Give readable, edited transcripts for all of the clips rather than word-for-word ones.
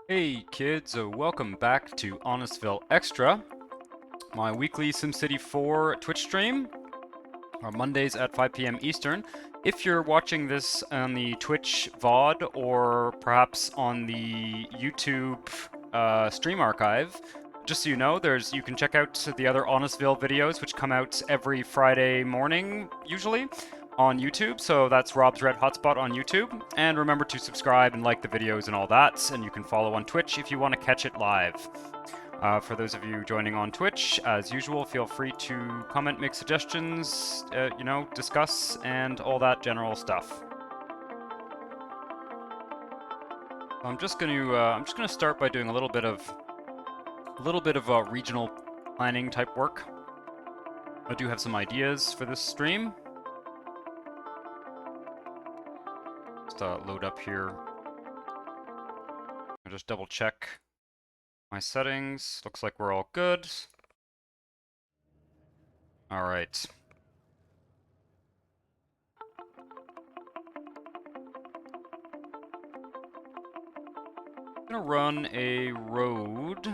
Hey kids, welcome back to Honestville Extra, my weekly SimCity 4 Twitch stream, on Mondays at 5 p.m. Eastern. If you're watching this on the Twitch VOD or perhaps on the YouTube stream archive, just so you know, you can check out the other Honestville videos, which come out every Friday morning, usually, on YouTube. So that's Rob's Red Hotspot on YouTube. And remember to subscribe and like the videos and all that. And you can follow on Twitch if you want to catch it live. For those of you joining on Twitch, as usual, feel free to comment, make suggestions, discuss, and all that general stuff. I'm just gonna start by doing a little bit of regional planning type work. I do have some ideas for this stream. Just load up here. I'll just double check my settings. Looks like we're all good. All right. I'm gonna run a road.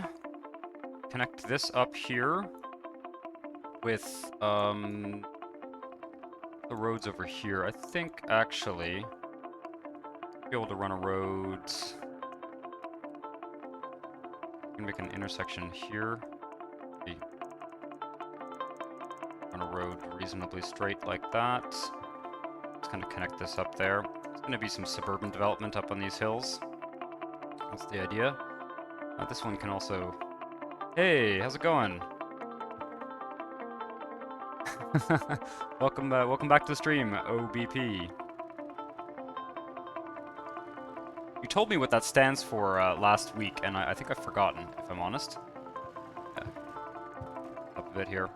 Connect this up here with the roads over here. I think actually be able to run a road. I can make an intersection here. Run a road reasonably straight like that. Just kind of connect this up there. There's going to be some suburban development up on these hills. That's the idea. This one can also... Hey, how's it going? Welcome back to the stream, OBP. You told me what that stands for last week, and I think I've forgotten, if I'm honest. Yeah. Up a bit here.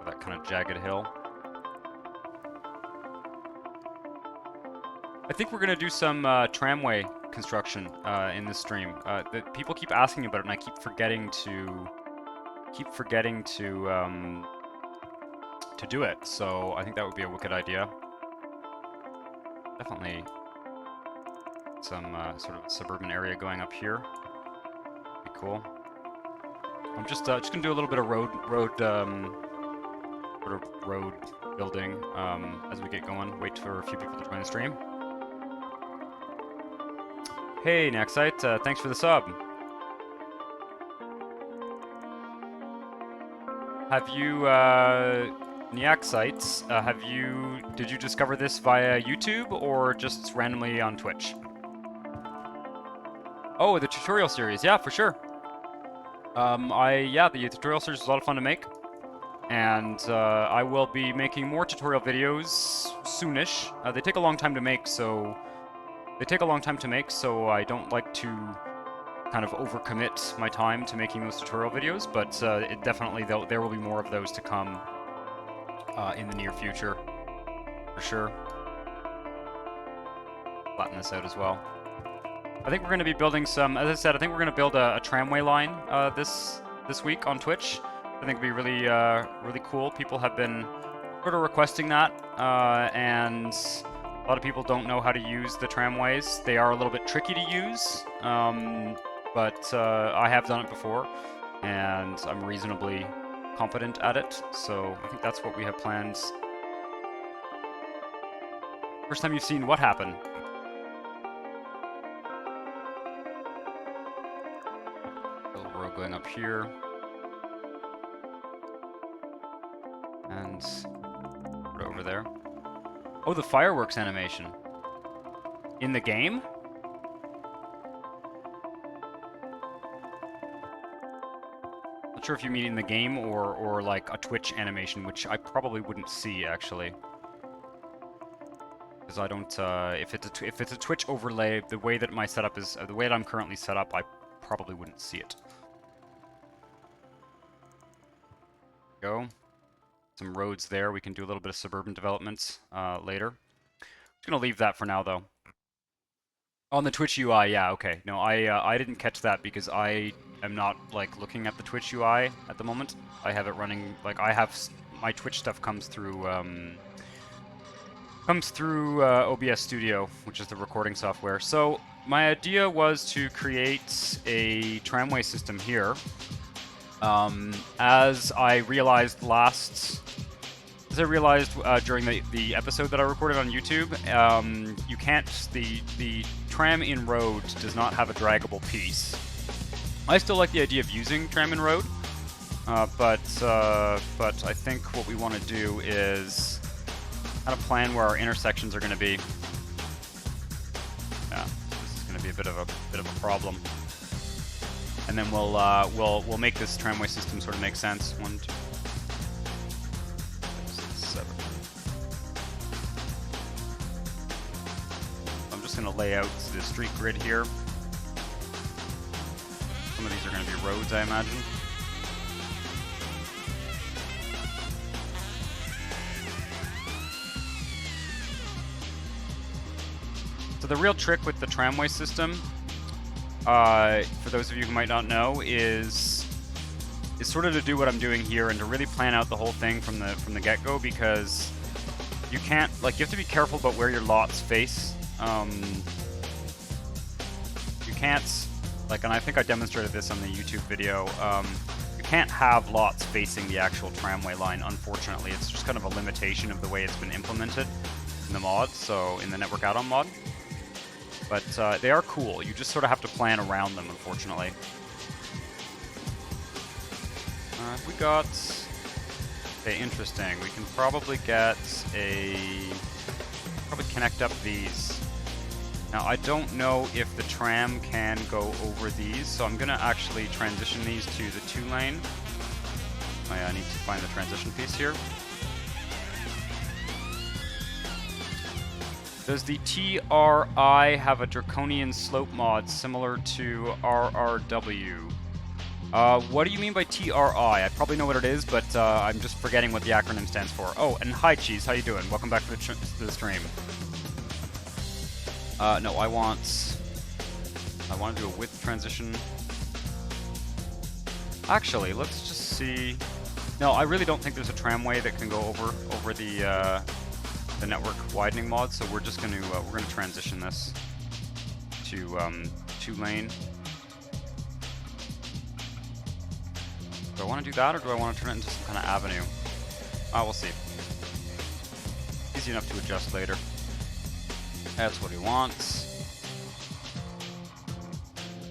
That kind of jagged hill. I think we're gonna do some tramway construction in this stream. People keep asking about it, and I keep forgetting to do it. So I think that would be a wicked idea. Definitely some sort of suburban area going up here. Be cool. I'm just gonna do a little bit of road building as we get going. Wait for a few people to join the stream. Hey, Naxite, thanks for the sub. Have you, Nyaxites, did you discover this via YouTube or just randomly on Twitch? Oh, the tutorial series, yeah, for sure. The tutorial series is a lot of fun to make. And I will be making more tutorial videos soonish. They take a long time to make, so I don't like to kind of overcommit my time to making those tutorial videos, but there will be more of those to come in the near future, for sure. Flatten this out as well. I think we're going to be building some, as I said, I think we're going to build a tramway line this week on Twitch. I think it'd be really really cool. People have been sort of requesting that, and a lot of people don't know how to use the tramways. They are a little bit tricky to use, but I have done it before, and I'm reasonably competent at it, so I think that's what we have planned. First time you've seen what happened? Little road going up here. And over there. Oh, the fireworks animation. In the game? Not sure if you mean in the game or like a Twitch animation, which I probably wouldn't see actually. Because I don't if it's a Twitch overlay, the way that my setup is the way that I'm currently set up, I probably wouldn't see it. Go. Some roads there. We can do a little bit of suburban developments later. Just gonna leave that for now though. On the Twitch UI, yeah, okay. No, I didn't catch that because I am not like looking at the Twitch UI at the moment. I have it running like my Twitch stuff comes through Comes through OBS Studio, which is the recording software. So my idea was to create a tramway system here. As I realized during the episode that I recorded on YouTube, you can't. The tram in road does not have a draggable piece. I still like the idea of using tram in road, but I think what we want to do is kind of plan where our intersections are going to be. Yeah, this is going to be a bit of a problem. And then we'll make this tramway system sort of make sense. 1, 2, 6, 7. I'm just going to lay out the street grid here. Some of these are going to be roads, I imagine. So the real trick with the tramway system, for those of you who might not know, is sort of to do what I'm doing here and to really plan out the whole thing from the get-go, because you can't, like, you have to be careful about where your lots face. You can't, like, and I think I demonstrated this on the YouTube video, you can't have lots facing the actual tramway line, unfortunately. It's just kind of a limitation of the way it's been implemented in the mod, so in the network add-on mod. But they are cool. You just sort of have to plan around them, unfortunately. We got... Okay, interesting. We can probably get probably connect up these. Now, I don't know if the tram can go over these, so I'm going to actually transition these to the 2-lane. Oh yeah, I need to find the transition piece here. Does the TRI have a draconian slope mod similar to RRW? What do you mean by TRI? I probably know what it is, but I'm just forgetting what the acronym stands for. Oh, and hi Cheese, how you doing? Welcome back to the stream. No, I want to do a width transition. Actually, let's just see. No, I really don't think there's a tramway that can go over the network widening mod, so we're just going to we're going to transition this to 2-lane. Do I want to do that, or do I want to turn it into some kind of avenue? We'll see. Easy enough to adjust later. That's what he wants.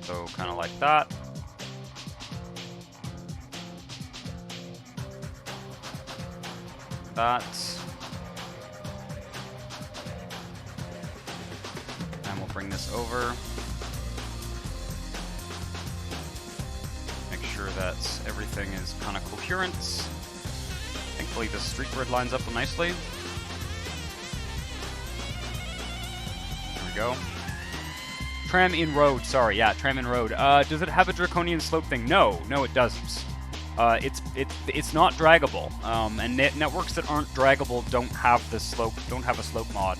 So kind of like that. That. And we'll bring this over. Make sure that everything is kind of coherent. Thankfully the street grid lines up nicely. There we go. Tram in road, sorry, yeah, tram in road. Does it have a draconian slope thing? No, it doesn't. It's not draggable, and networks that aren't draggable don't have the slope, don't have a slope mod.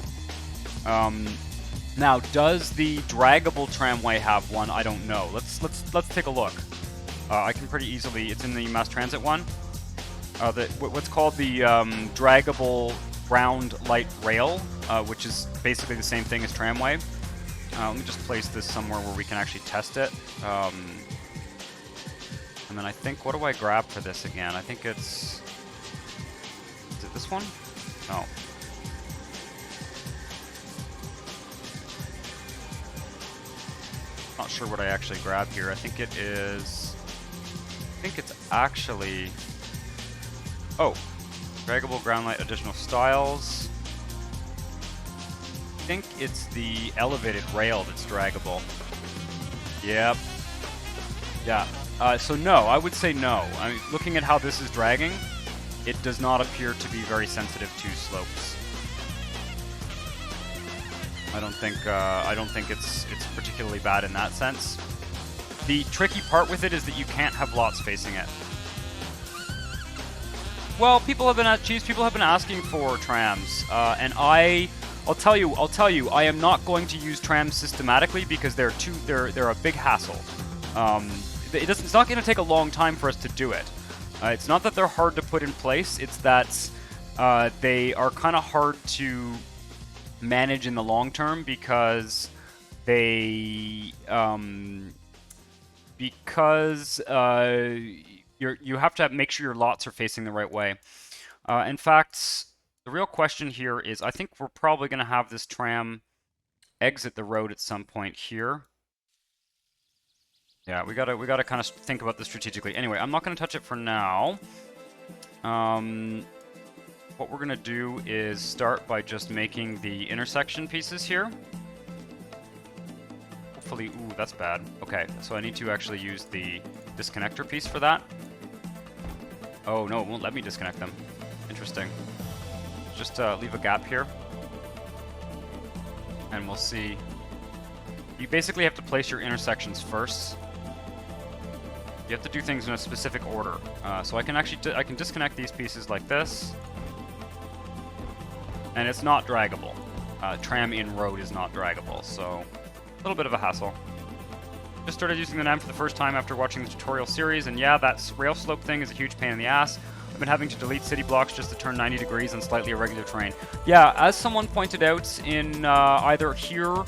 Now, does the draggable tramway have one? I don't know. Let's take a look. I can pretty easily. It's in the mass transit one. What's called the draggable round light rail, which is basically the same thing as tramway. Let me just place this somewhere where we can actually test it. And then I think, what do I grab for this again? I think it's... Is it this one? No. Not sure what I actually grabbed here. I think it is... I think it's actually... Oh. Draggable ground light additional styles. I think it's the elevated rail that's draggable. Yep. Yeah. So no, I would say no. I mean, looking at how this is dragging, it does not appear to be very sensitive to slopes. I don't think it's particularly bad in that sense. The tricky part with it is that you can't have lots facing it. Well, people have been asking for trams, and I'll tell you, I am not going to use trams systematically because they're a big hassle. It's not going to take a long time for us to do it. It's not that they're hard to put in place, it's that they are kind of hard to manage in the long term because they you have to make sure your lots are facing the right way. In fact, the real question here is, I think we're probably going to have this tram exit the road at some point here. Yeah, we gotta kind of think about this strategically. Anyway, I'm not going to touch it for now. What we're going to do is start by just making the intersection pieces here. Hopefully, ooh, that's bad. Okay, so I need to actually use the disconnector piece for that. Oh no, it won't let me disconnect them. Interesting. Just leave a gap here. And we'll see. You basically have to place your intersections first. You have to do things in a specific order. So I can actually I can disconnect these pieces like this. And it's not draggable. Tram in road is not draggable, so a little bit of a hassle. Just started using the NAM for the first time after watching the tutorial series, and yeah, that rail slope thing is a huge pain in the ass. I've been having to delete city blocks just to turn 90 degrees on slightly irregular terrain. Yeah, as someone pointed out in either here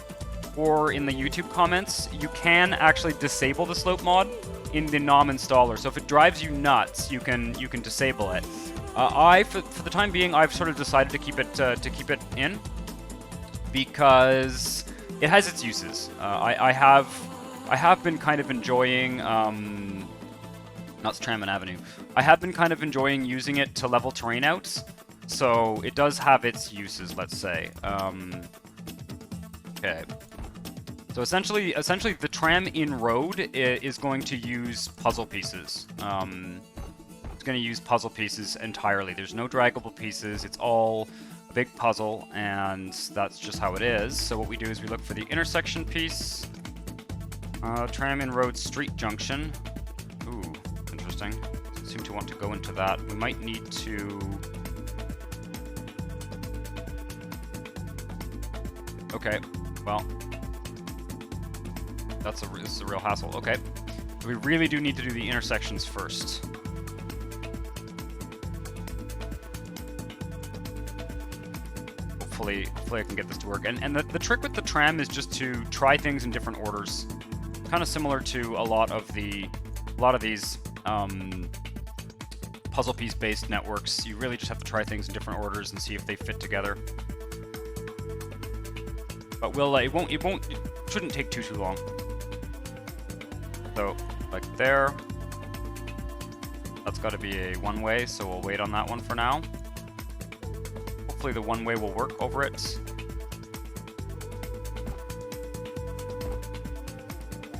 or in the YouTube comments, you can actually disable the slope mod in the NOM installer. So if it drives you nuts, you can disable it. For the time being, I've sort of decided to keep it in because it has its uses. I have been kind of enjoying not Tram and Avenue. I have been kind of enjoying using it to level terrain out, so it does have its uses, let's say. Okay. So essentially, the tram in road is going to use puzzle pieces. It's going to use puzzle pieces entirely. There's no draggable pieces. It's all a big puzzle, and that's just how it is. So what we do is we look for the intersection piece. Tram in road street junction. Ooh, interesting. Seem to want to go into that. We might need to... Okay, well... this is a real hassle. Okay. We really do need to do the intersections first. Hopefully I can get this to work. And the trick with the tram is just to try things in different orders. Kind of similar to a lot of these puzzle piece based networks. You really just have to try things in different orders and see if they fit together. But it shouldn't take too long. So, like there. That's got to be a one-way, so we'll wait on that one for now. Hopefully the one-way will work over it.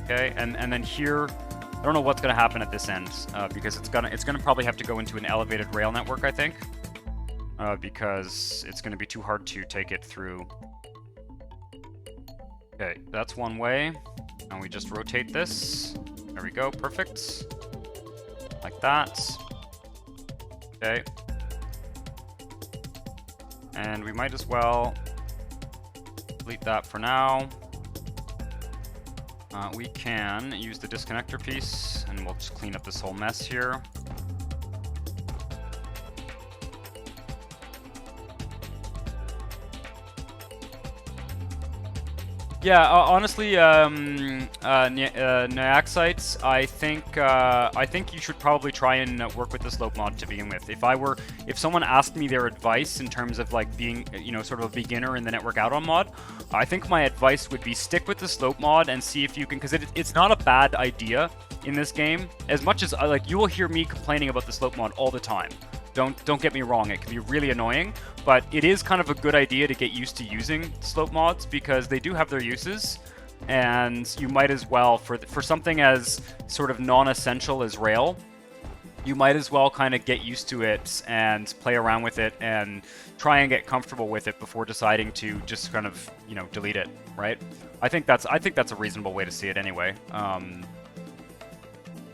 Okay, and then here, I don't know what's going to happen at this end, because it's gonna probably have to go into an elevated rail network, I think, because it's going to be too hard to take it through. Okay, that's one way, and we just rotate this. There we go, perfect. Like that. Okay. And we might as well delete that for now. We can use the disconnector piece, and we'll just clean up this whole mess here. Yeah, honestly, Nyaxites, I think you should probably try and work with the slope mod to begin with. If someone asked me their advice in terms of like being, sort of a beginner in the network add-on mod, I think my advice would be stick with the slope mod and see if you can, because it's not a bad idea in this game. As much as you will hear me complaining about the slope mod all the time. Don't get me wrong, it can be really annoying, but it is kind of a good idea to get used to using slope mods because they do have their uses, and you might as well, for something as sort of non-essential as rail, you might as well kind of get used to it and play around with it and try and get comfortable with it before deciding to just kind of, delete it, right? I think that's a reasonable way to see it anyway.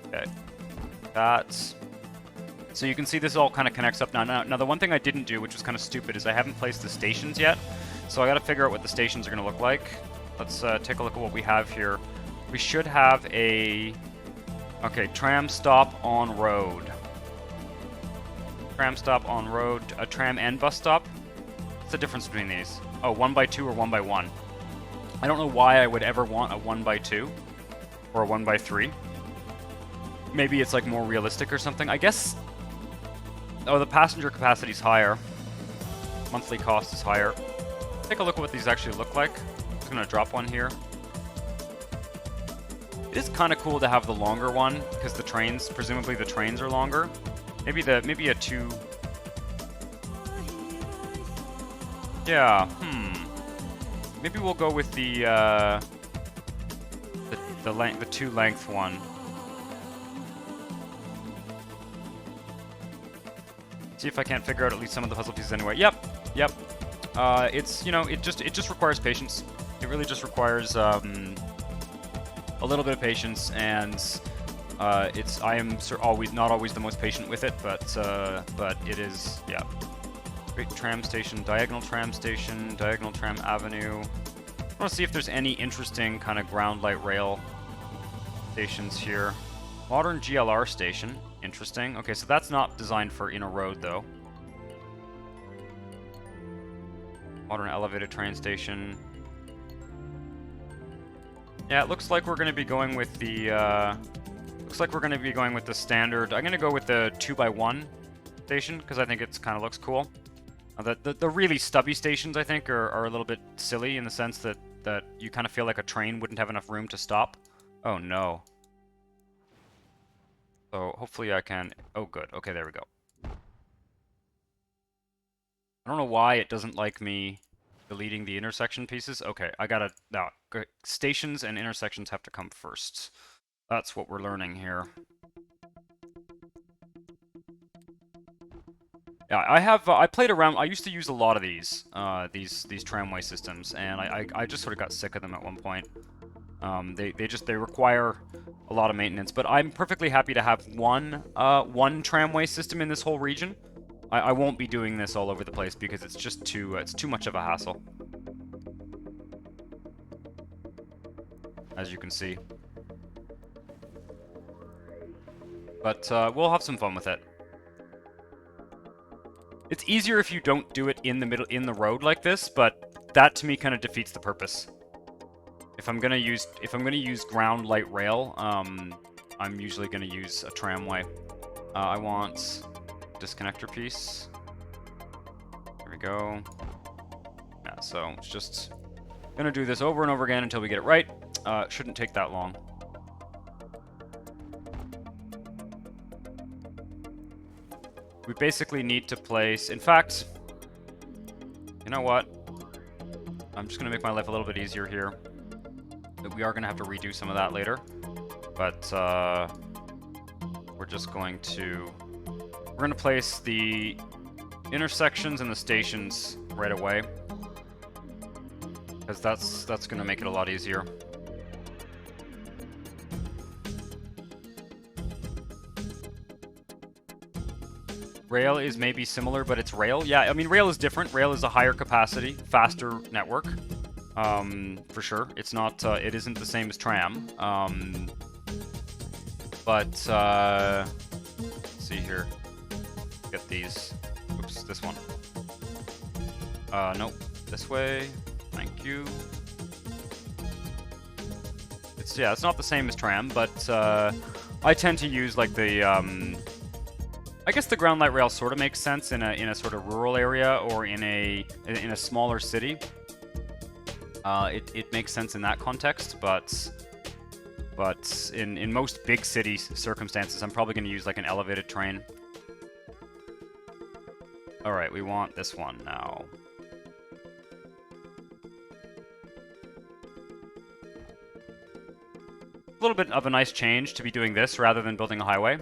Okay. So you can see this all kind of connects up now. Now, the one thing I didn't do, which was kind of stupid, is I haven't placed the stations yet. So I got to figure out what the stations are going to look like. Let's take a look at what we have here. We should have a... Okay, tram stop on road. Tram stop on road, a tram and bus stop. What's the difference between these? Oh, 1x2 or 1x1. I don't know why I would ever want a 1x2 or a 1x3. Maybe it's like more realistic or something. I guess... Oh, the passenger capacity is higher. Monthly cost is higher. Take a look at what these actually look like. I'm just gonna drop one here. It is kind of cool to have the longer one because the trains, presumably the trains are longer. Maybe a 2. Yeah. Maybe we'll go with the 2 length one. See if I can't figure out at least some of the puzzle pieces anyway. Yep. It's, you know, it just requires patience. It really just requires a little bit of patience, and I am not always the most patient with it, but it is, yeah. Great tram station, diagonal tram avenue. I want to see if there's any interesting kind of ground light rail stations here. Modern GLR station. Interesting. Okay, so that's not designed for in a road, though. Modern elevated train station. Yeah, it looks like we're going to be going with the... standard... I'm going to go with the 2x1 station, because I think it kind of looks cool. The really stubby stations, I think, are a little bit silly in the sense that you kind of feel like a train wouldn't have enough room to stop. Oh, no. So hopefully I can... Oh, good. Okay, there we go. I don't know why it doesn't like me deleting the intersection pieces. Okay, I gotta... No, stations and intersections have to come first. That's what we're learning here. Yeah, I played around... I used to use a lot of these tramway systems, and I just sort of got sick of them at one point. They require a lot of maintenance, but I'm perfectly happy to have one tramway system in this whole region. I won't be doing this all over the place because it's just it's too much of a hassle. As you can see. But we'll have some fun with it. It's easier if you don't do it in the road like this, but that to me kind of defeats the purpose. If I'm gonna use ground light rail, I'm usually gonna use a tramway. I want disconnector piece. There we go. Yeah, so it's just gonna do this over and over again until we get it right. Shouldn't take that long. We basically need to place... In fact, you know what? I'm just gonna make my life a little bit easier here. We are going to have to redo some of that later, but we're just going to... We're going to place the intersections and the stations right away, because that's going to make it a lot easier. Rail is maybe similar, but it's rail. Yeah, I mean, rail is different. Rail is a higher capacity, faster network. For sure. It's not, it isn't the same as tram. Let's see here. Get these. Oops, this one. Nope. This way. Thank you. It's not the same as tram, but, I tend to use, like, the, I guess the ground light rail sort of makes sense in a sort of rural area or in a smaller city. It makes sense in that context, but in most big city circumstances, I'm probably going to use like an elevated train. All right, we want this one now. A little bit of a nice change to be doing this rather than building a highway.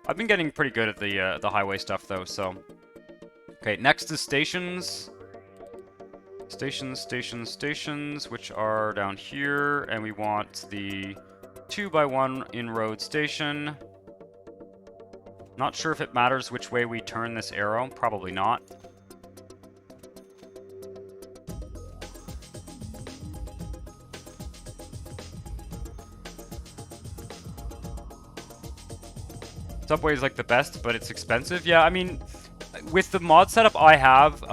I've been getting pretty good at the highway stuff though, so. Okay, next is stations. Stations, which are down here, and we want the 2x1 in-road station. Not sure if it matters which way we turn this arrow. Probably not. Subway is like the best, but it's expensive. Yeah, I mean, with the mod setup I have,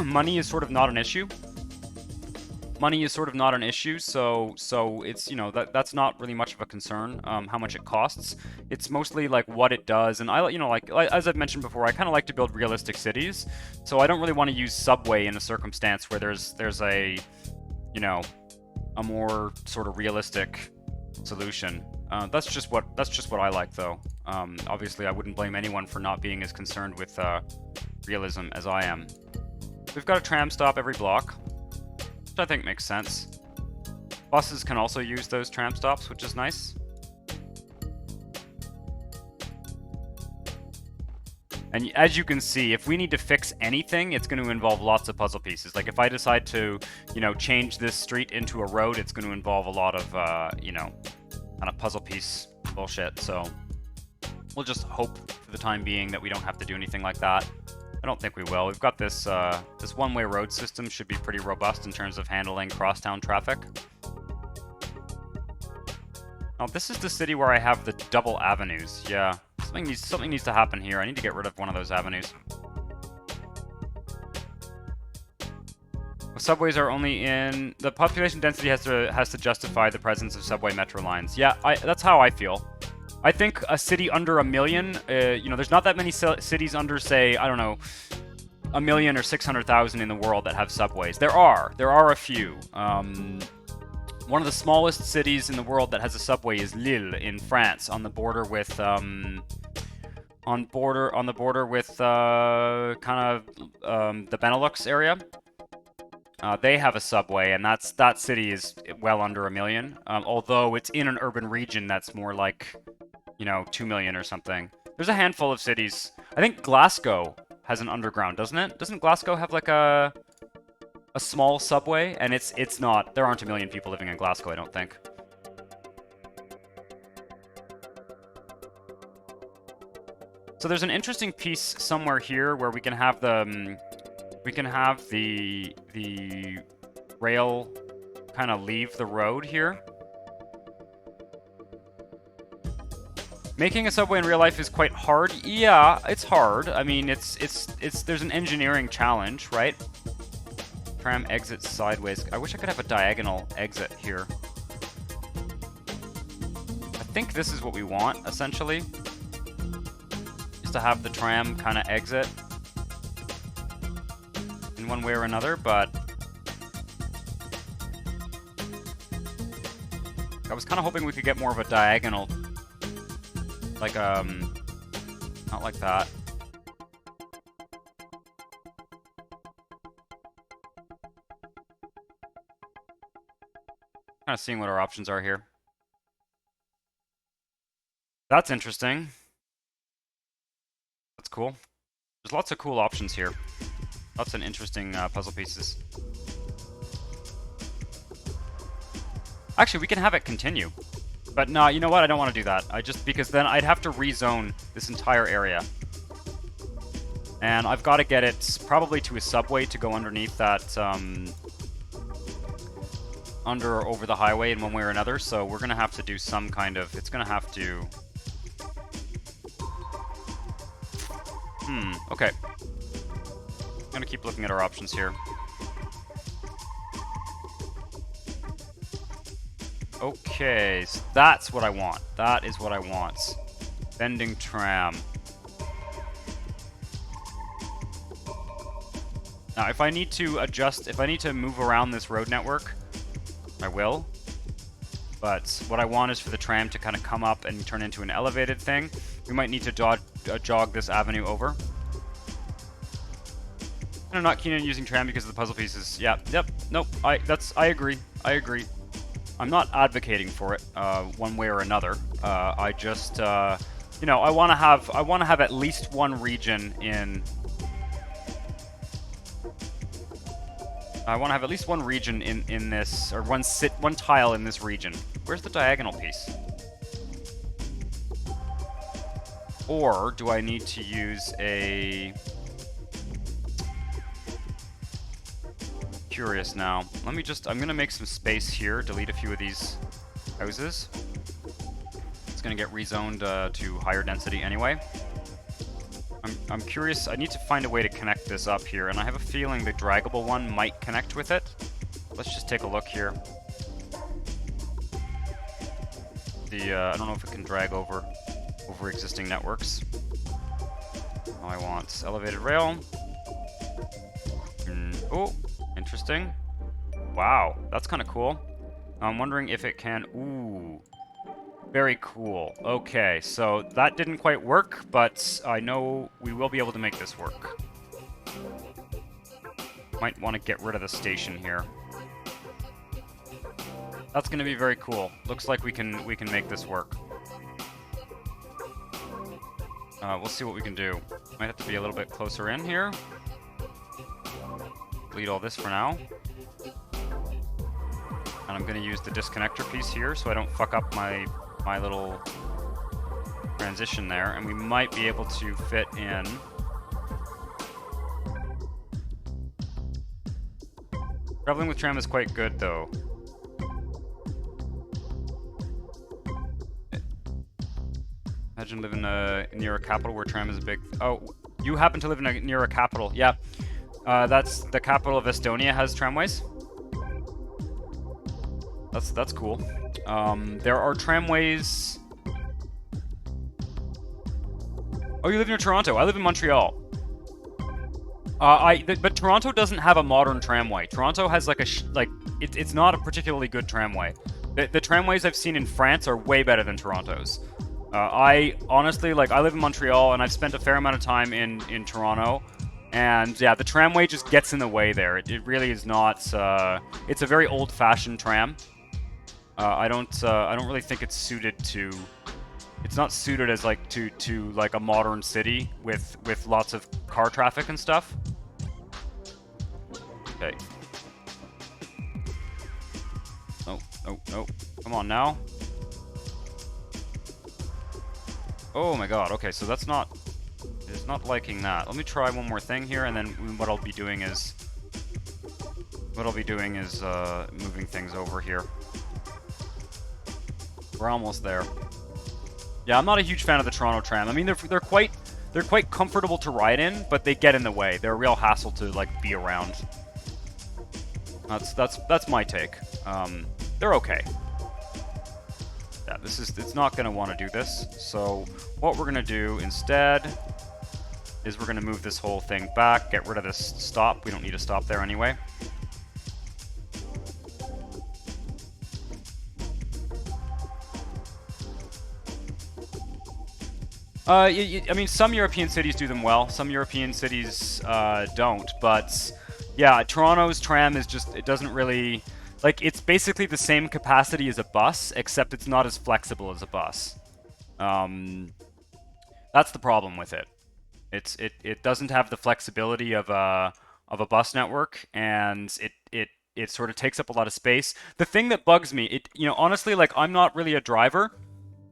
money is sort of not an issue. Money is sort of not an issue, so it's, you know, that's not really much of a concern, how much it costs. It's mostly like what it does, and I, you know, like as I've mentioned before, I kind of like to build realistic cities, so I don't really want to use subway in a circumstance where there's a, you know, a more sort of realistic solution. That's just what I like, though. Obviously, I wouldn't blame anyone for not being as concerned with realism as I am. We've got a tram stop every block, which I think makes sense. Buses can also use those tram stops, which is nice. And as you can see, if we need to fix anything, it's going to involve lots of puzzle pieces. Like if I decide to, you know, change this street into a road, it's going to involve a lot of, you know, kind of puzzle piece bullshit. So we'll just hope for the time being that we don't have to do anything like that. I don't think we will. We've got this this one-way road system should be pretty robust in terms of handling crosstown traffic. Oh, this is the city where I have the double avenues. Yeah, something needs to happen here. I need to get rid of one of those avenues. Subways are only in the population density has to justify the presence of subway metro lines. Yeah, that's how I feel. I think a city under 1 million, you know, there's not that many cities under, say, I don't know, 1 million or 600,000 in the world that have subways. There are a few. One of the smallest cities in the world that has a subway is Lille in France, on the border with kind of the Benelux area. They have a subway, and that city is well under 1 million. Although it's in an urban region that's more like, you know, 2 million or something. There's a handful of cities. I think Glasgow has an underground, doesn't it? Doesn't Glasgow have like a small subway? And it's not. There aren't 1 million people living in Glasgow, I don't think. So there's an interesting piece somewhere here where we can have the rail kind of leave the road here. Making a subway in real life is quite hard. Yeah, it's hard. I mean, there's an engineering challenge, right? Tram exits sideways. I wish I could have a diagonal exit here. I think this is what we want, essentially. Is to have the tram kind of exit in one way or another, but I was kind of hoping we could get more of a diagonal. Like, not like that. Kind of seeing what our options are here. That's interesting. That's cool. There's lots of cool options here. Lots of interesting puzzle pieces. Actually, we can have it continue. But no, you know what? I don't want to do that. Because then I'd have to rezone this entire area. And I've got to get it probably to a subway to go underneath that, under or over the highway in one way or another. So we're going to have to do some kind of, it's going to have to... okay. I'm going to keep looking at our options here. Okay, so that's what I want. That is what I want. Bending tram. Now, if I need to adjust, if I need to move around this road network, I will. But what I want is for the tram to kind of come up and turn into an elevated thing. We might need to jog this avenue over. And I'm not keen on using tram because of the puzzle pieces. Yeah, yep, nope, I agree. I'm not advocating for it one way or another. I just, you know, I want to have at least one region in. I want to have at least one region in this, or one tile in this region. Where's the diagonal piece? Or do I need to use a? Curious now. I'm gonna make some space here, delete a few of these houses. It's gonna get rezoned to higher density anyway. I'm curious. I need to find a way to connect this up here, and I have a feeling the draggable one might connect with it. Let's just take a look here. I don't know if it can drag over existing networks. All I want elevated rail. Oh, interesting. Wow, that's kind of cool. I'm wondering if it can... Ooh, very cool. Okay, so that didn't quite work, but I know we will be able to make this work. Might want to get rid of the station here. That's going to be very cool. Looks like we can make this work. We'll see what we can do. Might have to be a little bit closer in here. Delete all this for now. And I'm going to use the disconnector piece here so I don't fuck up my little transition there. And we might be able to fit in... Traveling with tram is quite good, though. Imagine living near a capital where tram is a big... Oh, you happen to live near a capital. Yeah. That's the capital of Estonia has tramways. That's cool. There are tramways... Oh, you live near Toronto. I live in Montreal. But Toronto doesn't have a modern tramway. Toronto has like it's not a particularly good tramway. The tramways I've seen in France are way better than Toronto's. I honestly, I live in Montreal and I've spent a fair amount of time in Toronto. And yeah, the tramway just gets in the way there. It really is not, it's a very old-fashioned tram. I don't really think it's suited to, it's not suited as to a modern city with lots of car traffic and stuff. Okay. No. Come on now. Oh my god, okay, so that's not... It's not liking that. Let me try one more thing here, and then what I'll be doing is... moving things over here. We're almost there. Yeah, I'm not a huge fan of the Toronto tram. I mean, they're quite comfortable to ride in, but they get in the way. They're a real hassle to, be around. That's my take. They're okay. Yeah, it's not going to want to do this. So what we're going to do instead is we're going to move this whole thing back, get rid of this stop. We don't need a stop there anyway. I mean, some European cities do them well. Some European cities don't. But yeah, Toronto's tram is just, it doesn't really... it's basically the same capacity as a bus, except it's not as flexible as a bus. That's the problem with it. It doesn't have the flexibility of a bus network, and it sort of takes up a lot of space. The thing that bugs me, honestly, I'm not really a driver.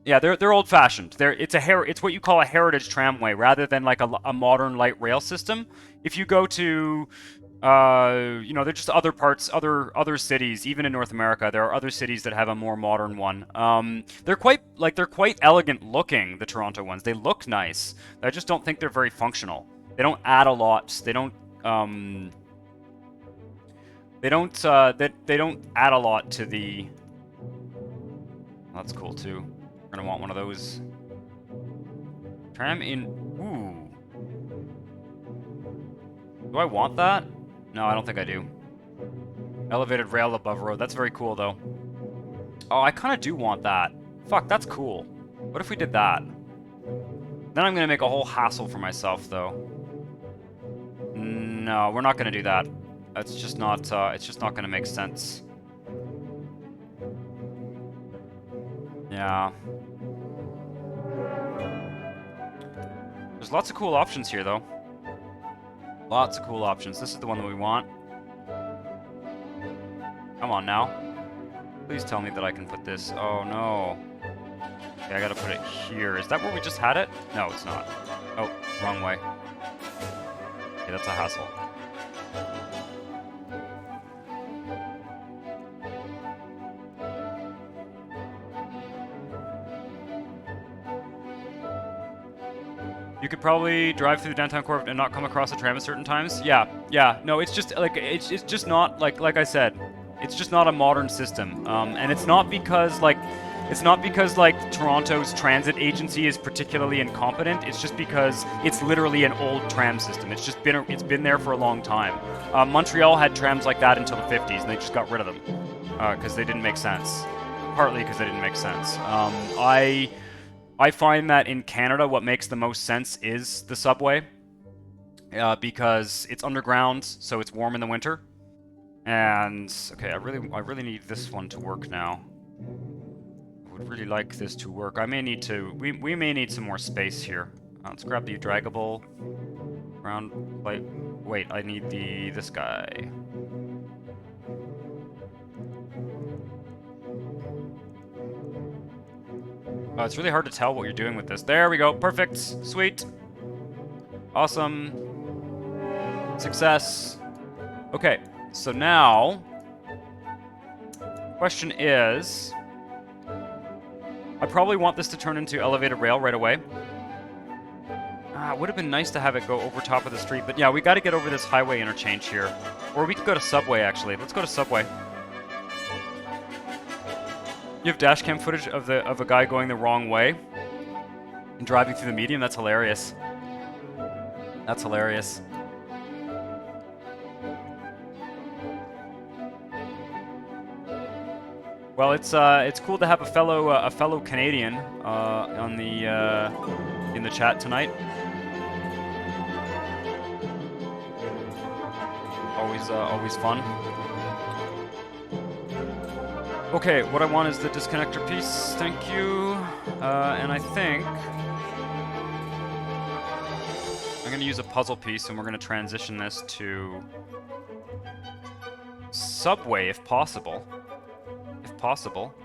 Yeah, they're old-fashioned. It's what you call a heritage tramway rather than a modern light rail system. If you go to they're just other cities, even in North America, there are other cities that have a more modern one. They're quite elegant looking, the Toronto ones. They look nice. I just don't think they're very functional. They don't add a lot. They don't add a lot to the... Oh, that's cool too. We're gonna want one of those. Tram in... Ooh. Do I want that? No, I don't think I do. Elevated rail above road. That's very cool, though. Oh, I kind of do want that. Fuck, that's cool. What if we did that? Then I'm going to make a whole hassle for myself, though. No, we're not going to do that. It's just not going to make sense. Yeah. There's lots of cool options here, though. Lots of cool options. This is the one that we want. Come on now. Please tell me that I can put this. Oh no. Okay, I gotta put it here. Is that where we just had it? No, it's not. Oh, wrong way. Okay, that's a hassle. You could probably drive through the downtown core and not come across a tram at certain times. Yeah, yeah. No, it's just like it's just not like I said, it's just not a modern system. And it's not because like Toronto's transit agency is particularly incompetent. It's just because it's literally an old tram system. It's been there for a long time. Montreal had trams like that until the 50s, and they just got rid of them because they didn't make sense. Partly because they didn't make sense. I find that in Canada, what makes the most sense is the subway, because it's underground, so it's warm in the winter. And okay, I really need this one to work now. I would really like this to work. I may need to. We may need some more space here. Let's grab the draggable ground plate. Wait, I need this guy. Oh, it's really hard to tell what you're doing with this. There we go. Perfect. Sweet. Awesome. Success. Okay, so now, question is, I probably want this to turn into elevated rail right away. It would have been nice to have it go over top of the street, but yeah, we got to get over this highway interchange here. Or we could go to subway, actually. Let's go to subway. You have dashcam footage of a guy going the wrong way and driving through the median? That's hilarious. That's hilarious. Well, it's cool to have a fellow Canadian on the in the chat tonight. Always fun. Okay, what I want is the disconnector piece. Thank you. And I think I'm going to use a puzzle piece, and we're going to transition this to subway, if possible. If possible.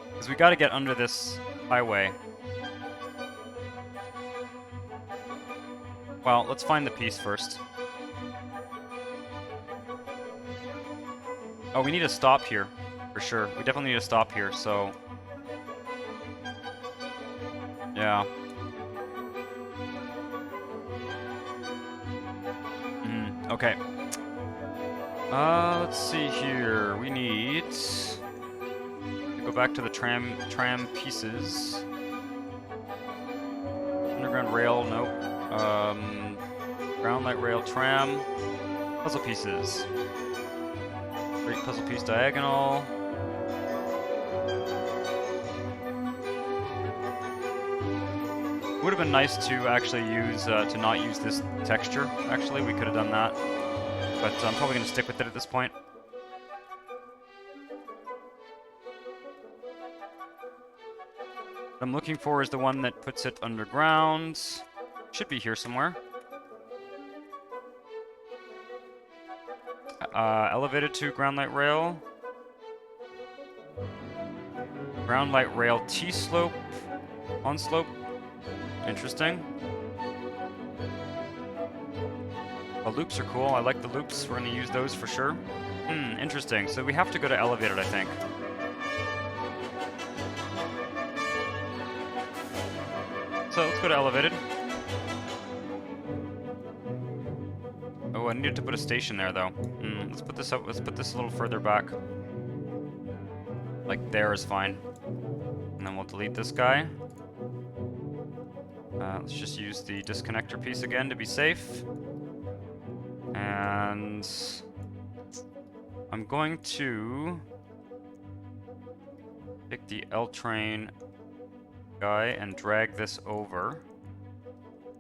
Because we got to get under this highway. Well, let's find the piece first. Oh, we need to stop here, for sure. We definitely need to stop here, so... yeah. Okay. Let's see here. We need to go back to the tram pieces. Underground rail, nope. Ground light rail, tram. Puzzle pieces. Great puzzle piece diagonal. Would have been nice to actually use, to not use this texture, actually. We could have done that. But I'm probably going to stick with it at this point. What I'm looking for is the one that puts it underground. Should be here somewhere. Elevated to ground light rail. Ground light rail T-slope. On slope. Interesting. The loops are cool. I like the loops. We're going to use those for sure. Interesting. So we have to go to elevated, I think. So let's go to elevated. Oh, I needed to put a station there, though. Let's put this up. Let's put this a little further back. Like there is fine. And then we'll delete this guy. Let's just use the disconnector piece again to be safe. And I'm going to pick the L train guy and drag this over.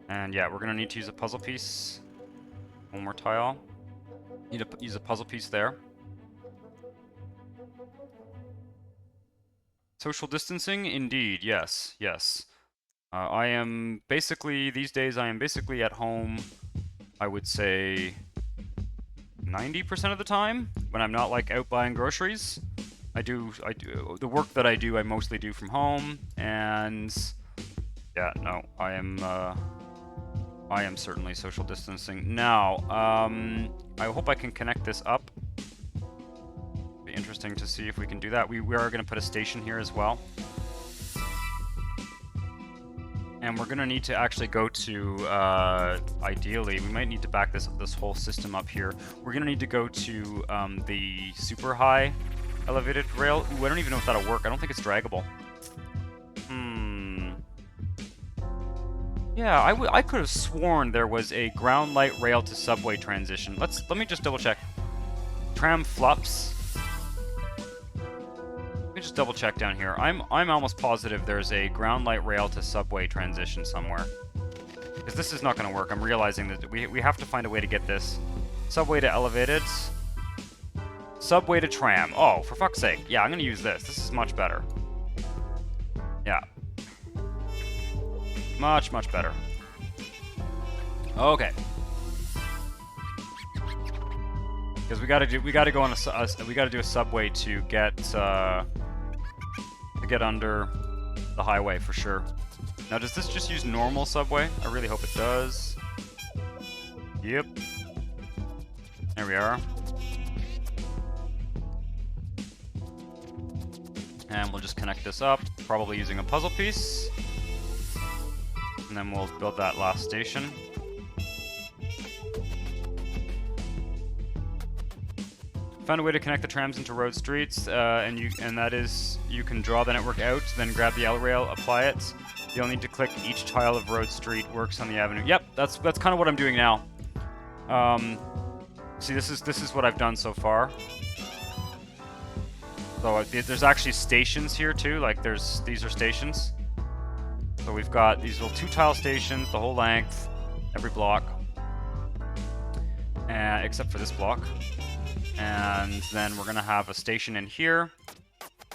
And yeah, we're going to need to use a puzzle piece. One more tile. Need to use a puzzle piece there. Social distancing? Indeed, yes, yes. I am basically, these days I am basically at home, I would say 90% of the time, when I'm not like out buying groceries. I do, the work that I do, I mostly do from home, and yeah, no, I am certainly social distancing. Now, I hope I can connect this up. Be interesting to see if we can do that. We are going to put a station here as well. And and we're gonna need to actually go to, ideally, we might need to back this whole system up here. We're gonna need to go to the super high elevated rail. Ooh, I don't even know if that'll work. I don't think it's draggable. Yeah, I could have sworn there was a ground light rail to subway transition. Let me just double check. Tram flops. Let me just double check down here. I'm almost positive there's a ground light rail to subway transition somewhere. Because this is not going to work. I'm realizing that we have to find a way to get this. Subway to elevated. Subway to tram. Oh, for fuck's sake. Yeah, I'm going to use this. This is much better. Yeah. Much, much better. Okay. Because we gotta go on we gotta do a subway to get under the highway for sure. Now, does this just use normal subway? I really hope it does. Yep. There we are. And we'll just connect this up, probably using a puzzle piece. And then we'll build that last station. Found a way to connect the trams into road streets, and that is you can draw the network out, then grab the L rail, apply it. You'll need to click each tile of road street works on the avenue. Yep, that's kind of what I'm doing now. See, this is what I've done so far. So there's actually stations here too. Like these are stations. So we've got these little 2-tile stations, the whole length, every block, except for this block. And then we're gonna have a station in here.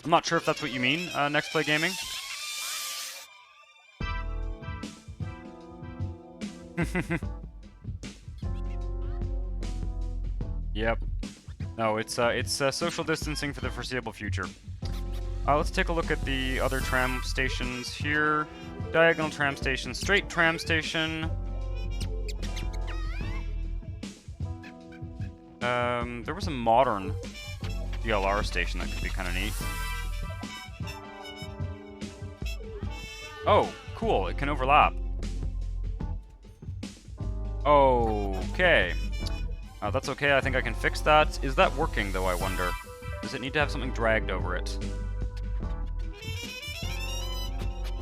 I'm not sure if that's what you mean, Next Play Gaming. Yep. No, it's social distancing for the foreseeable future. Let's take a look at the other tram stations here. Diagonal tram station, straight tram station. There was a modern DLR station that could be kind of neat. Oh, cool, it can overlap. Okay. That's okay, I think I can fix that. Is that working, though, I wonder? Does it need to have something dragged over it?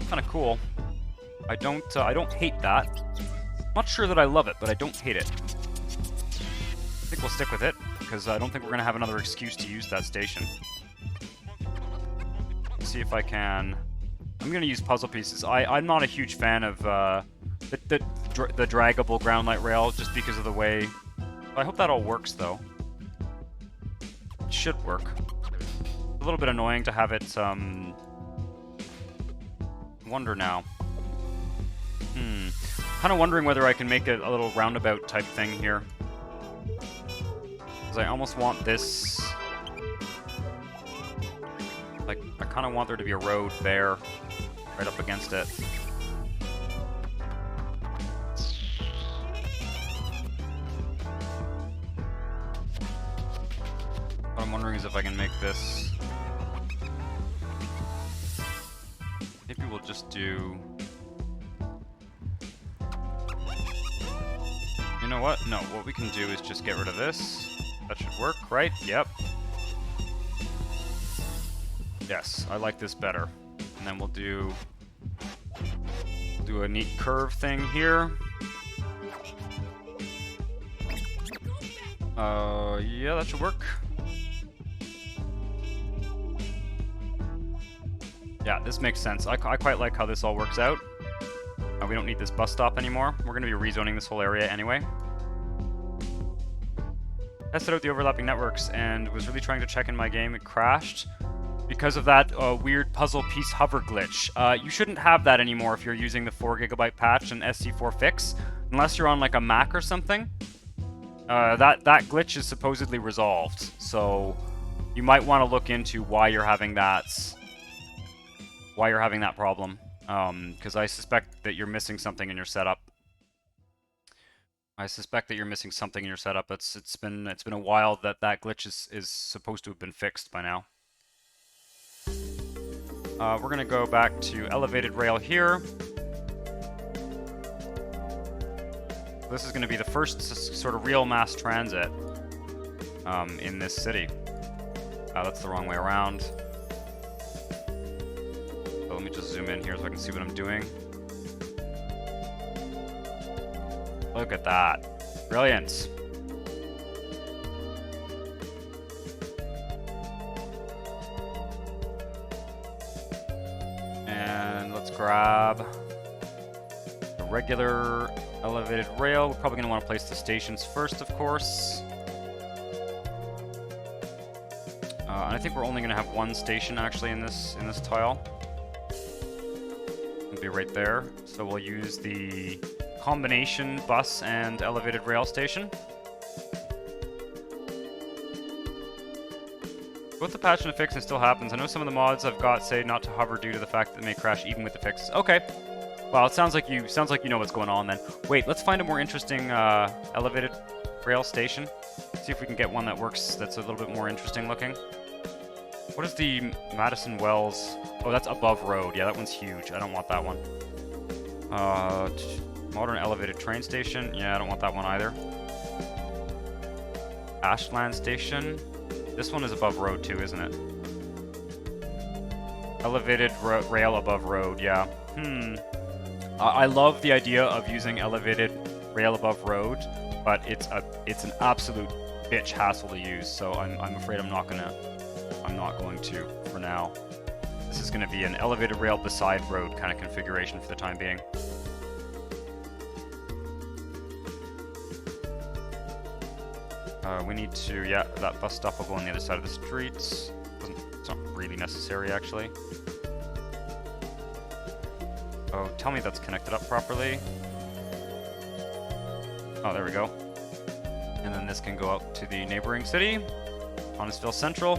Kind of cool. I don't hate that. Not sure that I love it, but I don't hate it. I think we'll stick with it, because I don't think we're going to have another excuse to use that station. Let's see if I can... I'm going to use puzzle pieces. I'm not a huge fan of the draggable ground light rail, just because of the way... I hope that all works, though. It should work. A little bit annoying to have it, wonder now. Kind of wondering whether I can make a little roundabout type thing here. Because I almost want this... Like, I kind of want there to be a road there, right up against it. What I'm wondering is if I can make this... Maybe we'll just do... You know what? No, what we can do is just get rid of this. That should work, right? Yep. Yes, I like this better. And then we'll do a neat curve thing here. Yeah, that should work. Yeah, this makes sense. I quite like how this all works out. We don't need this bus stop anymore. We're going to be rezoning this whole area anyway. Tested out the overlapping networks and was really trying to check in my game. It crashed because of that weird puzzle piece hover glitch. You shouldn't have that anymore if you're using the 4GB patch and SC4 fix, unless you're on like a Mac or something. That glitch is supposedly resolved, so you might want to look into why you're having that problem. Because I suspect that you're missing something in your setup. It's been a while that glitch is supposed to have been fixed by now. We're gonna go back to elevated rail here. This is going to be the first sort of real mass transit in this city. That's the wrong way around. So let me just zoom in here so I can see what I'm doing. Look at that. Brilliant. And let's grab a regular elevated rail. We're probably going to want to place the stations first, of course. And I think we're only going to have one station actually in this tile. It'll be right there. So we'll use the combination bus and elevated rail station. Both the patch and the fix, it still happens. I know some of the mods I've got say not to hover due to the fact that it may crash even with the fixes. Okay. Well, it sounds like you know what's going on then. Wait, let's find a more interesting elevated rail station. See if we can get one that works, that's a little bit more interesting looking. What is the Madison Wells? Oh, that's above road. Yeah, that one's huge. I don't want that one. Modern elevated train station. Yeah, I don't want that one either. Ashland Station. This one is above road too, isn't it? Elevated rail above road. Yeah. I love the idea of using elevated rail above road, but it's an absolute bitch hassle to use. So I'm afraid I'm not going to for now. This is going to be an elevated rail beside road kind of configuration for the time being. We need to, yeah, that bus stop will go on the other side of the streets. It's not really necessary, actually. Oh, tell me that's connected up properly. Oh, there we go. And then this can go out to the neighboring city, Honestville Central.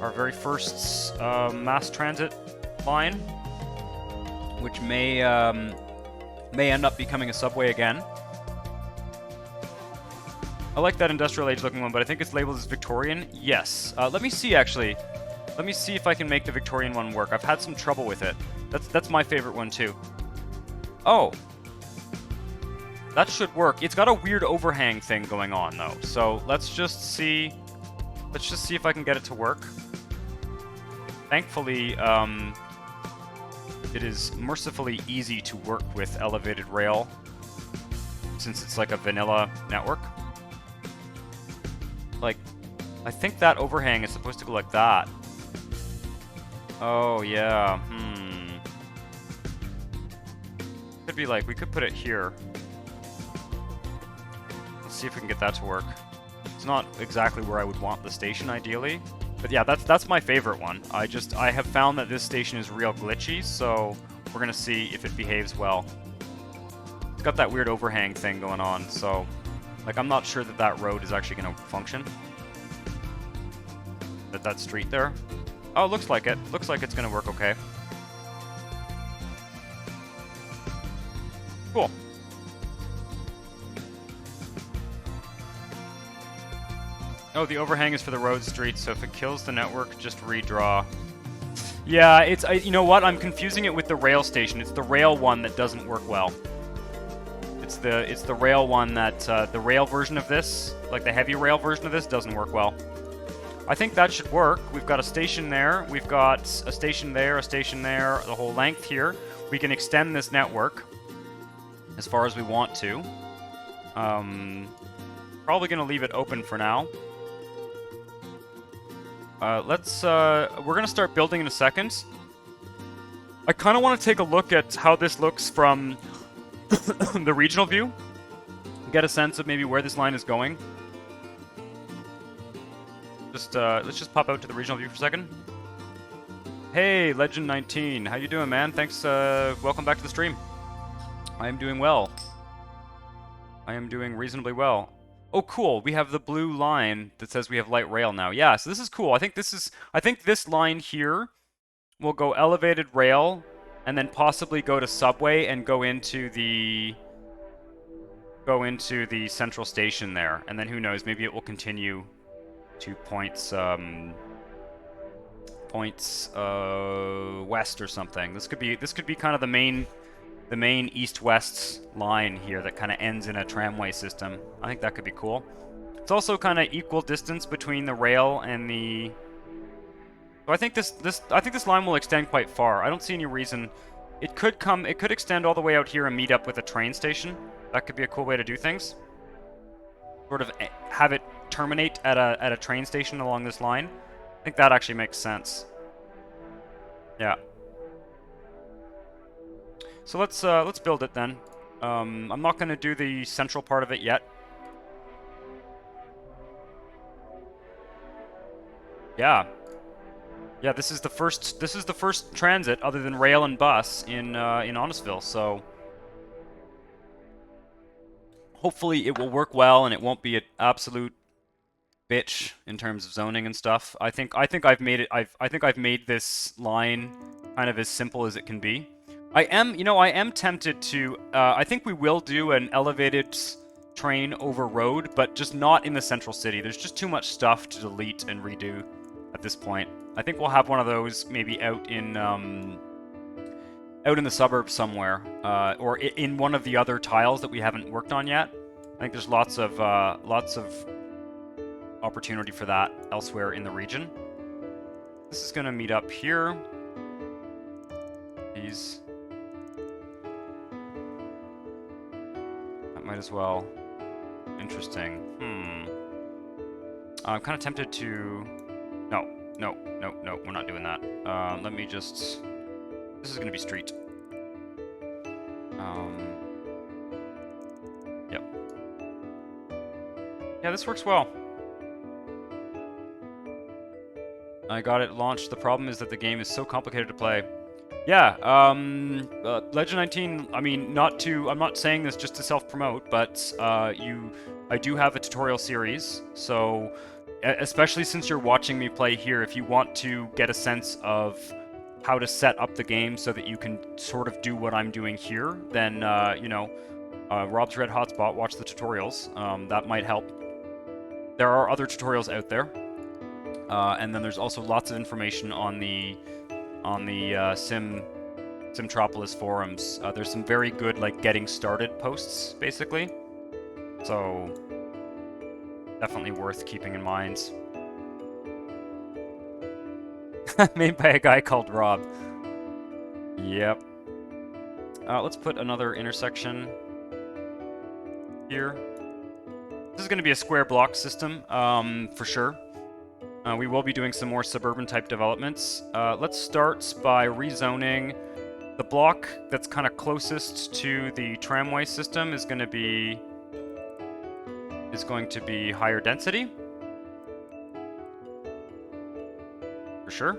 Our very first mass transit line, which may end up becoming a subway again. I like that industrial age looking one, but I think it's labeled as Victorian. Yes. Let me see, actually. Let me see if I can make the Victorian one work. I've had some trouble with it. That's my favorite one, too. Oh. That should work. It's got a weird overhang thing going on, though. So let's just see if I can get it to work. Thankfully, it is mercifully easy to work with elevated rail, since it's like a vanilla network. Like, I think that overhang is supposed to go like that. Oh, yeah. Could be like, we could put it here. Let's see if we can get that to work. It's not exactly where I would want the station, ideally. But yeah, that's my favorite one. I have found that this station is real glitchy, so we're gonna see if it behaves well. It's got that weird overhang thing going on, so like I'm not sure that road is actually gonna function. That street there. Oh, looks like it. Looks like it's gonna work okay. Cool. Oh, the overhang is for the road street, so if it kills the network, just redraw. Yeah, you know what? I'm confusing it with the rail station. It's the rail one that doesn't work well. It's the rail one that, the rail version of this, like the heavy rail version of this, doesn't work well. I think that should work. We've got a station there, we've got a station there, the whole length here. We can extend this network as far as we want to. Probably going to leave it open for now. We're going to start building in a second. I kind of want to take a look at how this looks from the regional view. Get a sense of maybe where this line is going. Let's just pop out to the regional view for a second. Hey, Legend19, how you doing, man? Thanks, welcome back to the stream. I am doing well. I am doing reasonably well. Oh, cool, we have the blue line that says we have light rail now. Yeah, so this is cool. I think this line here will go elevated rail, and then possibly go to subway and go into the central station there. And then who knows, maybe it will continue to points west or something. This could be kind of the main main east-west line here that kind of ends in a tramway system. I think that could be cool. It's also kind of equal distance between the rail and the. So I think this line will extend quite far. I don't see any reason. It could extend all the way out here and meet up with a train station. That could be a cool way to do things. Sort of have it terminate at a train station along this line. I think that actually makes sense. Yeah. So let's build it then. I'm not going to do the central part of it yet. Yeah. Yeah, this is the first transit other than rail and bus in Honestville, so hopefully it will work well and it won't be an absolute bitch in terms of zoning and stuff. I think I've made it I think I've made this line kind of as simple as it can be. I am tempted to I think we will do an elevated train over road, but just not in the central city. There's just too much stuff to delete and redo at this point. I think we'll have one of those maybe out in the suburbs somewhere, or in one of the other tiles that we haven't worked on yet. I think there's lots of opportunity for that elsewhere in the region. This is gonna meet up here. These. That might as well. Interesting. I'm kind of tempted to. No, we're not doing that. Let me just... This is going to be street. Yep. Yeah, this works well. I got it launched. The problem is that the game is so complicated to play. Yeah, Legend 19, I mean, I'm not saying this just to self-promote, but I do have a tutorial series, so... Especially since you're watching me play here, if you want to get a sense of how to set up the game so that you can sort of do what I'm doing here, then, Rob's Red Hotspot, watch the tutorials. That might help. There are other tutorials out there. And then there's also lots of information on the Simtropolis forums. There's some very good, like, getting started posts, basically. So... definitely worth keeping in mind. Made by a guy called Rob. Yep. Let's put another intersection here. This is going to be a square block system, for sure. We will be doing some more suburban type developments. Let's start by rezoning. The block that's kind of closest to the tramway system is going to be higher density. For sure.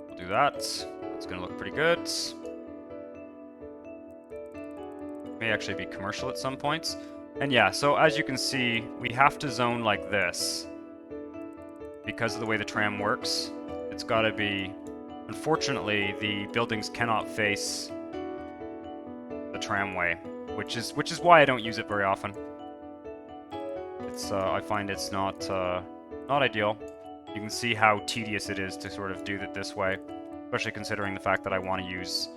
We'll do that. It's gonna look pretty good. May actually be commercial at some points. And yeah, so as you can see, we have to zone like this. Because of the way the tram works, it's gotta be... Unfortunately, the buildings cannot face the tramway, which is why I don't use it very often. It's I find it's not ideal. You can see how tedious it is to sort of do it this way, especially considering the fact that I want to use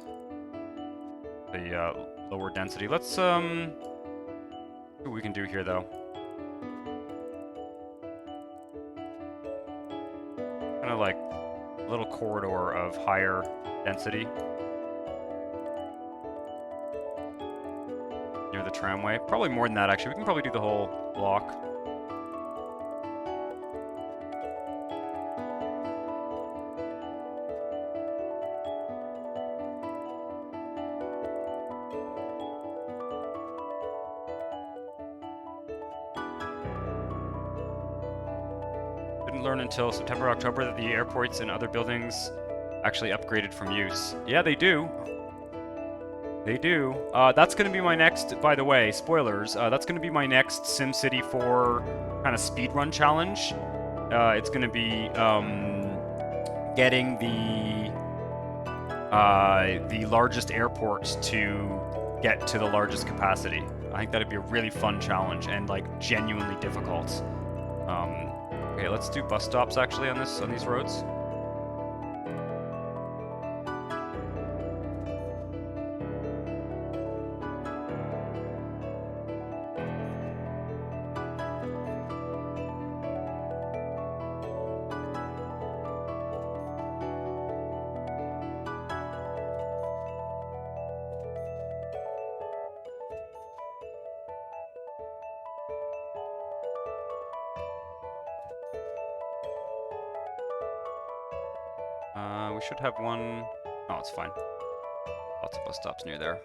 the lower density. Let's see what we can do here, though. Kind of like a little corridor of higher density near the tramway. Probably more than that, actually. We can probably do the whole block. Learn until September, October that the airports and other buildings actually upgraded from use. Yeah, they do. They do. That's going to be my next, by the way, spoilers, that's going to be my next SimCity 4 kind of speedrun challenge. It's going to be getting the largest airport to get to the largest capacity. I think that'd be a really fun challenge and like genuinely difficult. Okay, let's do bus stops actually on these roads. We should have one. Oh, it's fine. Lots of bus stops near there.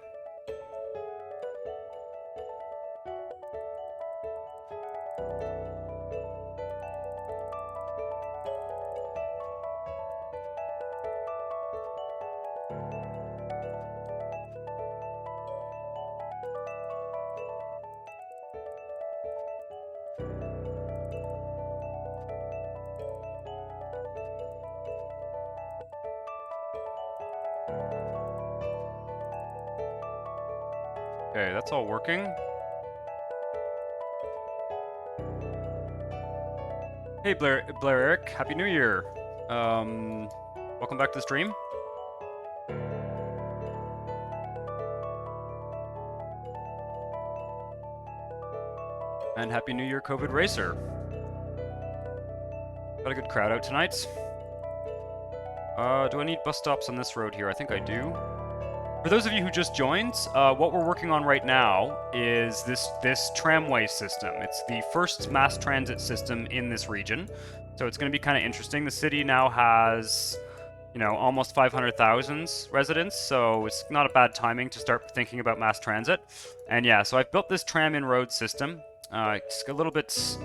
Okay, that's all working. Hey Blair Eric, Happy New Year. Welcome back to the stream. And Happy New Year, COVID Racer. Got a good crowd out tonight. Do I need bus stops on this road here? I think I do. For those of you who just joined, what we're working on right now is this tramway system. It's the first mass transit system in this region, so it's going to be kind of interesting. The city now has, you know, almost 500,000 residents, so it's not a bad timing to start thinking about mass transit. And yeah, so I've built this tram in road system. It's a little bit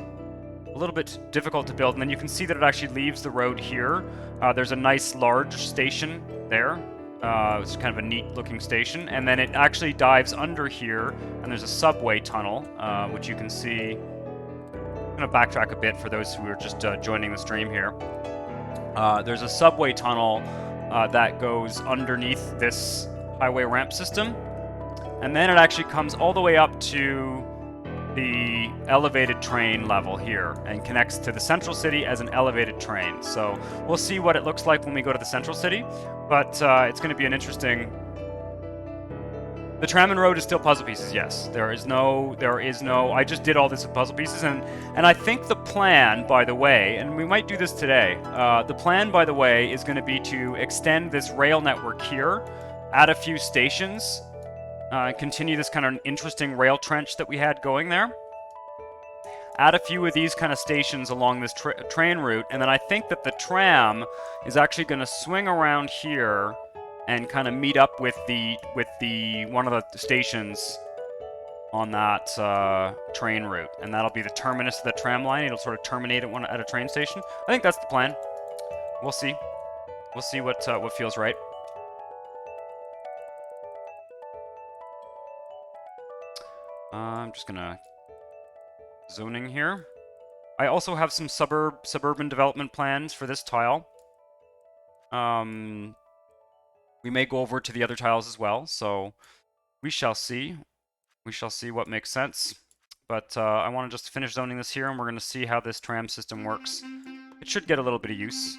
difficult to build, and then you can see that it actually leaves the road here. There's a nice large station there. It's kind of a neat looking station, and then it actually dives under here, and there's a subway tunnel, which you can see. I'm going to backtrack a bit for those who are just joining the stream here. There's a subway tunnel that goes underneath this highway ramp system, and then it actually comes all the way up to the elevated train level here and connects to the central city as an elevated train. So we'll see what it looks like when we go to the central city, but it's going to be an interesting... The tram and road is still puzzle pieces, yes. There is no, I just did all this with puzzle pieces, and I think the plan, by the way, and we might do this today, the plan, by the way, is going to be to extend this rail network here, add a few stations, continue this kind of interesting rail trench that we had going there. Add a few of these kind of stations along this train route, and then I think that the tram is actually going to swing around here and kind of meet up with the one of the stations on that train route, and that'll be the terminus of the tram line. It'll sort of terminate at a train station. I think that's the plan. We'll see. We'll see what feels right. I'm just gonna zoning here. I also have some suburban development plans for this tile. We may go over to the other tiles as well, so we shall see. We shall see what makes sense. But I want to just finish zoning this here, and we're going to see how this tram system works. It should get a little bit of use.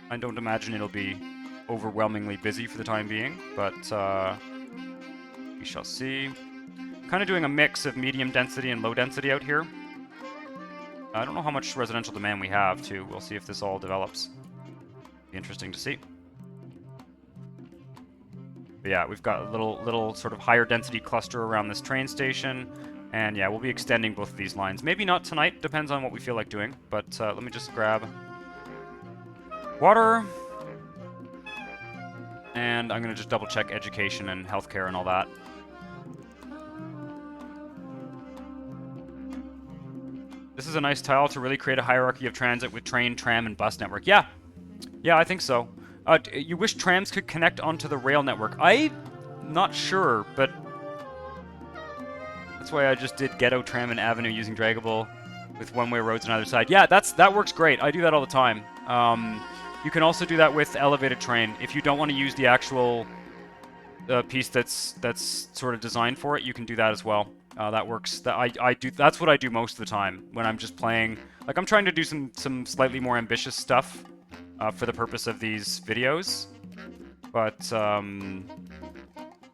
I don't imagine it'll be overwhelmingly busy for the time being, but we shall see. Kind of doing a mix of medium density and low density out here. I don't know how much residential demand we have, too. We'll see if this all develops. Be interesting to see. But yeah, we've got a little sort of higher density cluster around this train station. And yeah, we'll be extending both of these lines. Maybe not tonight, depends on what we feel like doing. But let me just grab water. And I'm going to just double check education and healthcare and all that. This is a nice tile to really create a hierarchy of transit with train, tram, and bus network. Yeah, I think so. You wish trams could connect onto the rail network. I'm not sure, but that's why I just did Ghetto, Tram, and Avenue using Draggable with one-way roads on either side. Yeah, that works great. I do that all the time. You can also do that with elevated train if you don't want to use the actual piece that's sort of designed for it, you can do that as well. That works. I do. That's what I do most of the time when I'm just playing. Like I'm trying to do some slightly more ambitious stuff for the purpose of these videos, but I'm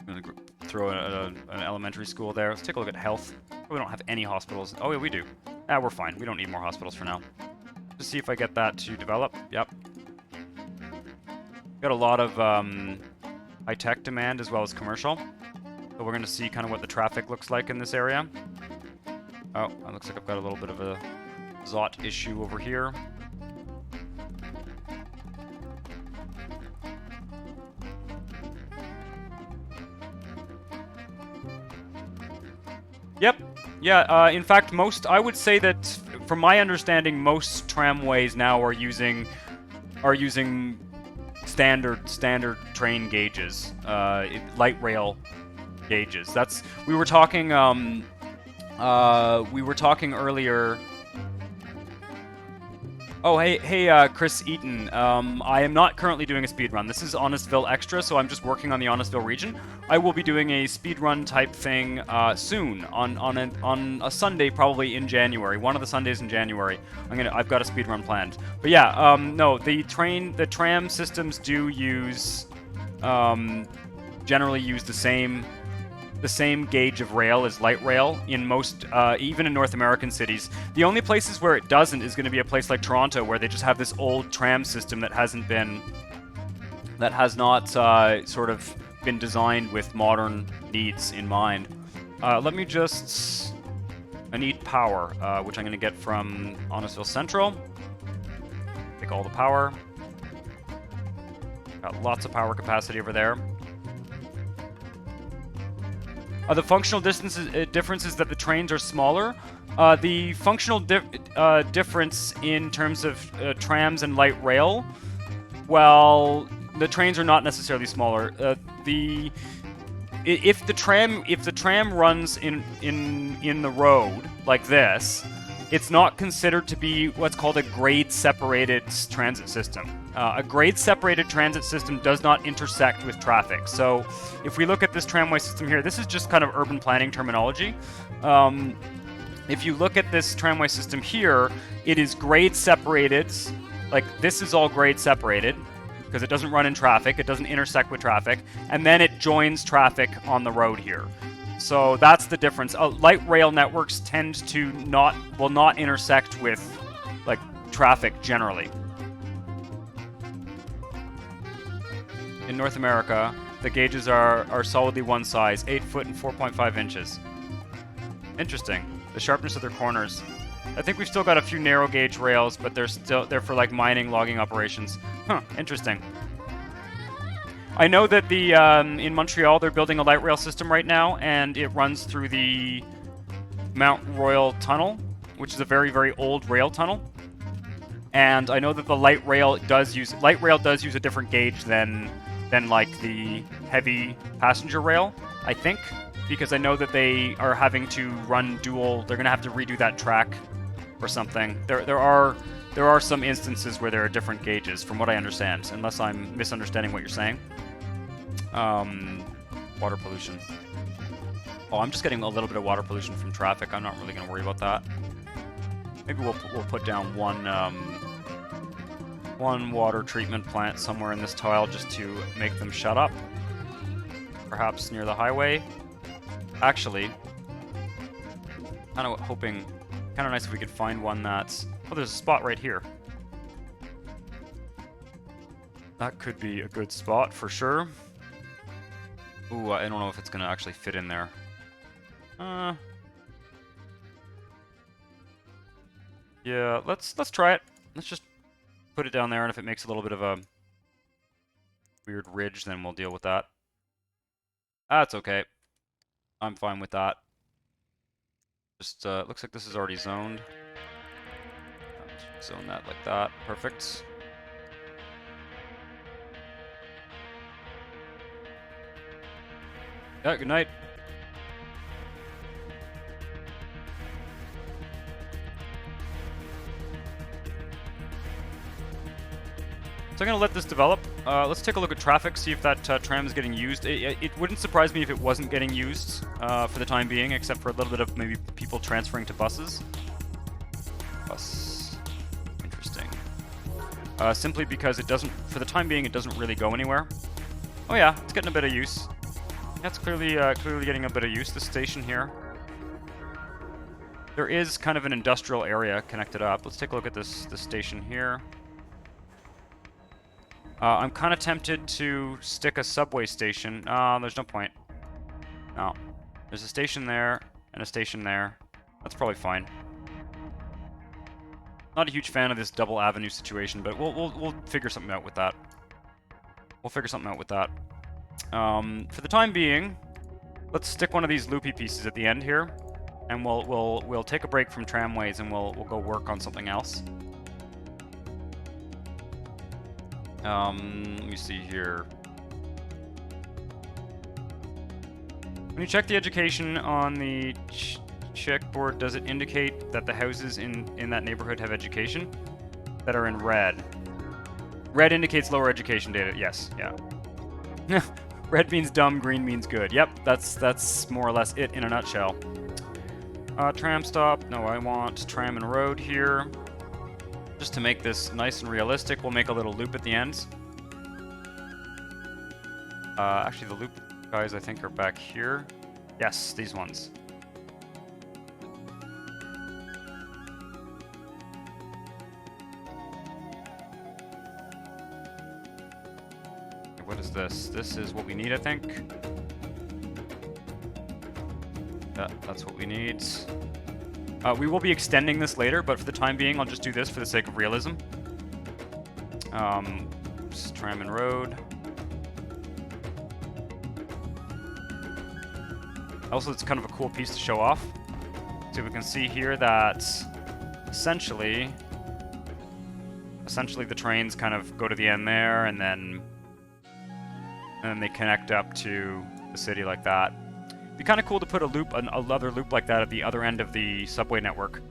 gonna throw an elementary school there. Let's take a look at health. We don't have any hospitals. Oh yeah, we do. Ah, we're fine. We don't need more hospitals for now. Just see if I get that to develop. Yep. Got a lot of high-tech demand as well as commercial. So we're going to see kind of what the traffic looks like in this area. Oh, it looks like I've got a little bit of a Zot issue over here. Yep. Yeah, in fact, I would say that, from my understanding, most tramways now are using standard train gauges, light rail gauges. We were talking earlier. Oh, hey, Chris Eaton. I am not currently doing a speedrun. This is Honestville Extra, so I'm just working on the Honestville region. I will be doing a speedrun type thing soon on a Sunday, probably in January. One of the Sundays in January. I've got a speedrun planned. But yeah, no, the tram systems do use generally use the same gauge of rail as light rail in most, even in North American cities. The only places where it doesn't is going to be a place like Toronto, where they just have this old tram system that has not sort of been designed with modern needs in mind. I need power, which I'm going to get from Honestville Central. Take all the power. Got lots of power capacity over there. The functional difference is that the trains are smaller. The functional difference in terms of trams and light rail, well, the trains are not necessarily smaller. If the tram runs in the road like this, it's not considered to be what's called a grade-separated transit system. A grade-separated transit system does not intersect with traffic. So if we look at this tramway system here, this is just kind of urban planning terminology. If you look at this tramway system here, it is grade-separated. Like, this is all grade-separated because it doesn't run in traffic, it doesn't intersect with traffic, and then it joins traffic on the road here. So that's the difference. Light rail networks tend to will not intersect with, like, traffic generally. In North America, the gauges are solidly one size, 8 foot and 4.5 inches. Interesting. The sharpness of their corners. I think we've still got a few narrow gauge rails, but they're for like mining, logging operations. Huh, interesting. I know that in Montreal they're building a light rail system right now, and it runs through the Mount Royal Tunnel, which is a very, very old rail tunnel. And I know that the light rail does use a different gauge than like the heavy passenger rail, I think, because I know that they are having to run dual. They're going to have to redo that track or something. There are some instances where there are different gauges, from what I understand, unless I'm misunderstanding what you're saying. Water pollution. Oh, I'm just getting a little bit of water pollution from traffic. I'm not really going to worry about that. Maybe we'll put down one water treatment plant somewhere in this tile just to make them shut up. Perhaps near the highway. Actually, kind of nice if we could find one that's... Oh, there's a spot right here. That could be a good spot for sure. Ooh, I don't know if it's gonna actually fit in there. Yeah, let's try it. Let's just put it down there, and if it makes a little bit of a weird ridge, then we'll deal with that. That's okay. I'm fine with that. Just looks like this is already zoned. Zone that like that. Perfect. Yeah, good night. So I'm going to let this develop. let's take a look at traffic, see if that tram is getting used. It wouldn't surprise me if it wasn't getting used for the time being, except for a little bit of maybe people transferring to buses. Bus. Interesting. Simply because it doesn't, for the time being, it doesn't really go anywhere. Oh yeah, it's getting a bit of use. That's clearly getting a bit of use, this station here. There is kind of an industrial area connected up. Let's take a look at this station here. I'm kind of tempted to stick a subway station. There's no point. No. There's a station there and a station there. That's probably fine. Not a huge fan of this double avenue situation, but we'll figure something out with that. We'll figure something out with that. For the time being, let's stick one of these loopy pieces at the end here, and we'll take a break from tramways and we'll go work on something else. Let me see here. When you check the education on the checkboard, does it indicate that the houses in that neighborhood have education that are in red? Red indicates lower education data. Yes, yeah. Red means dumb, green means good. Yep, that's more or less it in a nutshell. Tram stop. No, I want tram and road here. Just to make this nice and realistic, we'll make a little loop at the ends. Actually, the loop guys, I think, are back here. Yes, these ones. What is this? This is what we need, I think. Yeah, that's what we need. We will be extending this later, but for the time being, I'll just do this for the sake of realism. Tram and road. Also, it's kind of a cool piece to show off. So we can see here that essentially the trains kind of go to the end there, and then they connect up to the city like that. It'd be kind of cool to put another loop like that at the other end of the subway network.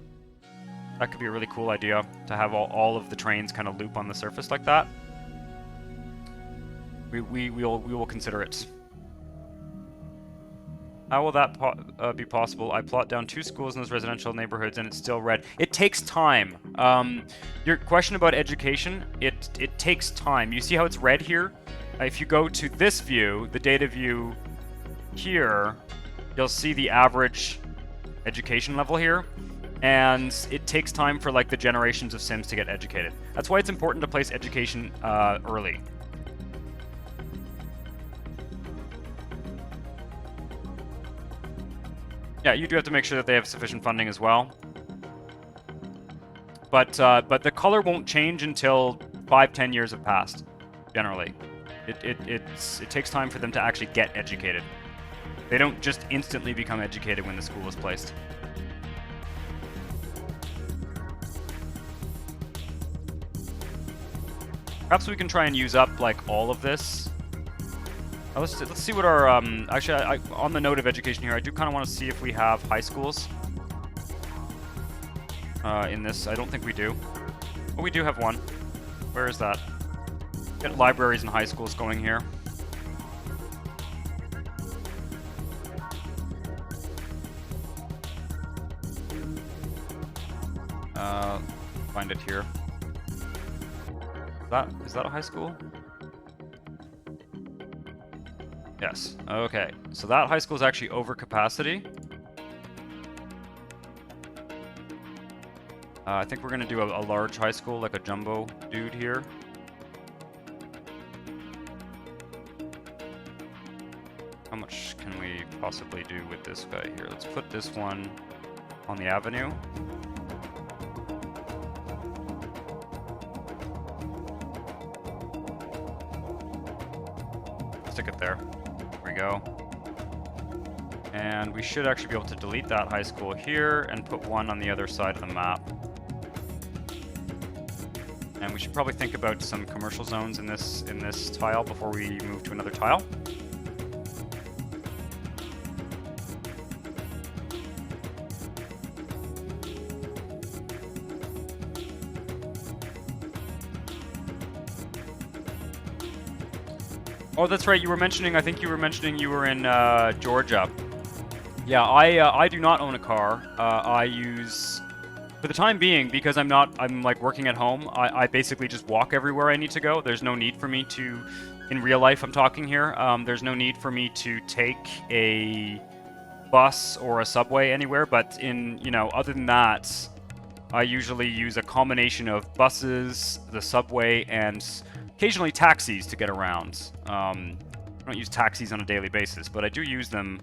That could be a really cool idea, to have all of the trains kind of loop on the surface like that. We will consider it. How will that be possible? I plot down 2 schools in those residential neighborhoods and it's still red. It takes time. Your question about education, it takes time. You see how it's red here? If you go to this view, the data view here, you'll see the average education level here, and it takes time for like the generations of Sims to get educated. That's why it's important to place education early. Yeah, you do have to make sure that they have sufficient funding as well. But the color won't change until 5-10 years have passed, generally. It takes time for them to actually get educated. They don't just instantly become educated when the school is placed. Perhaps we can try and use up like all of this. Let's see what our actually on the note of education here, I do kind of want to see if we have high schools in this. I don't think we do. Oh, we do have one. Where is that? Get libraries and high schools going here. Find it here. Is that a high school? Yes. Okay. So that high school is actually over capacity. I think we're going to do a large high school, like a jumbo dude here. How much can we possibly do with this guy here? Let's put this one on the avenue. Stick it there. There we go. And we should actually be able to delete that high school here and put one on the other side of the map. And we should probably think about some commercial zones in this tile before we move to another tile. Oh, that's right. You were mentioning. I think you were mentioning you were in Georgia. Yeah, I do not own a car. I use, for the time being, because I'm like working at home. I basically just walk everywhere I need to go. There's no need for me to, in real life, I'm talking here. There's no need for me to take a bus or a subway anywhere. But other than that, I usually use a combination of buses, the subway, and occasionally taxis to get around. I don't use taxis on a daily basis, but I do use them.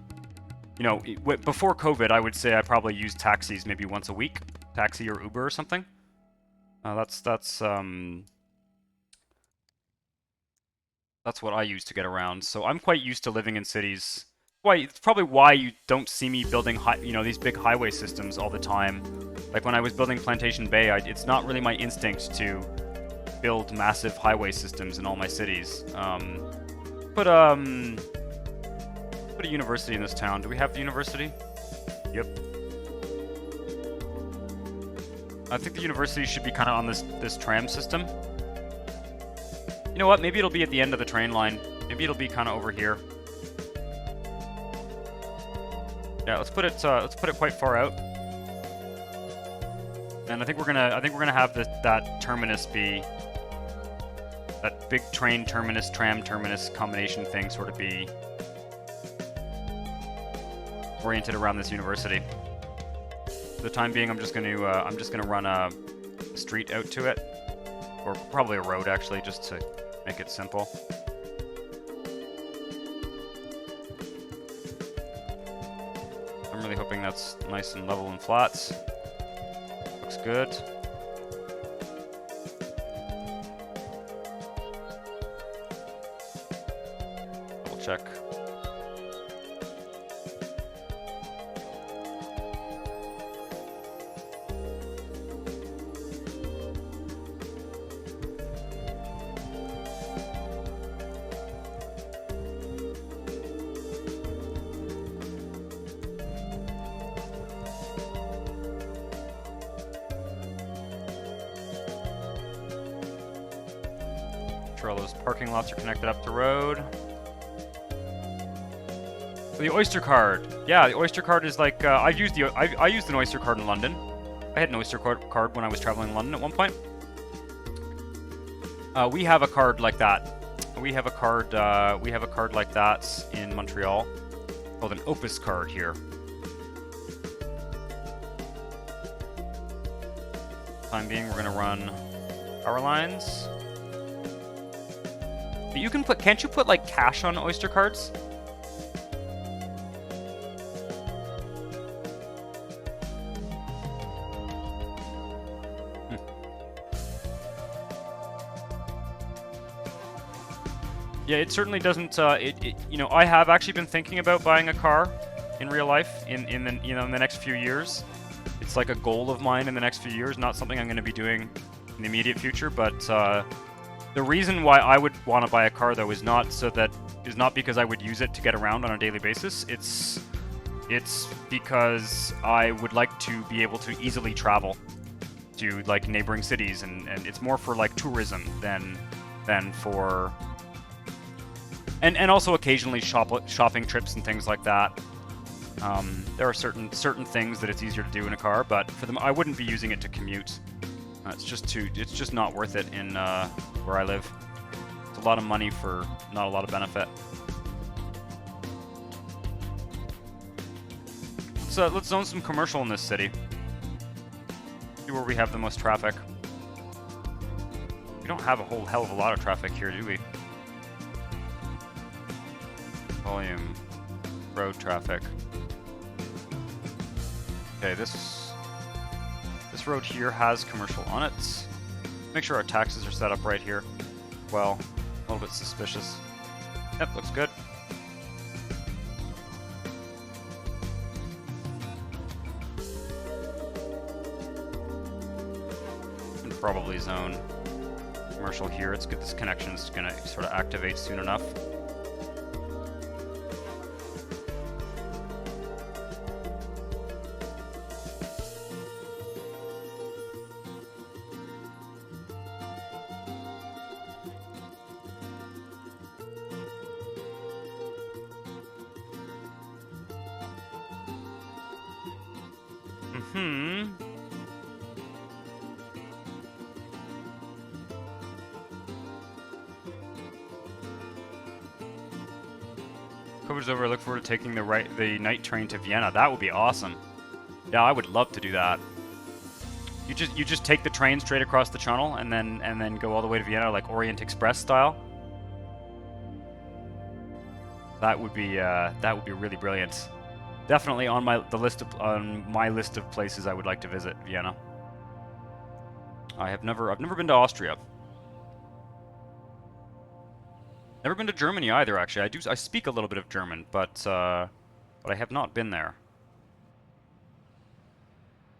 Before COVID, I would say I probably used taxis maybe once a week, taxi or Uber or something. That's what I use to get around. So I'm quite used to living in cities. It's probably why you don't see me building these big highway systems all the time. Like when I was building Plantation Bay, it's not really my instinct to build massive highway systems in all my cities. Put a university in this town. Do we have the university? Yep. I think the university should be kind of on this tram system. You know what? Maybe it'll be at the end of the train line. Maybe it'll be kind of over here. Yeah, let's put it quite far out. And I think we're gonna have that terminus be that big train terminus, tram terminus combination thing sort of be oriented around this university. For the time being, I'm just gonna run a street out to it, or probably a road actually, just to make it simple. I'm really hoping that's nice and level and flat. Looks good. Double check. All those parking lots are connected up the road. The Oyster card. Yeah, the Oyster card is like I used an Oyster card in London. I had an Oyster card when I was traveling in London at one point. We have a card like that. We have a card like that in Montreal, called an Opus card here. Time being, we're gonna run power lines. But can't you put like cash on Oyster cards? Yeah, it certainly doesn't. I have actually been thinking about buying a car in real life in the next few years. It's like a goal of mine in the next few years. Not something I'm going to be doing in the immediate future, but the reason why I would want to buy a car though is not because I would use it to get around on a daily basis. It's because I would like to be able to easily travel to like neighboring cities, and it's more for like tourism than for. And also occasionally shopping trips and things like that. There are certain things that it's easier to do in a car, but for them, I wouldn't be using it to commute. It's just not worth it in where I live. It's a lot of money for not a lot of benefit. So let's zone some commercial in this city. See where we have the most traffic. We don't have a whole hell of a lot of traffic here, do we? Volume, road traffic. Okay, this road here has commercial on it. Make sure our taxes are set up right here. Well, a little bit suspicious. Yep, looks good. And probably zone commercial here. It's good. This connection is going to sort of activate soon enough. COVID's over. I look forward to taking the night train to Vienna. That would be awesome. Yeah, I would love to do that. You just take the train straight across the channel and then go all the way to Vienna, like Orient Express style. That would be really brilliant. Definitely on my list of places I would like to visit, Vienna. I've never been to Austria. Never been to Germany either, actually. I speak a little bit of German, but I have not been there.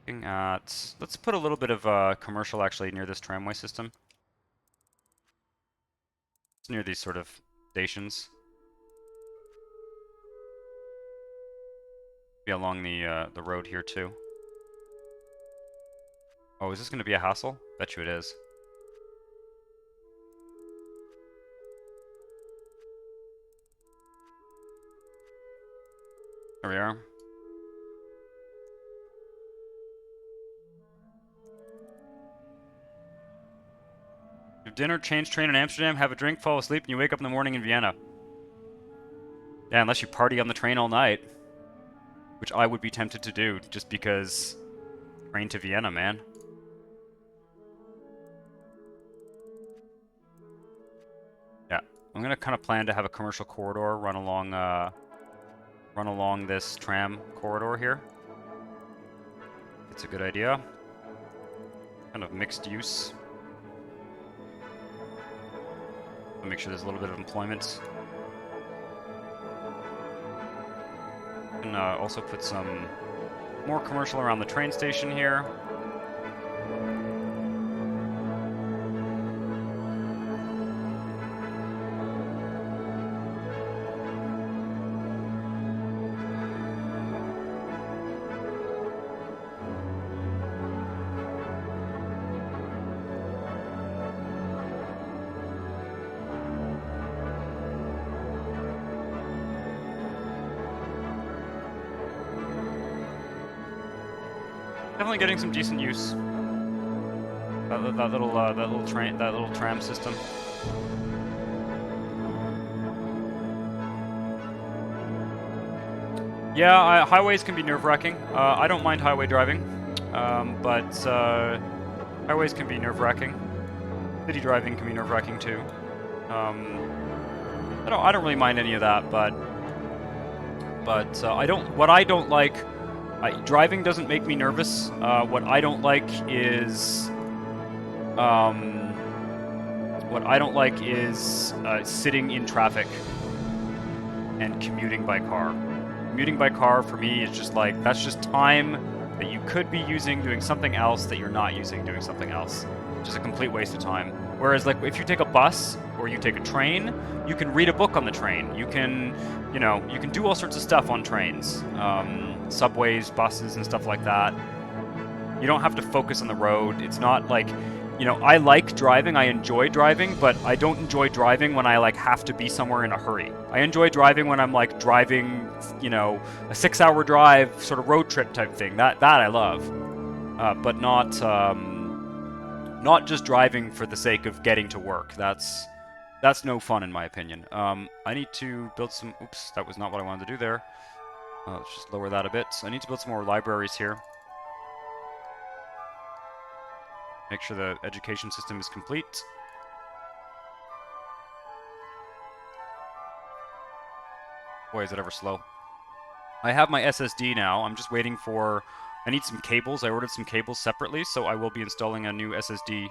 Looking at, let's put a little bit of commercial actually near this tramway system. It's near these sort of stations. Be along the road here too. Oh, is this going to be a hassle? Bet you it is. There we are. You have dinner, change train in Amsterdam, have a drink, fall asleep, and you wake up in the morning in Vienna. Yeah, unless you party on the train all night. Which I would be tempted to do, just because... Train to Vienna, man. Yeah, I'm gonna kind of plan to have a commercial corridor run along this tram corridor here. It's a good idea. Kind of mixed use. I'll make sure there's a little bit of employment. And also put some more commercial around the train station here. Definitely getting some decent use. That little tram system. Yeah, highways can be nerve-wracking. I don't mind highway driving, but highways can be nerve-wracking. City driving can be nerve-wracking too. I don't really mind any of that, but what I don't like. Driving doesn't make me nervous. What I don't like is sitting in traffic and commuting by car. Commuting by car for me is just like, that's just time that you could be using doing something else that you're not using doing something else. Just a complete waste of time. Whereas like if you take a bus or you take a train, you can read a book on the train. You can, you can do all sorts of stuff on trains. Subways, buses, and stuff like that. You don't have to focus on the road. It's not like, I like driving, I enjoy driving, but I don't enjoy driving when I like have to be somewhere in a hurry. I enjoy driving when I'm like driving, a 6-hour drive, sort of road trip type thing. That I love, but not just driving for the sake of getting to work. That's no fun in my opinion. I need to build some. Oops, that was not what I wanted to do there. Let's just lower that a bit. I need to build some more libraries here. Make sure the education system is complete. Boy, is it ever slow. I have my SSD now. I'm just waiting for... I need some cables. I ordered some cables separately, so I will be installing a new SSD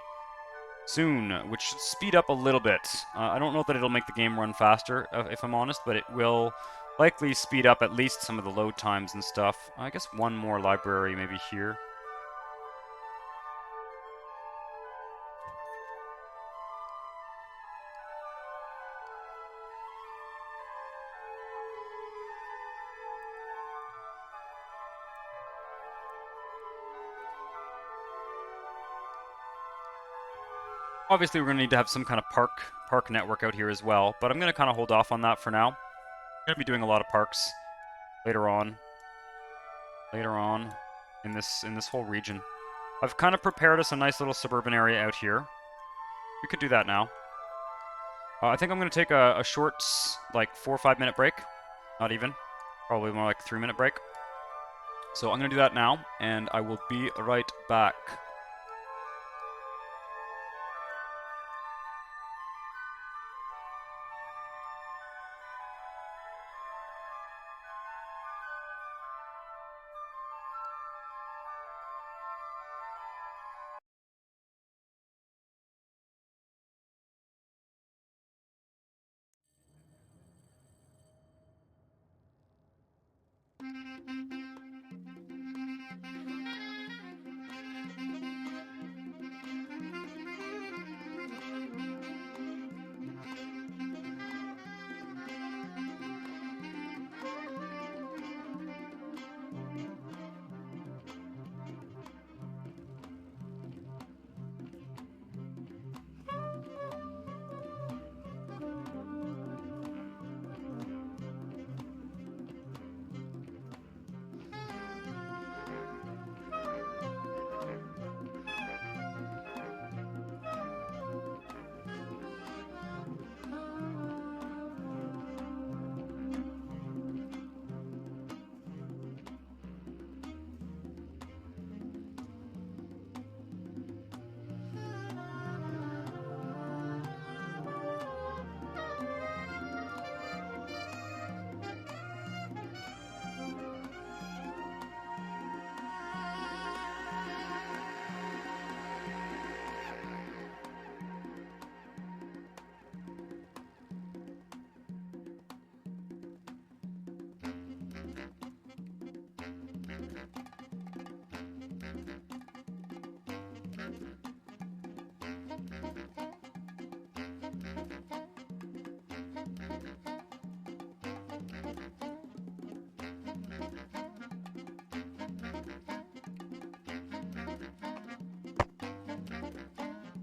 soon, which should speed up a little bit. I don't know that it'll make the game run faster, if I'm honest, but it will... likely speed up at least some of the load times and stuff. I guess one more library maybe here. Obviously, we're going to need to have some kind of park network out here as well, but I'm going to kind of hold off on that for now. I'm going to be doing a lot of parks later on. in this whole region. I've kind of prepared us a nice little suburban area out here. We could do that now. I think I'm going to take a short, like, 4 or 5 minute break. Not even. Probably more like 3 minute break. So I'm going to do that now, and I will be right back.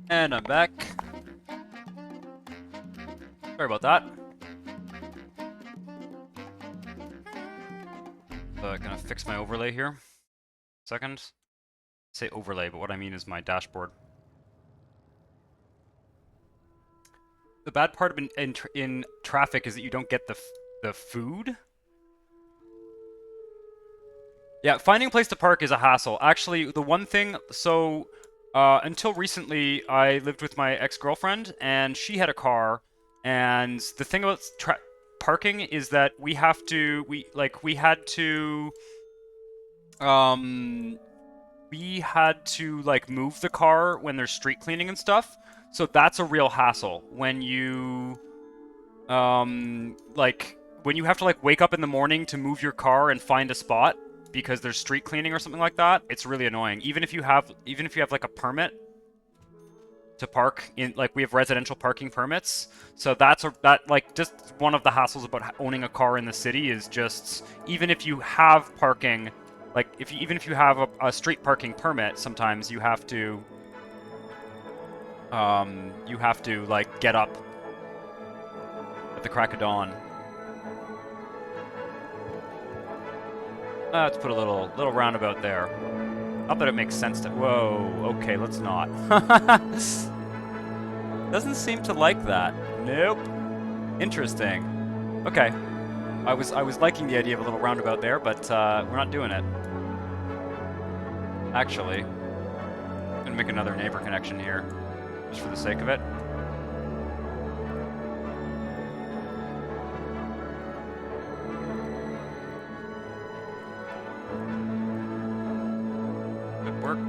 And I'm back. Sorry about that. Gonna fix my overlay here. Second. I say overlay, but what I mean is my dashboard. The bad part in traffic is that you don't get the food. Yeah, finding a place to park is a hassle. Actually, the one thing, so until recently, I lived with my ex-girlfriend, and she had a car. And the thing about parking is that we had to like move the car when there's street cleaning and stuff. So that's a real hassle when you like when you have to like wake up in the morning to move your car and find a spot because there's street cleaning or something like that. It's really annoying. Even if you have like a permit to park in, like, we have residential parking permits. So that just one of the hassles about owning a car in the city is just, even if you have parking, like even if you have a street parking permit, sometimes you have to like get up at the crack of dawn. Let's put a little roundabout there. Not that it makes sense to... Whoa, okay, let's not. Doesn't seem to like that. Nope. Interesting. Okay. I was liking the idea of a little roundabout there, but we're not doing it. Actually, I'm gonna make another neighbor connection here, just for the sake of it. Good work.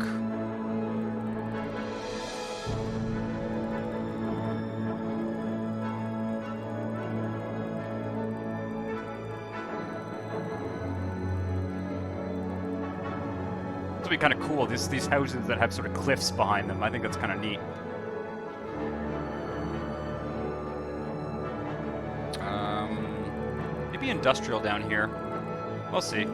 This would be kind of cool. These houses that have sort of cliffs behind them. I think that's kind of neat. Maybe industrial down here. We'll see.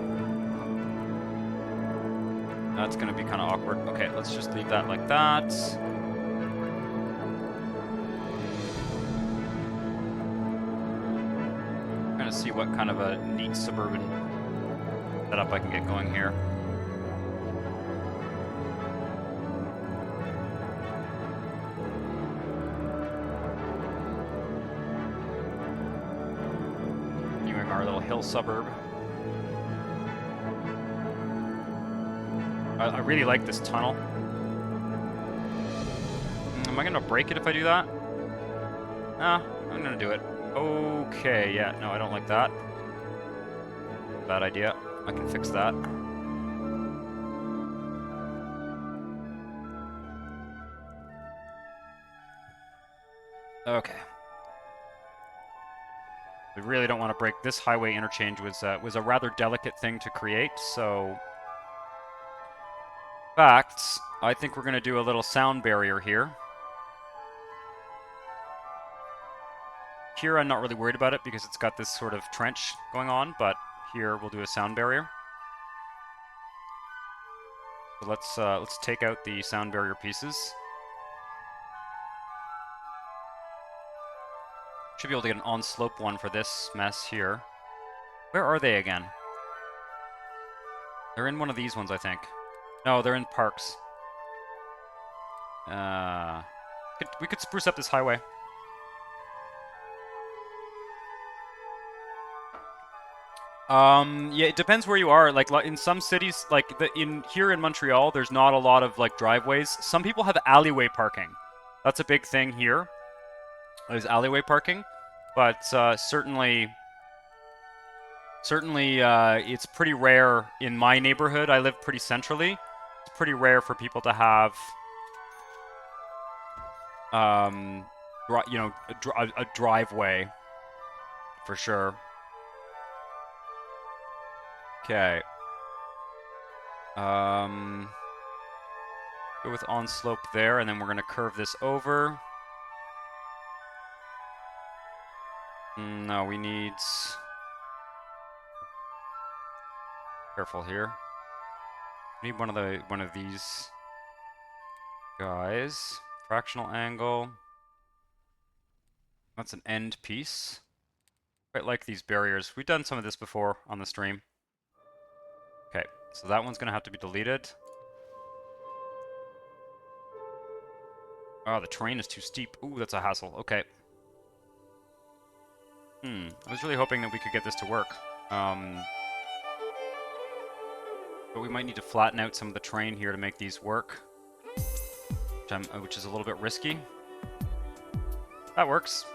That's gonna be kind of awkward. Okay, let's just leave that like that. I'm gonna see what kind of a neat suburban setup I can get going here. our little hill suburb. I really like this tunnel. Am I gonna break it if I do that? Nah, I'm gonna do it. Okay, yeah, no, I don't like that. Bad idea. I can fix that. Okay. We really don't want to break this highway interchange. Was a rather delicate thing to create, so in fact, I think we're going to do a little sound barrier here. Here I'm not really worried about it because it's got this sort of trench going on, but here we'll do a sound barrier. So let's take out the sound barrier pieces. Should be able to get an on-slope one for this mess here. Where are they again? They're in one of these ones, I think. No, they're in parks. We could spruce up this highway. Yeah, it depends where you are. Like in some cities, like here in Montreal, there's not a lot of like driveways. Some people have alleyway parking. That's a big thing here. There's alleyway parking, but certainly, it's pretty rare in my neighborhood. I live pretty centrally. It's pretty rare for people to have, a driveway, for sure. Okay. Go with on slope there, and then we're gonna curve this over. No, we need... Careful here. We need one of these guys. Fractional angle. That's an end piece. Quite like these barriers. We've done some of this before on the stream. Okay, so that one's gonna have to be deleted. Oh, the terrain is too steep. Ooh, that's a hassle. Okay. I was really hoping that we could get this to work. But we might need to flatten out some of the terrain here to make these work. Which is a little bit risky. That works.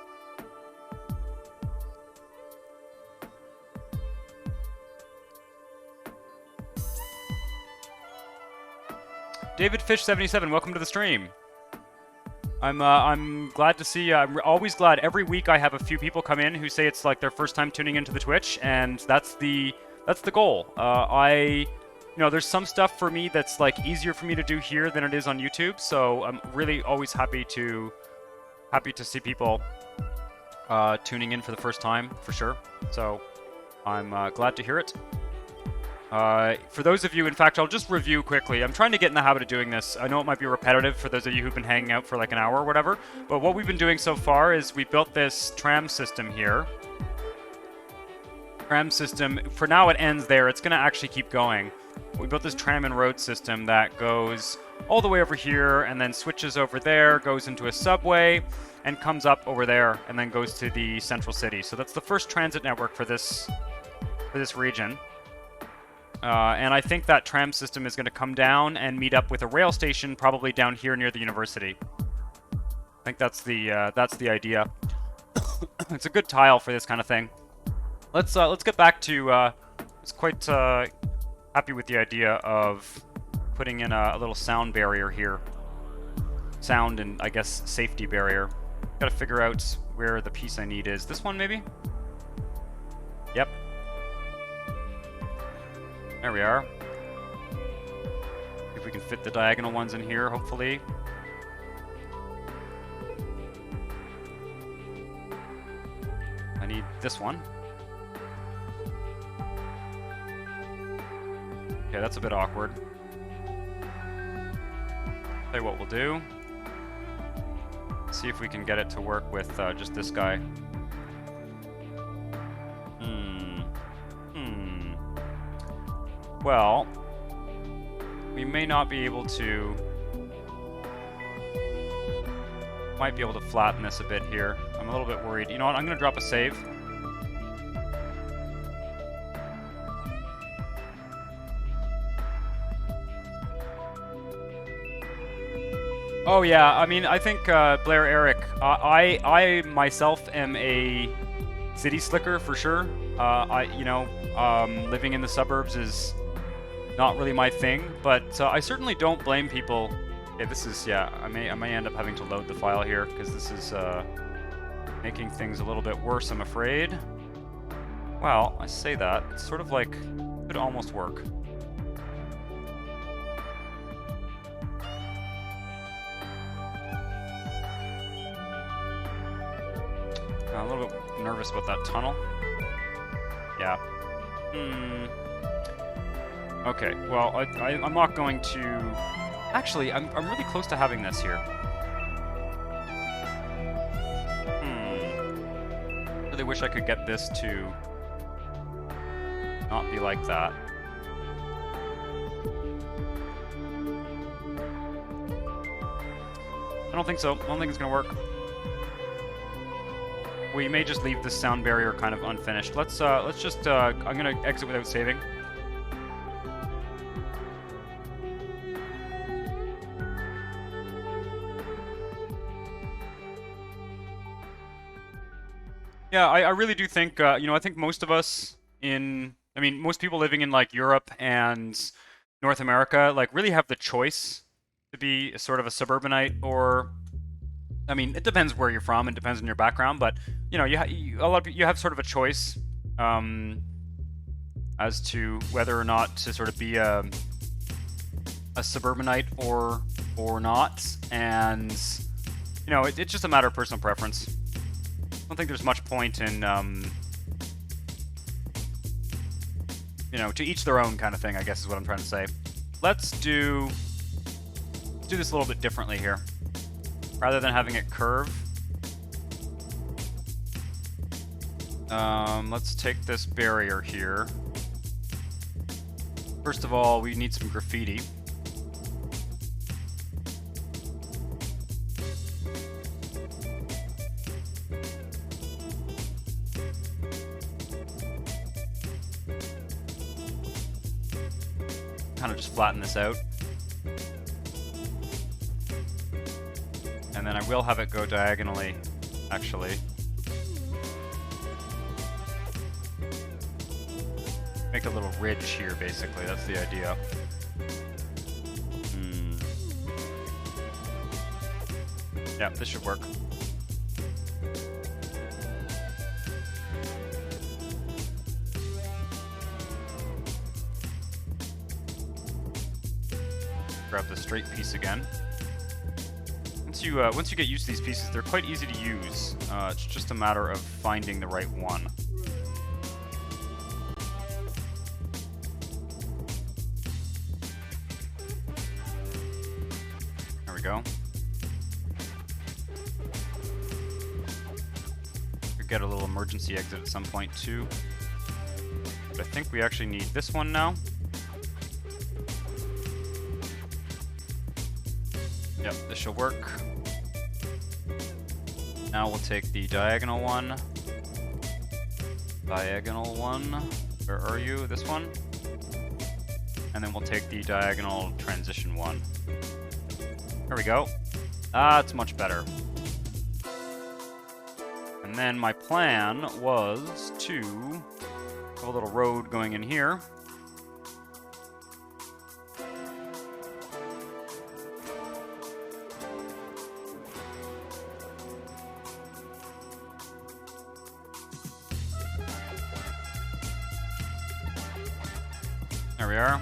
David Fish 77, welcome to the stream. I'm glad to see. I'm always glad. Every week I have a few people come in who say it's like their first time tuning into the Twitch, and that's the goal. There's some stuff for me that's like easier for me to do here than it is on YouTube. So I'm really always happy to see people tuning in for the first time, for sure. So I'm glad to hear it. For those of you, in fact, I'll just review quickly. I'm trying to get in the habit of doing this. I know it might be repetitive for those of you who've been hanging out for like an hour or whatever, but what we've been doing so far is we built this tram system here. Tram system, for now it ends there. It's going to actually keep going. We built this tram and road system that goes all the way over here and then switches over there, goes into a subway, and comes up over there, and then goes to the central city. So that's the first transit network for this region. And I think that tram system is going to come down and meet up with a rail station, probably down here near the university. I think that's the idea. It's a good tile for this kind of thing. Let's get back to. I was quite happy with the idea of putting in a little sound barrier here. Sound and I guess safety barrier. Got to figure out where the piece I need is. This one maybe? Yep. There we are. If we can fit the diagonal ones in here, hopefully. I need this one. Okay, that's a bit awkward. Tell you what we'll do. See if we can get it to work with just this guy. Well, we may not be able to... Might be able to flatten this a bit here. I'm a little bit worried. You know what? I'm going to drop a save. Oh yeah, I mean, I think Blair Eric. I myself am a city slicker for sure. Living in the suburbs is not really my thing, but I certainly don't blame people. Okay, this is yeah. I may end up having to load the file here because this is making things a little bit worse, I'm afraid. Well, I say that it's sort of like could almost work. I'm a little bit nervous about that tunnel. Yeah. Okay, well, I'm not going to... Actually, I'm really close to having this here. Really wish I could get this to not be like that. I don't think so. I don't think it's gonna work. We may just leave this sound barrier kind of unfinished. Let's just, I'm gonna exit without saving. Yeah, I really do think, I think most of us most people living in like Europe and North America, like really have the choice to be sort of a suburbanite or, I mean, it depends where you're from, it depends on your background, but you have sort of a choice as to whether or not to sort of be a suburbanite or not, and it's just a matter of personal preference. I don't think there's much point in to each their own kind of thing, I guess is what I'm trying to say. Let's do this a little bit differently here. Rather than having it curve, let's take this barrier here. First of all, we need some graffiti. Kind of just flatten this out. And then I will have it go diagonally, actually. Make a little ridge here, basically. That's the idea. Yeah, this should work. Grab the straight piece again. Once you get used to these pieces, they're quite easy to use. It's just a matter of finding the right one. There we go. Could get a little emergency exit at some point too. But I think we actually need this one now. Yep, this should work. Now we'll take the diagonal one. Diagonal one. Where are you? This one? And then we'll take the diagonal transition one. There we go. That's much better. And then my plan was to have a little road going in here. There we are.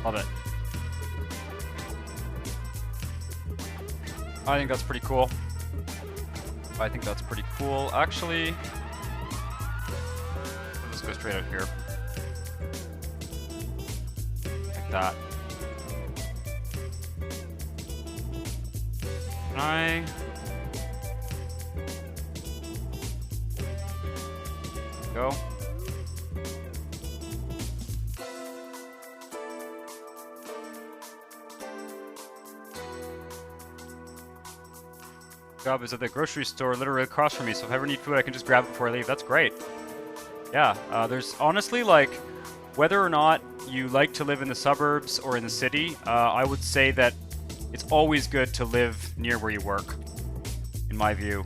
Love it. I think that's pretty cool. I think that's pretty cool. Actually, let's go straight out here. Like that. Can I... Go. job is at the grocery store literally across from me, so if I ever need food, I can just grab it before I leave. That's great. Yeah, there's honestly, like, whether or not you like to live in the suburbs or in the city, I would say that it's always good to live near where you work, in my view.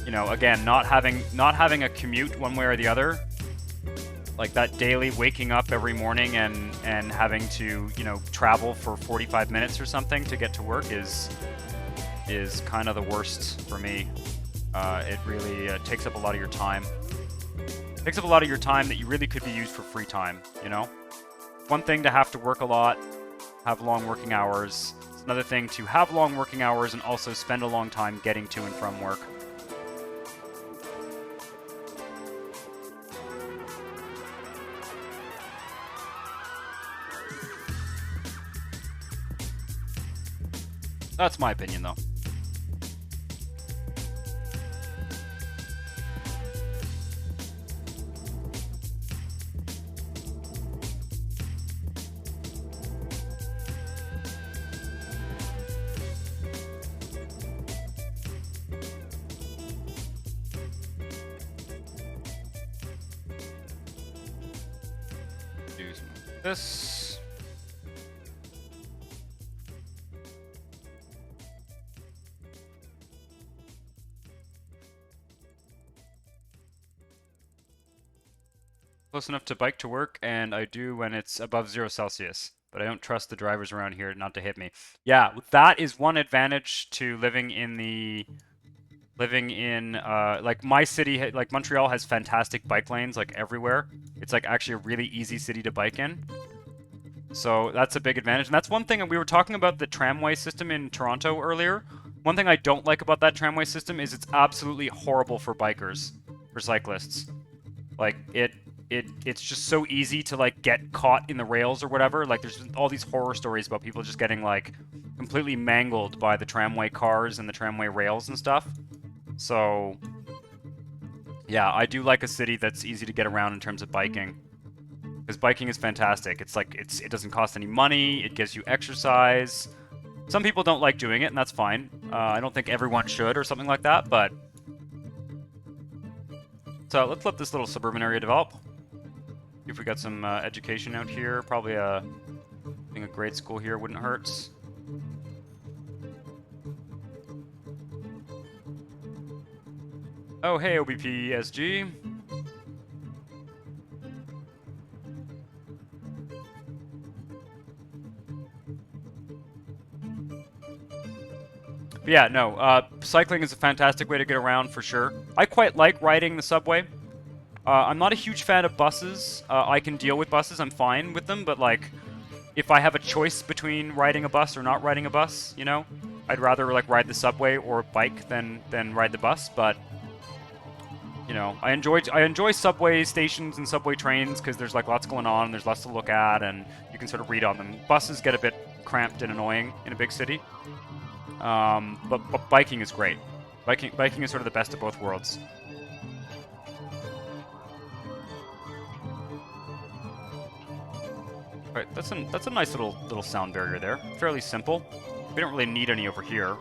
You know, again, not having a commute one way or the other, like that daily waking up every morning and having to, you know, travel for 45 minutes or something to get to work is kind of the worst for me. It really takes up a lot of your time. It takes up a lot of your time that you really could be used for free time, you know? One thing to have to work a lot, have long working hours. It's another thing to have long working hours and also spend a long time getting to and from work. That's my opinion, though. Do some of this. Close enough to bike to work, and I do when it's above 0 Celsius. But I don't trust the drivers around here not to hit me. Yeah, that is one advantage to living in like my city, like Montreal has fantastic bike lanes like everywhere. It's like actually a really easy city to bike in. So that's a big advantage. And that's one thing, we were talking about the tramway system in Toronto earlier. One thing I don't like about that tramway system is it's absolutely horrible for bikers, for cyclists. Like it's just so easy to like get caught in the rails or whatever. Like there's all these horror stories about people just getting like completely mangled by the tramway cars and the tramway rails and stuff. So yeah, I do like a city that's easy to get around in terms of biking. Because biking is fantastic. It's like it doesn't cost any money, it gives you exercise. Some people don't like doing it, and that's fine. I don't think everyone should or something like that, but so let's let this little suburban area develop. See if we got some education out here. Probably being a grade school here wouldn't hurt. Oh, hey, OBP SG. But yeah, no, cycling is a fantastic way to get around for sure. I quite like riding the subway. I'm not a huge fan of buses. I can deal with buses, I'm fine with them, but like, if I have a choice between riding a bus or not riding a bus, you know, I'd rather like ride the subway or bike than ride the bus, but you know, I enjoy subway stations and subway trains because there's like lots going on and there's lots to look at and you can sort of read on them. Buses get a bit cramped and annoying in a big city. But biking is great. Biking is sort of the best of both worlds. Right, that's a nice little sound barrier there. Fairly simple. We don't really need any over here.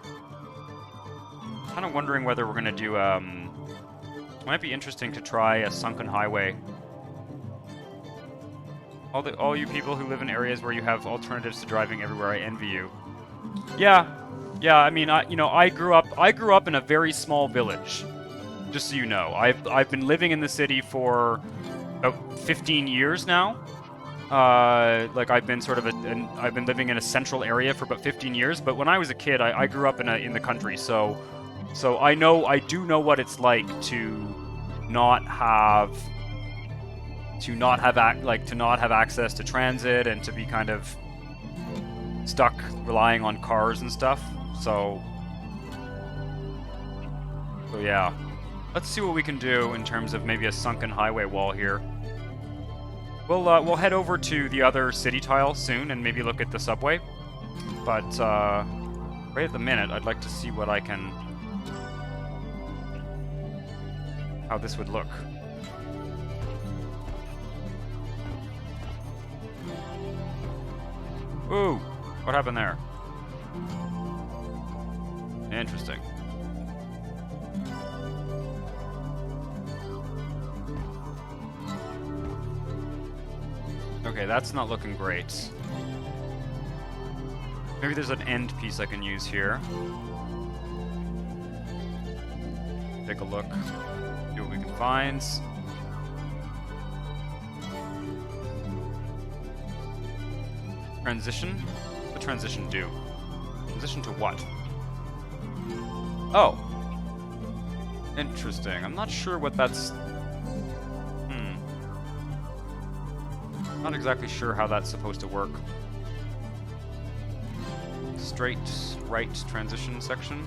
Kind of wondering whether we're gonna do it might be interesting to try a sunken highway. All you people who live in areas where you have alternatives to driving everywhere, I envy you. Yeah. I mean, I grew up in a very small village. Just so you know, I've been living in the city for about 15 years now. Like I've been I've been living in a central area for about 15 years. But when I was a kid, I grew up in the country, so I do know what it's like to not have access to transit and to be kind of stuck relying on cars and stuff. So yeah, let's see what we can do in terms of maybe a sunken highway wall here. We'll head over to the other city tile soon and maybe look at the subway. But right at the minute, I'd like to see what I can, how this would look. Ooh, what happened there? Interesting. Okay, that's not looking great. Maybe there's an end piece I can use here. Take a look, see what we can find. Transition? What's the transition do? Transition to what? Oh. Interesting. I'm not sure what that's... Not exactly sure how that's supposed to work. Straight right transition section.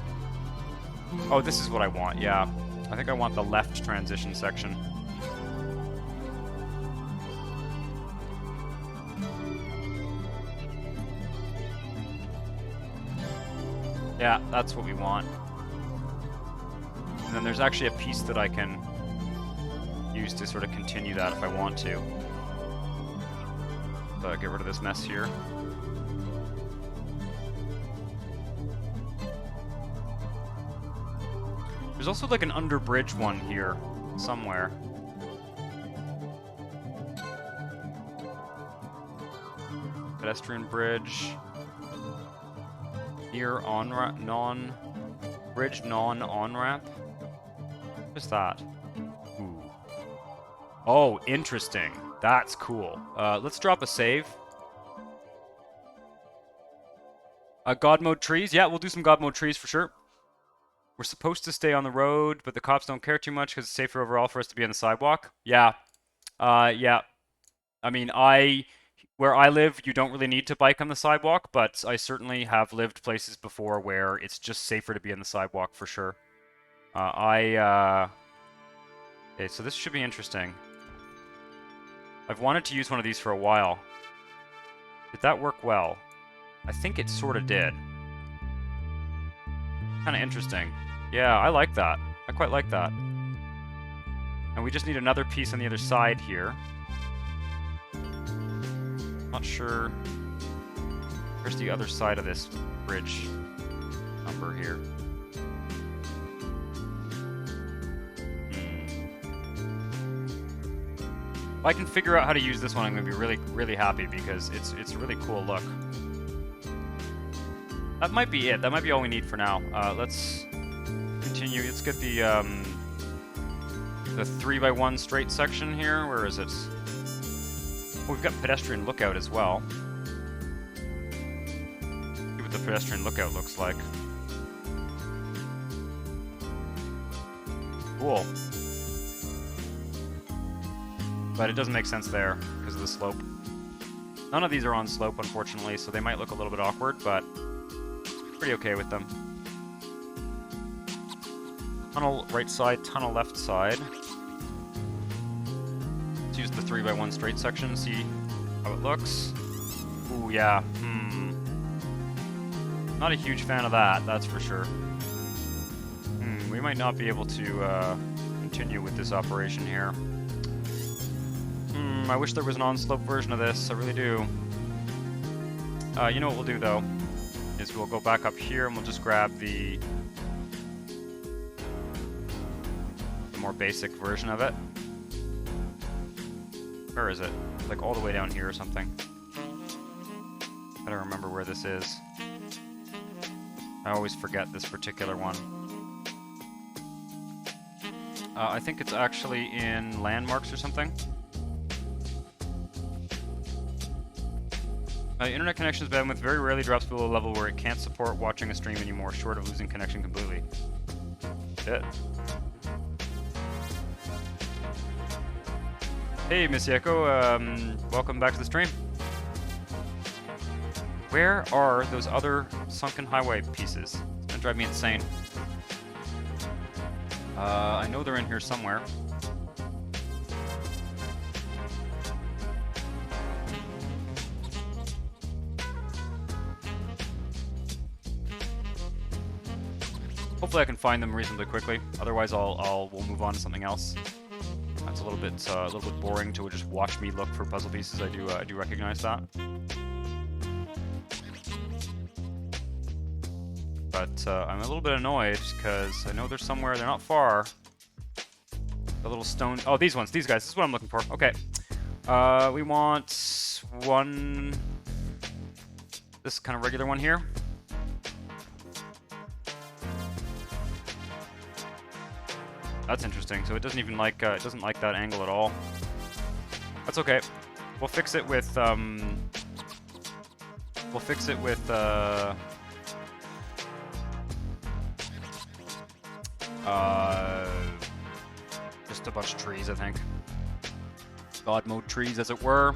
Oh, this is what I want, yeah. I think I want the left transition section. Yeah, that's what we want. And then there's actually a piece that I can use to sort of continue that if I want to. Get rid of this mess here. There's also like an underbridge one here somewhere. Pedestrian bridge. Near on-ramp, bridge non-on-ramp? What is that? Ooh. Oh, interesting. That's cool. Let's drop a save. God mode trees. Yeah, we'll do some God mode trees for sure. We're supposed to stay on the road, but the cops don't care too much because it's safer overall for us to be on the sidewalk. Yeah. Yeah. I mean, where I live, you don't really need to bike on the sidewalk, but I certainly have lived places before where it's just safer to be on the sidewalk for sure. Okay, so this should be interesting. I've wanted to use one of these for a while. Did that work well? I think it sort of did. Kind of interesting. Yeah, I like that. I quite like that. And we just need another piece on the other side here. Not sure. Where's the other side of this bridge number here? If I can figure out how to use this one, I'm going to be really, really happy because it's a really cool look. That might be it. That might be all we need for now. Let's continue. Let's get the 3x1 straight section here. Where is it? Oh, we've got pedestrian lookout as well. See what the pedestrian lookout looks like. Cool. But it doesn't make sense there because of the slope. None of these are on slope, unfortunately, so they might look a little bit awkward, but pretty okay with them. Tunnel right side, tunnel left side. Let's use the 3x1 straight section, see how it looks. Ooh, yeah. Not a huge fan of that, that's for sure. We might not be able to continue with this operation here. I wish there was an on-slope version of this, I really do. You know what we'll do, though? Is we'll go back up here and we'll just grab the more basic version of it. Where is it? Like all the way down here or something. I don't remember where this is. I always forget this particular one. I think it's actually in landmarks or something. Internet connection's bandwidth very rarely drops below a level where it can't support watching a stream anymore, short of losing connection completely. Shit. Hey, Miss Yeko, welcome back to the stream. Where are those other sunken highway pieces? It's gonna drive me insane. I know they're in here somewhere. Hopefully I can find them reasonably quickly. Otherwise, we'll move on to something else. That's a little bit boring to just watch me look for puzzle pieces. I do recognize that. but I'm a little bit annoyed because I know they're somewhere. They're not far. The little stone. Oh, these ones. These guys. This is what I'm looking for. Okay. We want one. This kind of regular one here. That's interesting. So it doesn't even like it doesn't like that angle at all. That's okay. We'll fix it with just a bunch of trees, I think. God mode trees, as it were.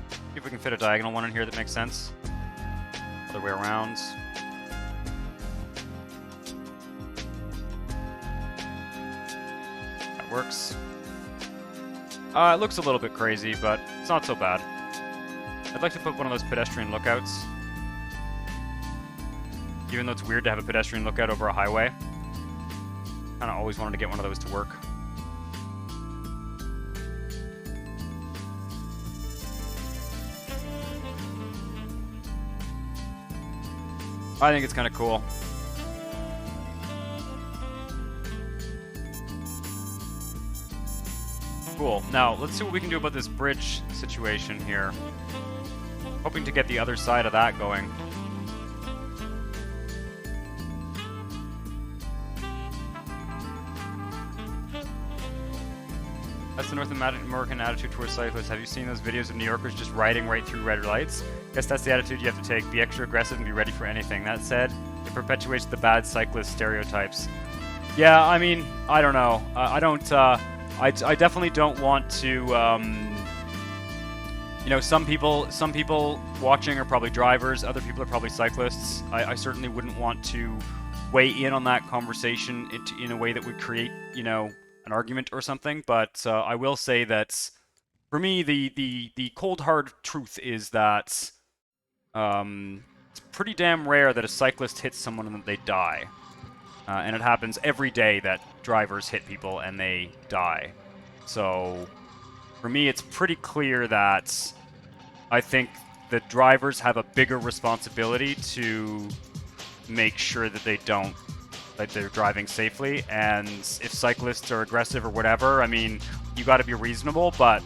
See if we can fit a diagonal one in here that makes sense. Other way around. That works. It looks a little bit crazy, but it's not so bad. I'd like to put one of those pedestrian lookouts. Even though it's weird to have a pedestrian lookout over a highway. Kinda always wanted to get one of those to work. I think it's kinda cool. Cool. Now, let's see what we can do about this bridge situation here. Hoping to get the other side of that going. That's the North American attitude towards cyclists. Have you seen those videos of New Yorkers just riding right through red lights? Guess that's the attitude you have to take. Be extra aggressive and be ready for anything. That said, it perpetuates the bad cyclist stereotypes. Yeah, I mean, I don't know. I definitely don't want to, you know, some people watching are probably drivers, other people are probably cyclists. I certainly wouldn't want to weigh in on that conversation in a way that would create, you know, an argument or something, but I will say that for me, the cold hard truth is that it's pretty damn rare that a cyclist hits someone and they die. And it happens every day that drivers hit people and they die. So, for me, it's pretty clear that I think the drivers have a bigger responsibility to make sure that they don't, that they're driving safely. And if cyclists are aggressive or whatever, I mean, you got to be reasonable, but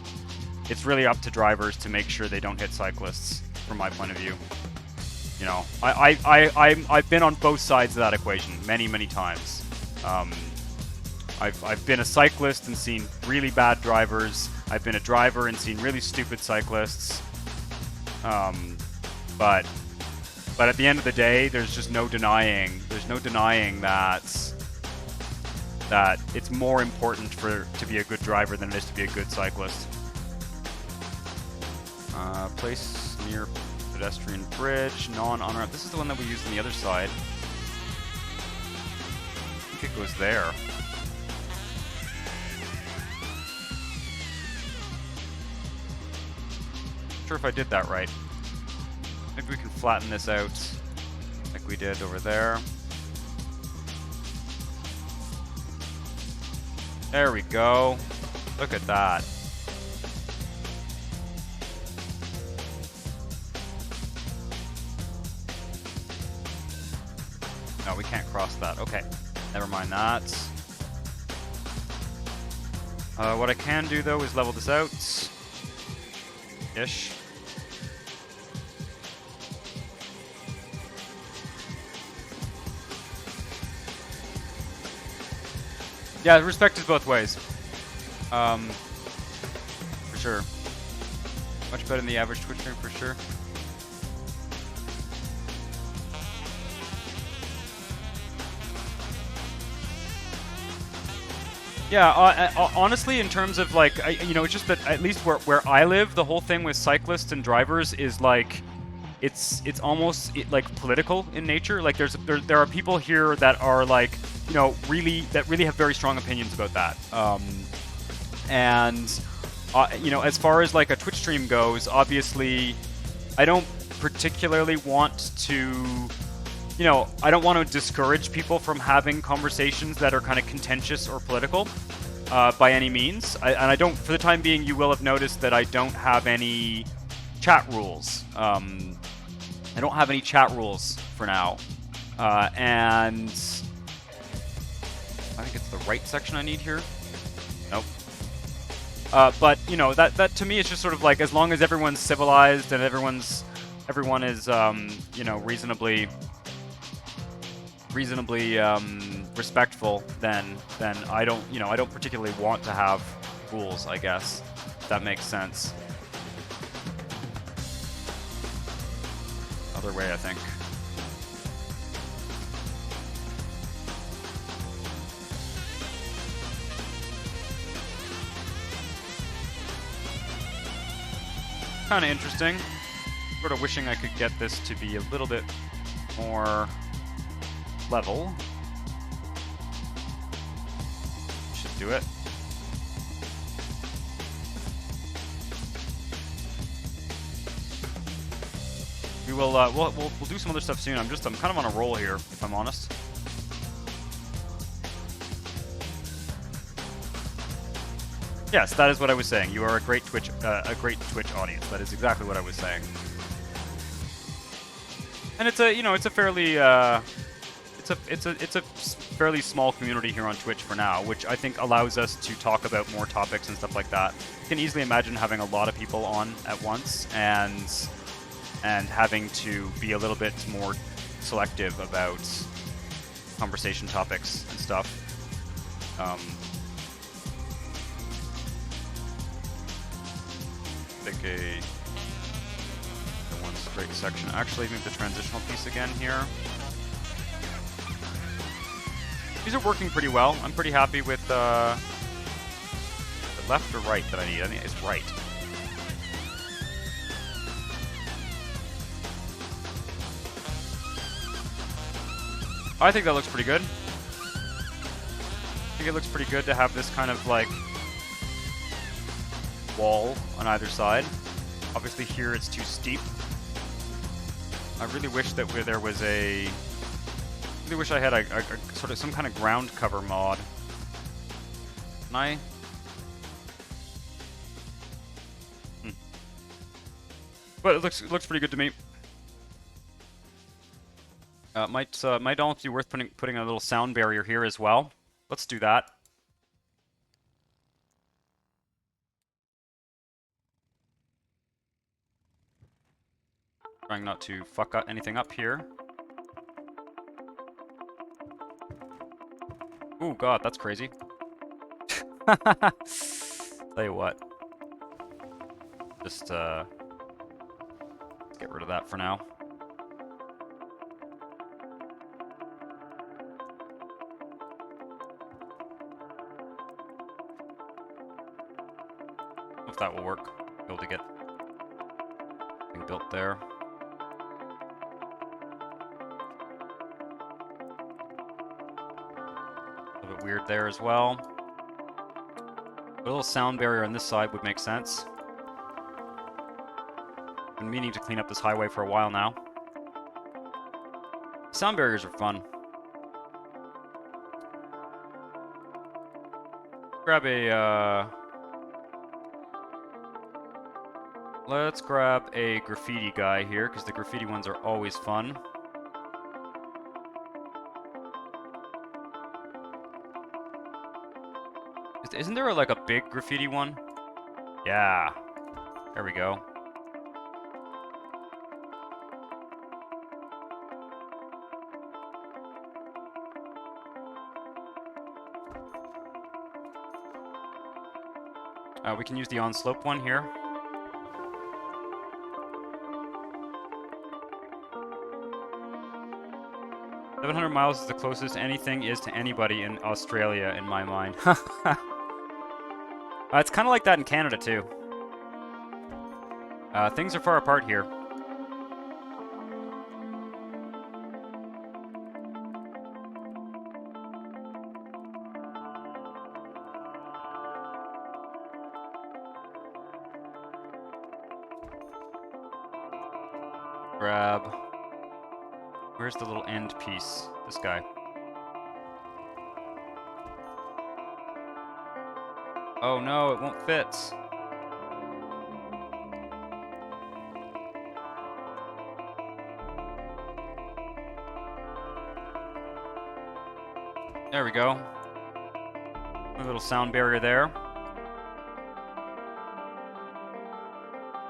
it's really up to drivers to make sure they don't hit cyclists, from my point of view. You know, I've been on both sides of that equation many times. I've been a cyclist and seen really bad drivers. I've been a driver and seen really stupid cyclists. But at the end of the day, there's just no denying. There's no denying that it's more important to be a good driver than it is to be a good cyclist. Place near pedestrian bridge, non-on-ramp. This is the one that we used on the other side. I think it goes there. Not sure if I did that right. Maybe we can flatten this out like we did over there. There we go. Look at that. No, we can't cross that. Okay, never mind that. What I can do, though, is level this out. Ish. Yeah, respect is both ways. For sure. Much better than the average Twitch stream, for sure. Yeah, honestly, in terms of like, you know, it's just that at least where I live, the whole thing with cyclists and drivers is like, it's almost like political in nature. Like there are people here that are like, you know, really have very strong opinions about that. You know, as far as like a Twitch stream goes, obviously, I don't particularly want to. You know, I don't want to discourage people from having conversations that are kind of contentious or political by any means. And I don't, for the time being, you will have noticed that I don't have any chat rules. I don't have any chat rules for now. And I think it's the right section I need here. Nope. But you know, that to me is just sort of like, as long as everyone's civilized and everyone is you know, reasonably respectful, then I don't particularly want to have rules, I guess, if that makes sense. Other way, I think. Kind of interesting. Sort of wishing I could get this to be a little bit more level. Should do it. We will we'll do some other stuff soon. I'm kind of on a roll here, if I'm honest. Yes, that is what I was saying. You are a great Twitch audience. That is exactly what I was saying. And it's a, you know, it's a fairly it's a fairly small community here on Twitch for now, which I think allows us to talk about more topics and stuff like that. You can easily imagine having a lot of people on at once and having to be a little bit more selective about conversation topics and stuff. Pick a one straight section. Actually, move the transitional piece again here. These are working pretty well. I'm pretty happy with the left or right that I need. I think it's right. I think that looks pretty good. I think it looks pretty good to have this kind of like wall on either side. Obviously here it's too steep. I really wish that there was a... I really wish I had a sort of some kind of ground cover mod. Can I? But it looks pretty good to me. Might almost be worth putting a little sound barrier here as well. Let's do that. Trying not to fuck up anything up here. Ooh, God, that's crazy. Tell you what. Just get rid of that for now. If that will work. Be able to get thing built there. A little bit weird there as well. A little sound barrier on this side would make sense. Been meaning to clean up this highway for a while now. Sound barriers are fun. Grab a, let's grab a graffiti guy here, because the graffiti ones are always fun. Isn't there like a big graffiti one? Yeah. There we go. We can use the on-slope one here. "700 miles is the closest anything is to anybody in Australia, in my mind." It's kind of like that in Canada, too. Things are far apart here. Grab... Where's the little end piece? This guy. Oh no, it won't fit. There we go. A little sound barrier there.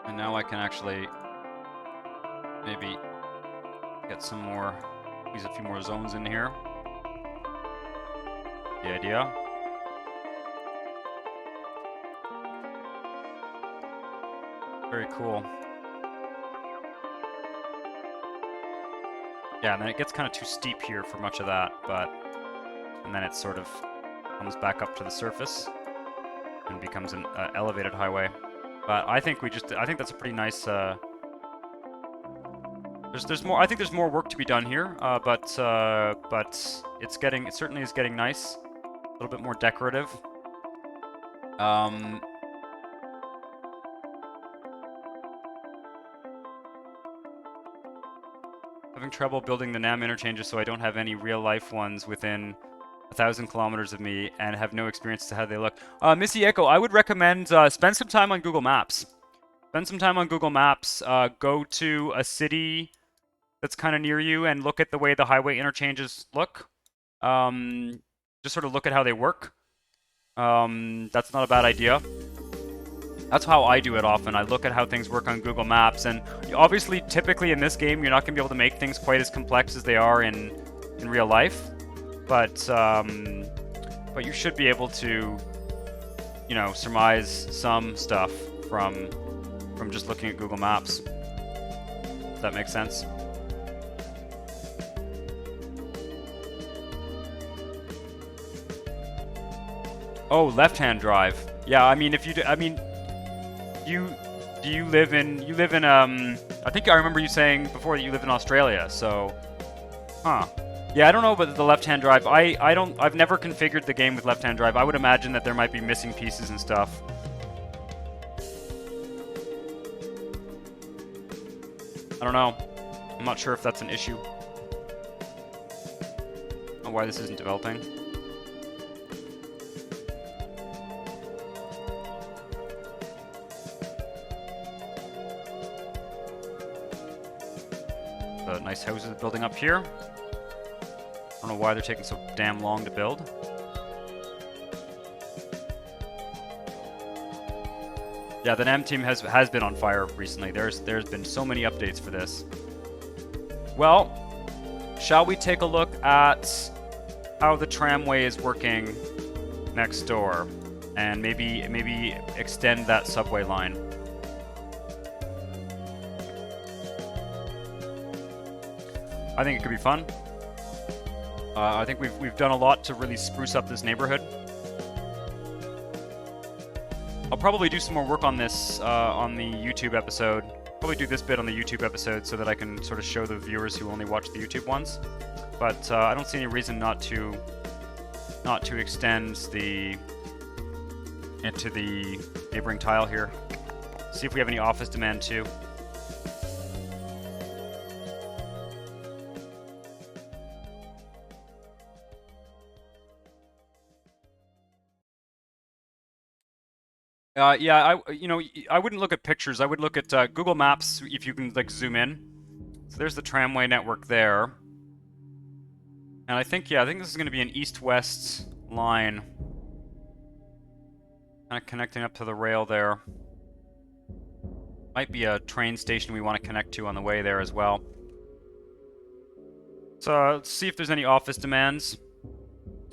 And now I can actually maybe get some more, use a few more zones in here. The idea. Very cool. Yeah, and then it gets kind of too steep here for much of that, and then it sort of comes back up to the surface and becomes an elevated highway. But I think I think that's a pretty nice. There's more. I think there's more work to be done here, but it certainly is getting nice, a little bit more decorative. Having trouble building the NAM interchanges, so I don't have any real-life ones within 1,000 kilometers of me and have no experience to how they look. Missy Echo, I would recommend spend some time on Google Maps. Spend some time on Google Maps. Go to a city that's kind of near you and look at the way the highway interchanges look. Just sort of look at how they work. That's not a bad idea. That's how I do it often. I look at how things work on Google Maps, and obviously, typically in this game, you're not going to be able to make things quite as complex as they are in real life. But you should be able to, you know, surmise some stuff from just looking at Google Maps. Does that make sense? Oh, left-hand drive. Yeah, I mean, if you do, I mean, you live in I think I remember you saying before that you live in Australia, so huh. Yeah, I don't know about the left-hand drive. I've never configured the game with left-hand drive. I would imagine that there might be missing pieces and stuff. I don't know. I'm not sure if that's an issue. Or why this isn't developing. The nice houses building up here. I don't know why they're taking so damn long to build. Yeah, the NAM team has been on fire recently. There's been so many updates for this. Well, shall we take a look at how the tramway is working next door, and maybe extend that subway line? I think it could be fun. I think we've done a lot to really spruce up this neighborhood. I'll probably do some more work on this on the YouTube episode. Probably do this bit on the YouTube episode so that I can sort of show the viewers who only watch the YouTube ones. But I don't see any reason not to extend into the neighboring tile here. See if we have any office demand too. Yeah, I wouldn't look at pictures. I would look at Google Maps if you can like zoom in. So there's the tramway network there, and I think this is going to be an east-west line, kind of connecting up to the rail there. Might be a train station we want to connect to on the way there as well. So let's see if there's any office demands,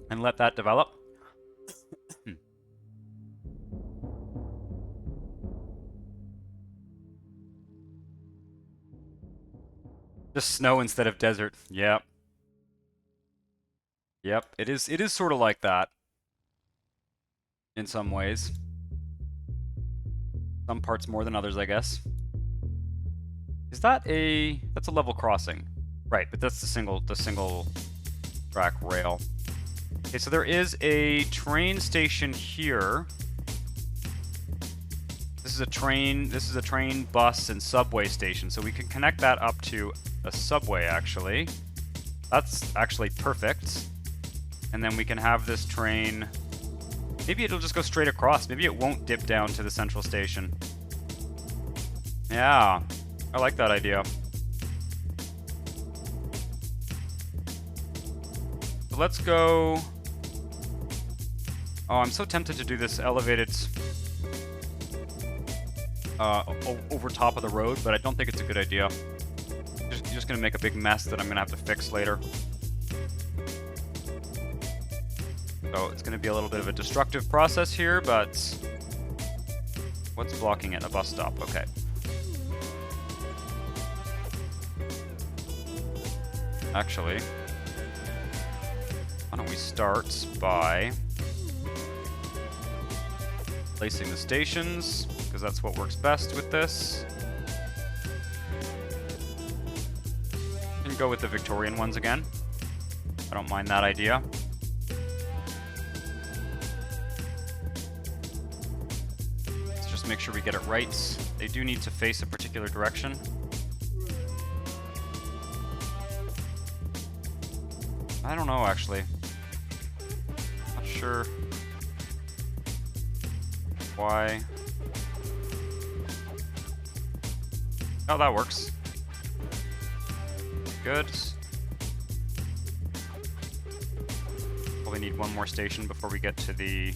and let that develop. Just snow instead of desert. Yep. Yep, it is sort of like that. In some ways. Some parts more than others, I guess. Is that that's a level crossing. Right, but that's the single track rail. Okay, so there is a train station here. This is a train, bus, and subway station, so we can connect that up to a subway, actually. That's actually perfect. And then we can have this train... Maybe it'll just go straight across. Maybe it won't dip down to the central station. Yeah, I like that idea. So let's go Oh, I'm so tempted to do this elevated over top of the road, but I don't think it's a good idea. Just gonna make a big mess that I'm gonna have to fix later. So it's gonna be a little bit of a destructive process here, but what's blocking it? A bus stop. Okay. Actually, why don't we start by placing the stations, because that's what works best with this. And go with the Victorian ones again. I don't mind that idea. Let's just make sure we get it right. They do need to face a particular direction. I don't know, actually. Not sure why. Oh, that works. Good. Probably need one more station before we get to the...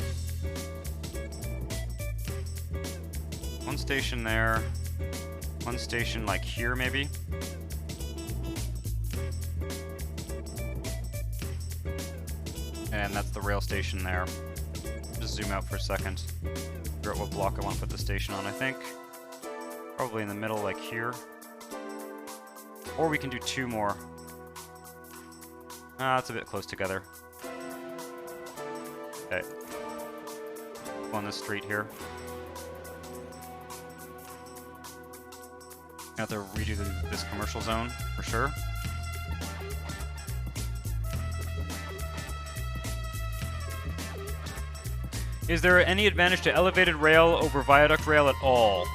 One station there. One station like here, maybe. And that's the rail station there. Just zoom out for a second. Figure out what block I want to put the station on, I think. Probably in the middle, like here. Or we can do two more. Ah, it's a bit close together. Okay. Go on this street here. Have to redo this commercial zone, for sure. Is there any advantage to elevated rail over viaduct rail at all?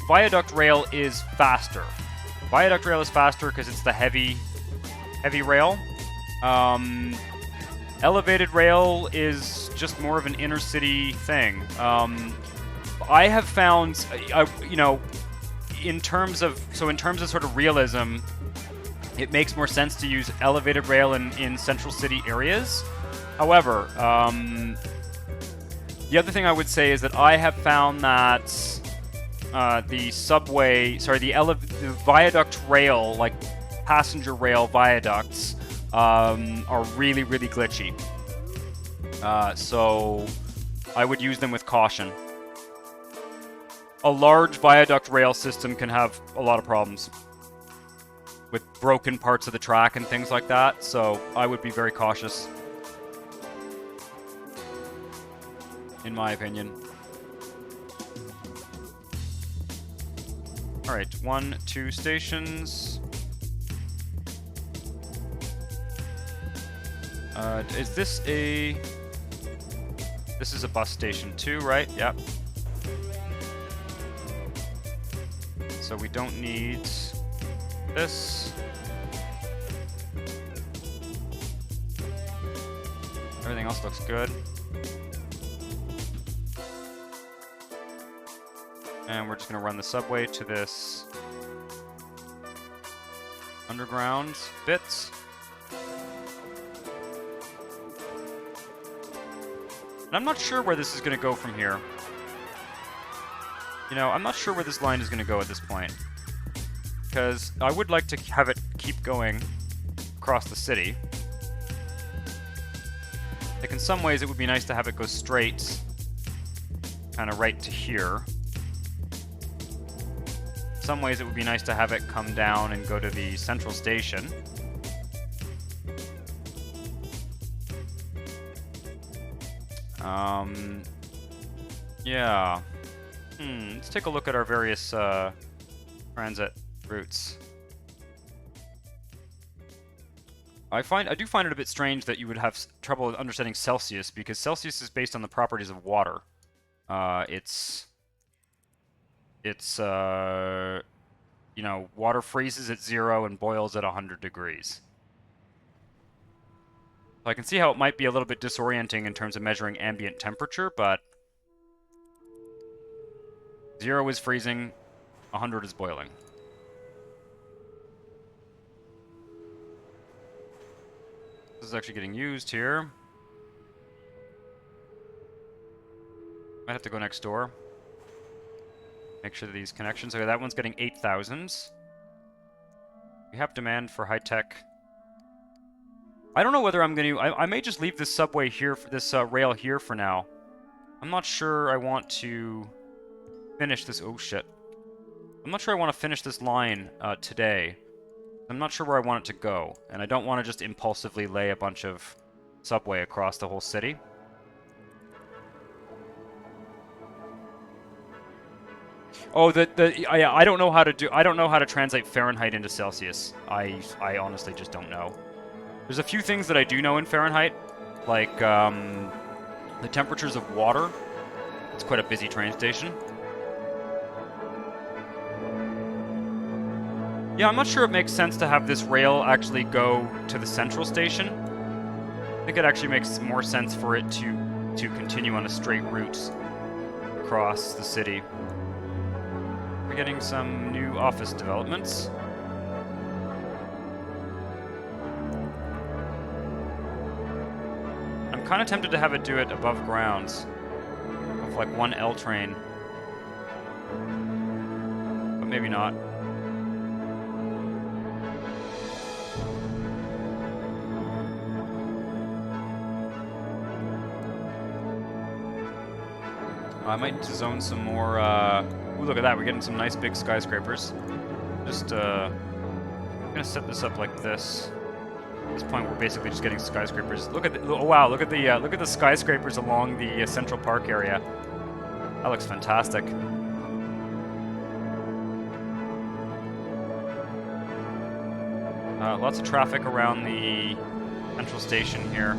Viaduct rail is faster. Viaduct rail is faster because it's the heavy rail. Elevated rail is just more of an inner city thing. I have found, you know, in terms of sort of realism, it makes more sense to use elevated rail in central city areas. However, the other thing I would say is that I have found that the viaduct rail, like passenger rail viaducts, are really, really glitchy. So I would use them with caution. A large viaduct rail system can have a lot of problems with broken parts of the track and things like that, so I would be very cautious, in my opinion. Alright, 1, 2 stations. Is this a... This is a bus station too, right? Yep. So we don't need this. Everything else looks good. And we're just going to run the subway to this underground bit. And I'm not sure where this is going to go from here. You know, I'm not sure where this line is going to go at this point. Because I would like to have it keep going across the city. Like, in some ways, it would be nice to have it go straight, kind of right to here. In some ways, it would be nice to have it come down and go to the central station. Yeah. Let's take a look at our various transit routes. I do find it a bit strange that you would have trouble understanding Celsius, because Celsius is based on the properties of water. It's you know, water freezes at 0 and boils at 100 degrees. So I can see how it might be a little bit disorienting in terms of measuring ambient temperature, but 0 is freezing, 100 is boiling. This is actually getting used here. Might have to go next door. Make sure that these connections... Okay, that one's getting 8,000. We have demand for high-tech. I don't know whether I'm going to... I may just leave this subway here, this rail here for now. I'm not sure I want to finish this... Oh, shit. I'm not sure I want to finish this line today. I'm not sure where I want it to go. And I don't want to just impulsively lay a bunch of subway across the whole city. Oh, I don't know how to do... I don't know how to translate Fahrenheit into Celsius. I honestly just don't know. There's a few things that I do know in Fahrenheit, like the temperatures of water. It's quite a busy train station. Yeah, I'm not sure it makes sense to have this rail actually go to the central station. I think it actually makes more sense for it to continue on a straight route across the city. We're getting some new office developments. I'm kind of tempted to have it do it above grounds, with like one L train, but maybe not. I might need to zone some more, ooh, look at that, we're getting some nice big skyscrapers. Just, I'm gonna set this up like this. At this point, we're basically just getting skyscrapers. Look at the, oh wow, look at the skyscrapers along the Central Park area. That looks fantastic. Lots of traffic around the Central Station here.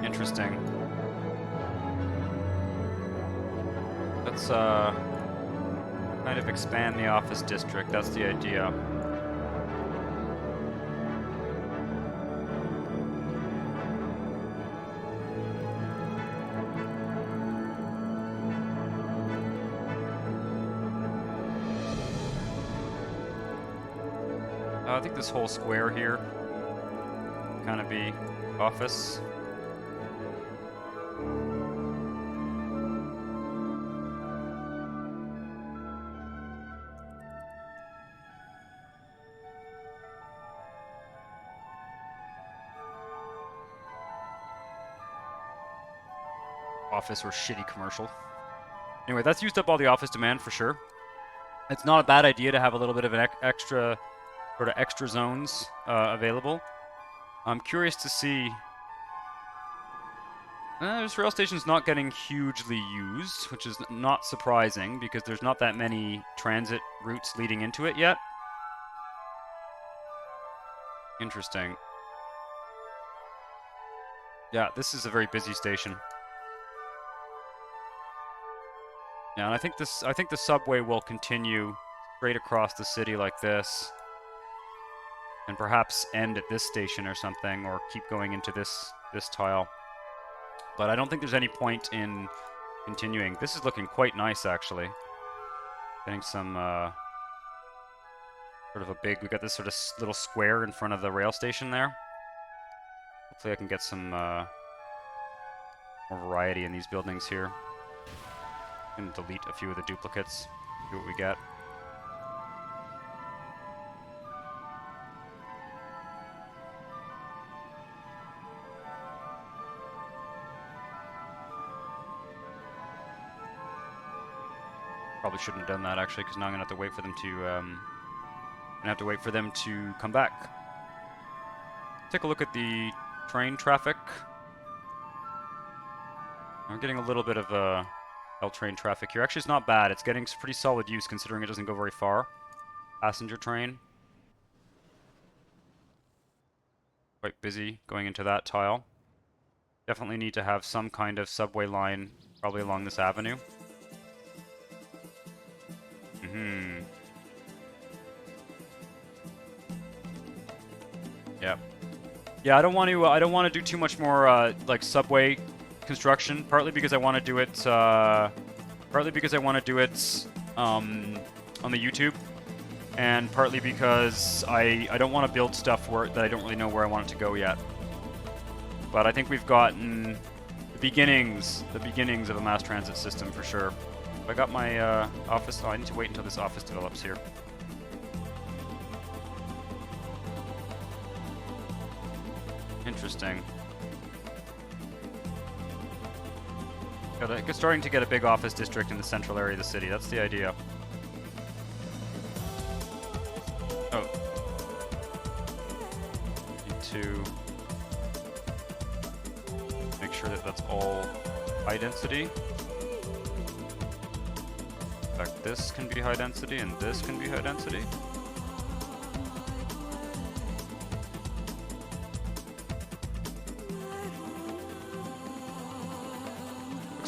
Interesting. Let's kind of expand the office district. That's the idea. I think this whole square here kind of be office. Office or shitty commercial. Anyway, that's used up all the office demand for sure. It's not a bad idea to have a little bit of an extra zones available. I'm curious to see. This rail station's not getting hugely used, which is not surprising because there's not that many transit routes leading into it yet. Interesting. Yeah, this is a very busy station. Yeah, and I think the subway will continue straight across the city like this, and perhaps end at this station or something, or keep going into this tile. But I don't think there's any point in continuing. This is looking quite nice, actually. Getting some sort of a big. We got this sort of little square in front of the rail station there. Hopefully, I can get some more variety in these buildings here. And delete a few of the duplicates, see what we get. Probably shouldn't have done that actually, because now I'm gonna have to wait for them to come back. Take a look at the train traffic. I'm getting a little bit of train traffic here. Actually, it's not bad. It's getting pretty solid use considering it doesn't go very far. Passenger train. Quite busy going into that tile. Definitely need to have some kind of subway line probably along this avenue. Yep. Yeah, I don't want to do too much more like subway construction, partly because I want to do it on the YouTube, and partly because I don't want to build stuff that I don't really know where I want it to go yet. but I think we've gotten the beginnings of a mass transit system for sure. I got my office. Oh, I need to wait until this office develops here. Interesting. Starting to get a big office district in the central area of the city. That's the idea. Oh. Need to make sure that that's all high density. In fact, this can be high density and this can be high density.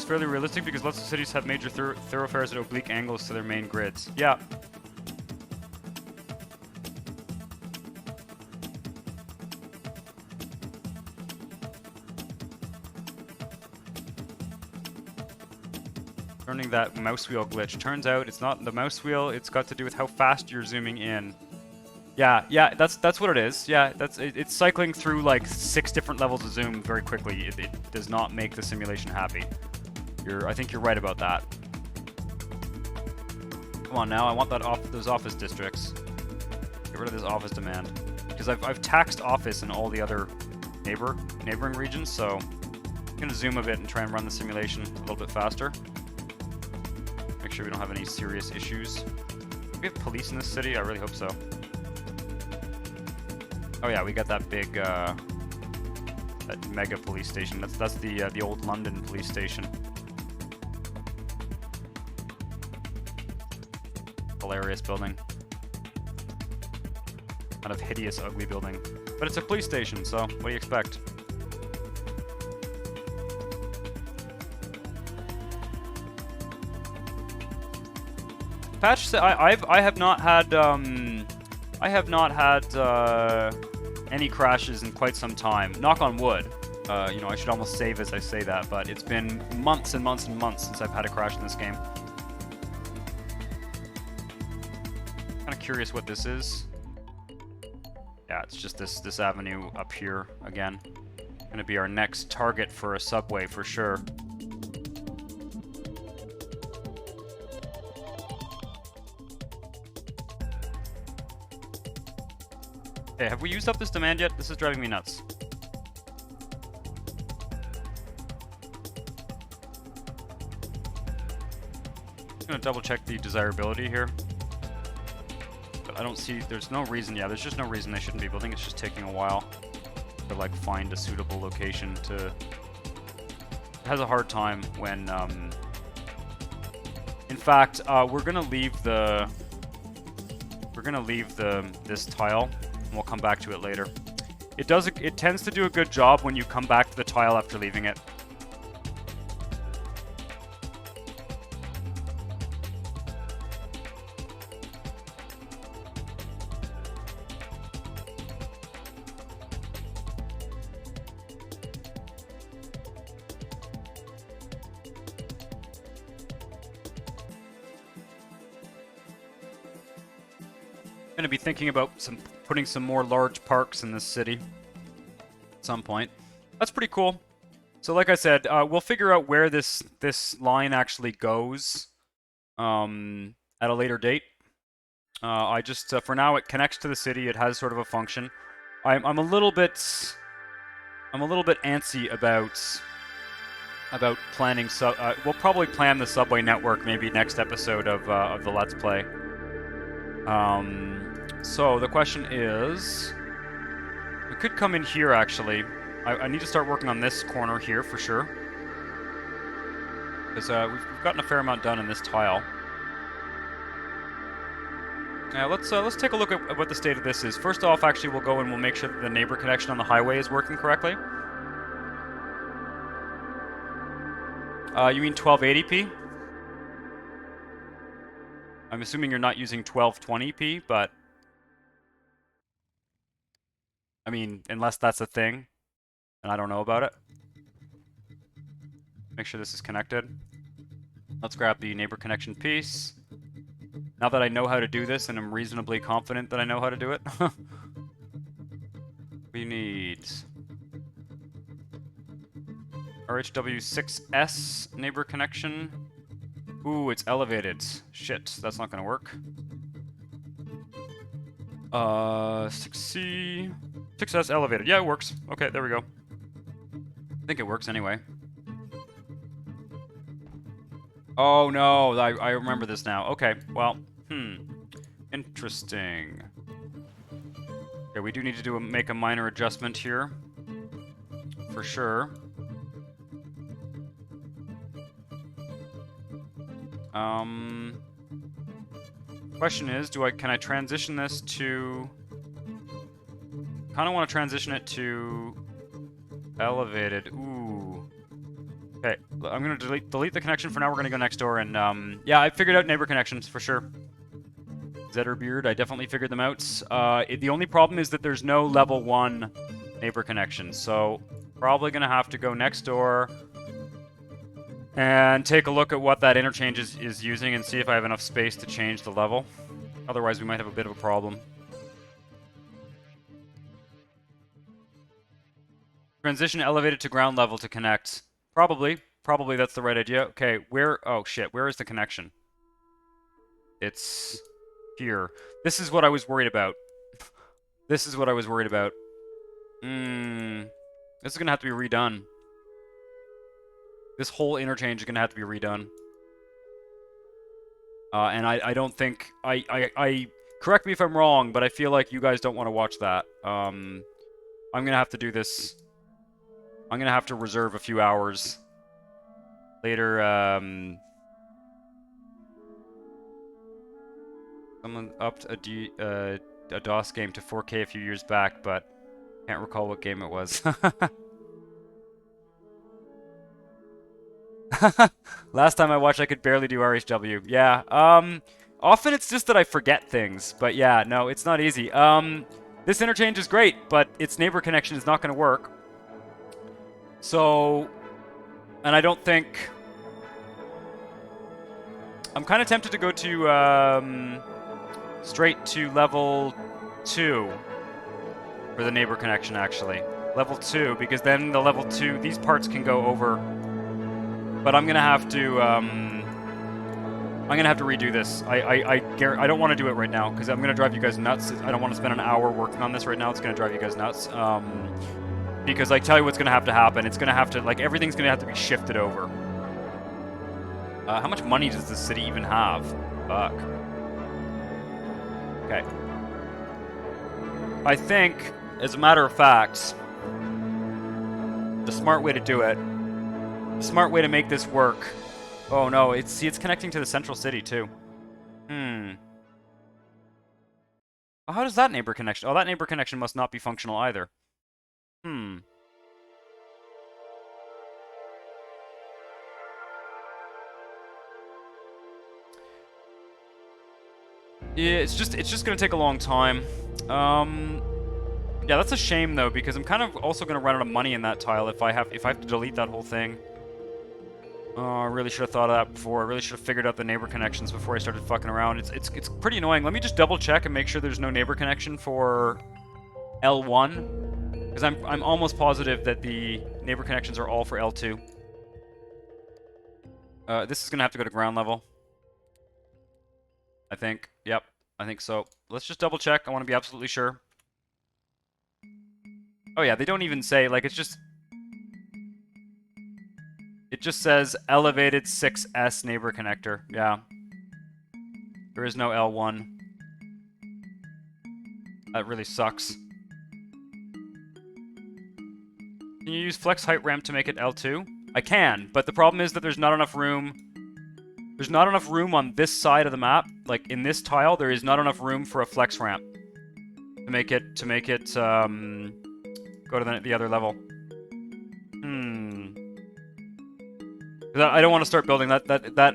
Fairly realistic because lots of cities have major thoroughfares at oblique angles to their main grids. Yeah. Learning that mouse wheel glitch. Turns out it's not the mouse wheel, it's got to do with how fast you're zooming in. Yeah, that's what it is. Yeah, it's cycling through like 6 different levels of zoom very quickly. It does not make the simulation happy. I think you're right about that. Come on now, I want those office districts. Get rid of this office demand. Because I've taxed office in all the other neighboring regions, so I'm gonna zoom a bit and try and run the simulation a little bit faster. Make sure we don't have any serious issues. Do we have police in this city? I really hope so. Oh yeah, we got that big that mega police station. That's the old London police station. Hilarious building. Kind of hideous, ugly building. But it's a police station, so what do you expect? Patch, I have not had any crashes in quite some time. Knock on wood. You know, I should almost save as I say that, but it's been months and months and months since I've had a crash in this game. Curious what this is. Yeah, it's just this avenue up here again. Gonna be our next target for a subway for sure. Hey, have we used up this demand yet? This is driving me nuts. I'm gonna double check the desirability here. I don't see, there's no reason, yeah, there's just no reason they shouldn't be building. It's just taking a while to like find a suitable location to, it has a hard time when, in fact, we're gonna leave this tile and we'll come back to it later. It tends to do a good job when you come back to the tile after leaving it. Going to be thinking about putting some more large parks in this city at some point. That's pretty cool. So like I said, we'll figure out where this line actually goes at a later date. I just for now it connects to the city. It has sort of a function. I'm a little bit antsy about planning. We'll probably plan the subway network maybe next episode of the Let's Play. So the question is, we could come in here actually. I need to start working on this corner here for sure, because we've gotten a fair amount done in this tile. Now let's take a look at what the state of this is. First off, actually, we'll go and we'll make sure that the neighbor connection on the highway is working correctly. You mean 1280p? I'm assuming you're not using 1220p, but I mean, unless that's a thing, and I don't know about it. Make sure this is connected. Let's grab the neighbor connection piece. Now that I know how to do this, and I'm reasonably confident that I know how to do it, we need RHW6S neighbor connection. Ooh, it's elevated. Shit, that's not gonna work. 6C... 6S elevated. Yeah, it works. Okay, there we go. I think it works anyway. Oh no, I remember this now. Okay, well, interesting. Okay, we do need to make a minor adjustment here. For sure. Question is, can I transition this to... Kinda want to transition it to... elevated. Ooh. Okay, I'm gonna delete the connection for now. We're gonna go next door and, yeah, I figured out neighbor connections, for sure. Zetterbeard, I definitely figured them out. The only problem is that there's no level 1 neighbor connection, so probably gonna have to go next door and take a look at what that interchange is using and see if I have enough space to change the level. Otherwise, we might have a bit of a problem. Transition elevated to ground level to connect. Probably that's the right idea. Okay, oh shit, where is the connection? It's here. This is what I was worried about. This is what I was worried about. This is gonna have to be redone. This whole interchange is gonna have to be redone. And I don't think... correct me if I'm wrong, but I feel like you guys don't want to watch that. I'm gonna have to do this... I'm gonna have to reserve a few hours later. Someone upped a DOS game to 4K a few years back, but can't recall what game it was. Last time I watched, I could barely do RHW. Yeah. Often it's just that I forget things, but yeah, no, it's not easy. This interchange is great, but its neighbor connection is not going to work. So, and I don't think... I'm kind of tempted to go to, straight to level 2 for the neighbor connection, actually. Level 2, because then the level 2, these parts can go over. But I'm gonna have to, redo this. I don't want to do it right now, because I'm gonna drive you guys nuts. I don't want to spend an hour working on this right now. It's gonna drive you guys nuts. Because I tell you what's gonna have to happen. It's gonna have to, like, everything's gonna have to be shifted over. How much money does this city even have? Fuck. Okay. I think, as a matter of fact, the smart way to do it, the smart way to make this work... Oh no, it's connecting to the central city too. Oh, how does that neighbor connection... Oh, that neighbor connection must not be functional either. Yeah, it's just gonna take a long time. Yeah, that's a shame though, because I'm kind of also gonna run out of money in that tile if I have to delete that whole thing. Oh, I really should have thought of that before. I really should have figured out the neighbor connections before I started fucking around. It's pretty annoying. Let me just double check and make sure there's no neighbor connection for L1, because I'm almost positive that the neighbor connections are all for L2. This is gonna have to go to ground level, I think. Yep, I think so. Let's just double check. I want to be absolutely sure. Oh yeah, they don't even say, like, it just says elevated 6S neighbor connector. Yeah. There is no L1. That really sucks. Can you use flex height ramp to make it L2? I can, but the problem is that there's not enough room. There's not enough room on this side of the map. Like, in this tile, there is not enough room for a flex ramp to make it go to the other level. I don't want to start building that.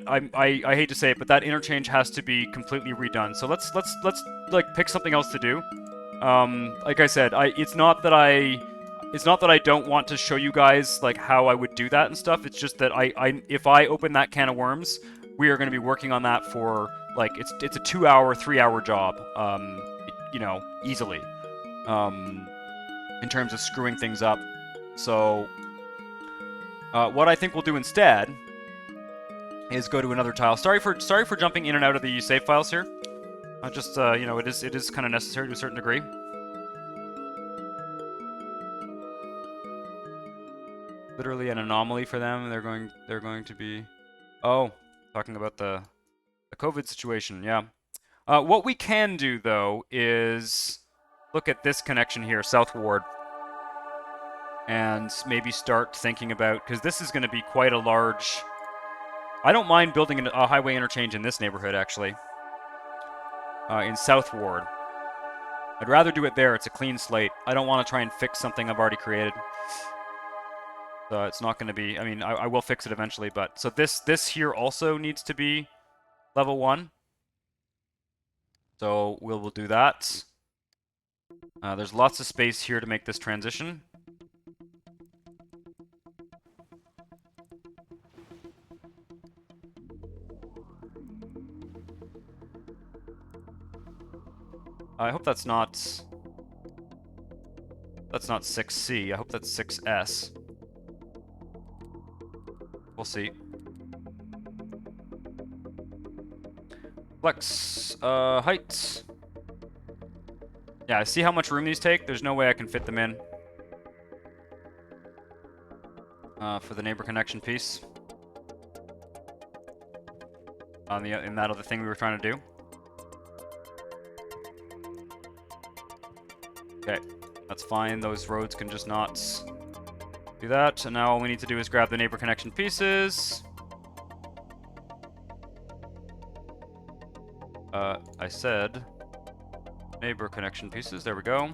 I hate to say it, but that interchange has to be completely redone. So let's like pick something else to do. Like I said, it's not that I don't want to show you guys like how I would do that and stuff. It's just that if I open that can of worms, we are going to be working on that for like it's a 2-hour, 3-hour job. You know, easily. In terms of screwing things up. So What I think we'll do instead is go to another tile. Sorry for jumping in and out of the save files here. Just you know, it is kind of necessary to a certain degree. Literally an anomaly for them. They're going to be. Oh, talking about the COVID situation. Yeah. What we can do though is look at this connection here, South Ward, and maybe start thinking about, because this is going to be quite a large. I don't mind building a highway interchange in this neighborhood actually. In South Ward. I'd rather do it there. It's a clean slate. I don't want to try and fix something I've already created. So it's not going to be. I mean, I will fix it eventually, but so this here also needs to be level 1. So we'll do that. There's lots of space here to make this transition. I hope that's not 6C. I hope that's 6S. We'll see. Flex, height. Yeah, see how much room these take? There's no way I can fit them in. For the neighbor connection piece. In that other thing we were trying to do. Okay, that's fine. Those roads can just not do that. And now all we need to do is grab the neighbor connection pieces. I said neighbor connection pieces. There we go.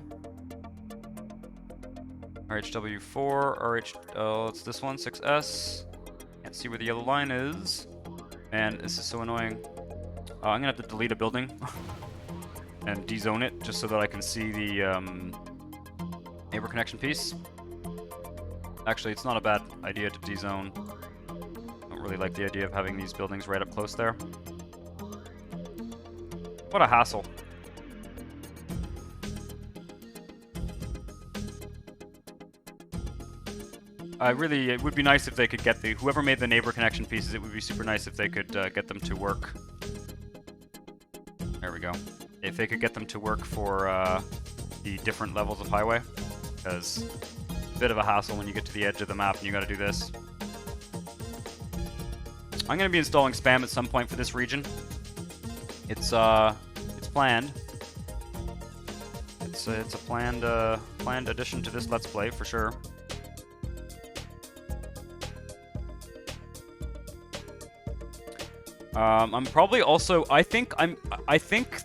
RHW4, it's this one, 6S. Can't see where the yellow line is. Man, this is so annoying. I'm gonna have to delete a building and dezone it just so that I can see the neighbor connection piece. Actually, it's not a bad idea to dezone. I don't really like the idea of having these buildings right up close there. What a hassle. It would be nice if they could get whoever made the neighbor connection pieces, it would be super nice if they could get them to work. There we go. If they could get them to work for the different levels of highway, because it's a bit of a hassle when you get to the edge of the map and you gotta do this. I'm gonna be installing spam at some point for this region. It's planned. It's a planned addition to this Let's Play for sure. I'm probably also. I think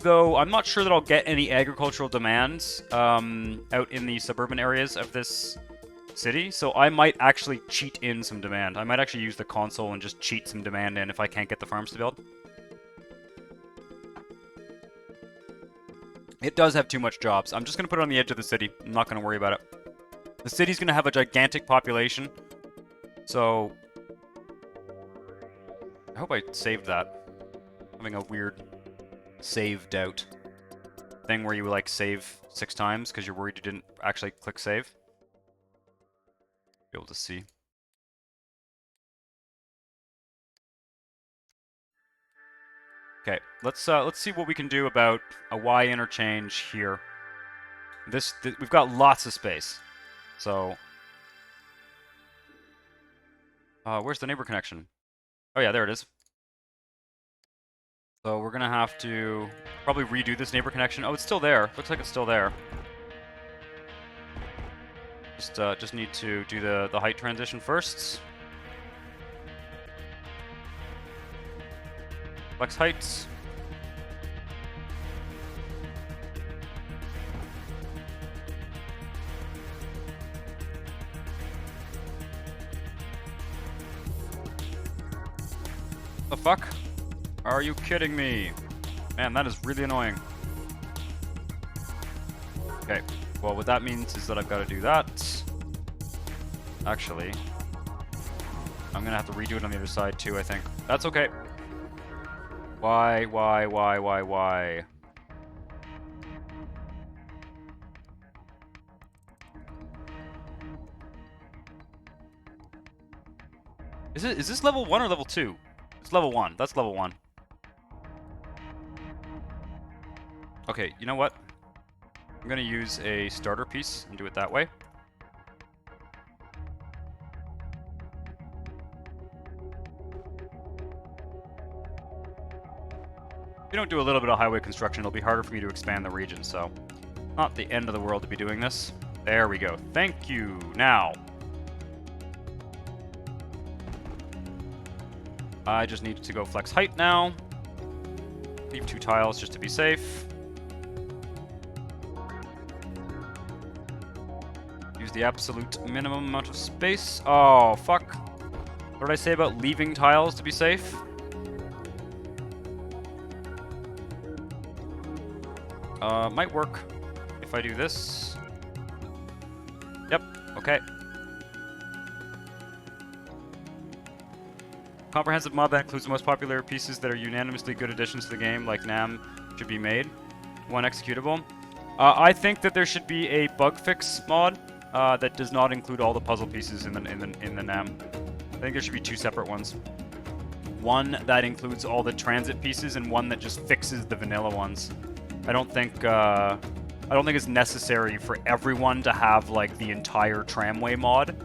though I'm not sure that I'll get any agricultural demands out in the suburban areas of this city. So I might actually cheat in some demand. I might actually use the console and just cheat some demand in if I can't get the farms to build. It does have too much jobs. I'm just gonna put it on the edge of the city. I'm not gonna worry about it. The city's gonna have a gigantic population, so. I hope I saved that. I'm having a weird saved out thing where you like save 6 times because you're worried you didn't actually click save. Be able to see. Okay, let's see what we can do about a Y interchange here. We've got lots of space, so. Where's the neighbor connection? Oh yeah, there it is. So we're gonna have to probably redo this neighbor connection. Oh, it's still there. Looks like it's still there. Just need to do the height transition first. Flex heights. The fuck? Are you kidding me? Man, that is really annoying. Okay, well what that means is that I've got to do that. Actually, I'm gonna have to redo it on the other side too, I think. That's okay. Why? Is this level 1 or level 2? It's level 1. That's level 1. Okay, you know what? I'm gonna use a starter piece and do it that way. If you don't do a little bit of highway construction, it'll be harder for me to expand the region, so not the end of the world to be doing this. There we go. Thank you. Now, I just need to go flex height now. Leave 2 tiles just to be safe. Use the absolute minimum amount of space. Oh, fuck. What did I say about leaving tiles to be safe? Might work if I do this. Yep, okay. Comprehensive mod that includes the most popular pieces that are unanimously good additions to the game, like NAM, should be made. 1 executable. I think that there should be a bug fix mod that does not include all the puzzle pieces in the NAM. I think there should be 2 separate ones. One that includes all the transit pieces, and one that just fixes the vanilla ones. I don't think it's necessary for everyone to have like the entire tramway mod.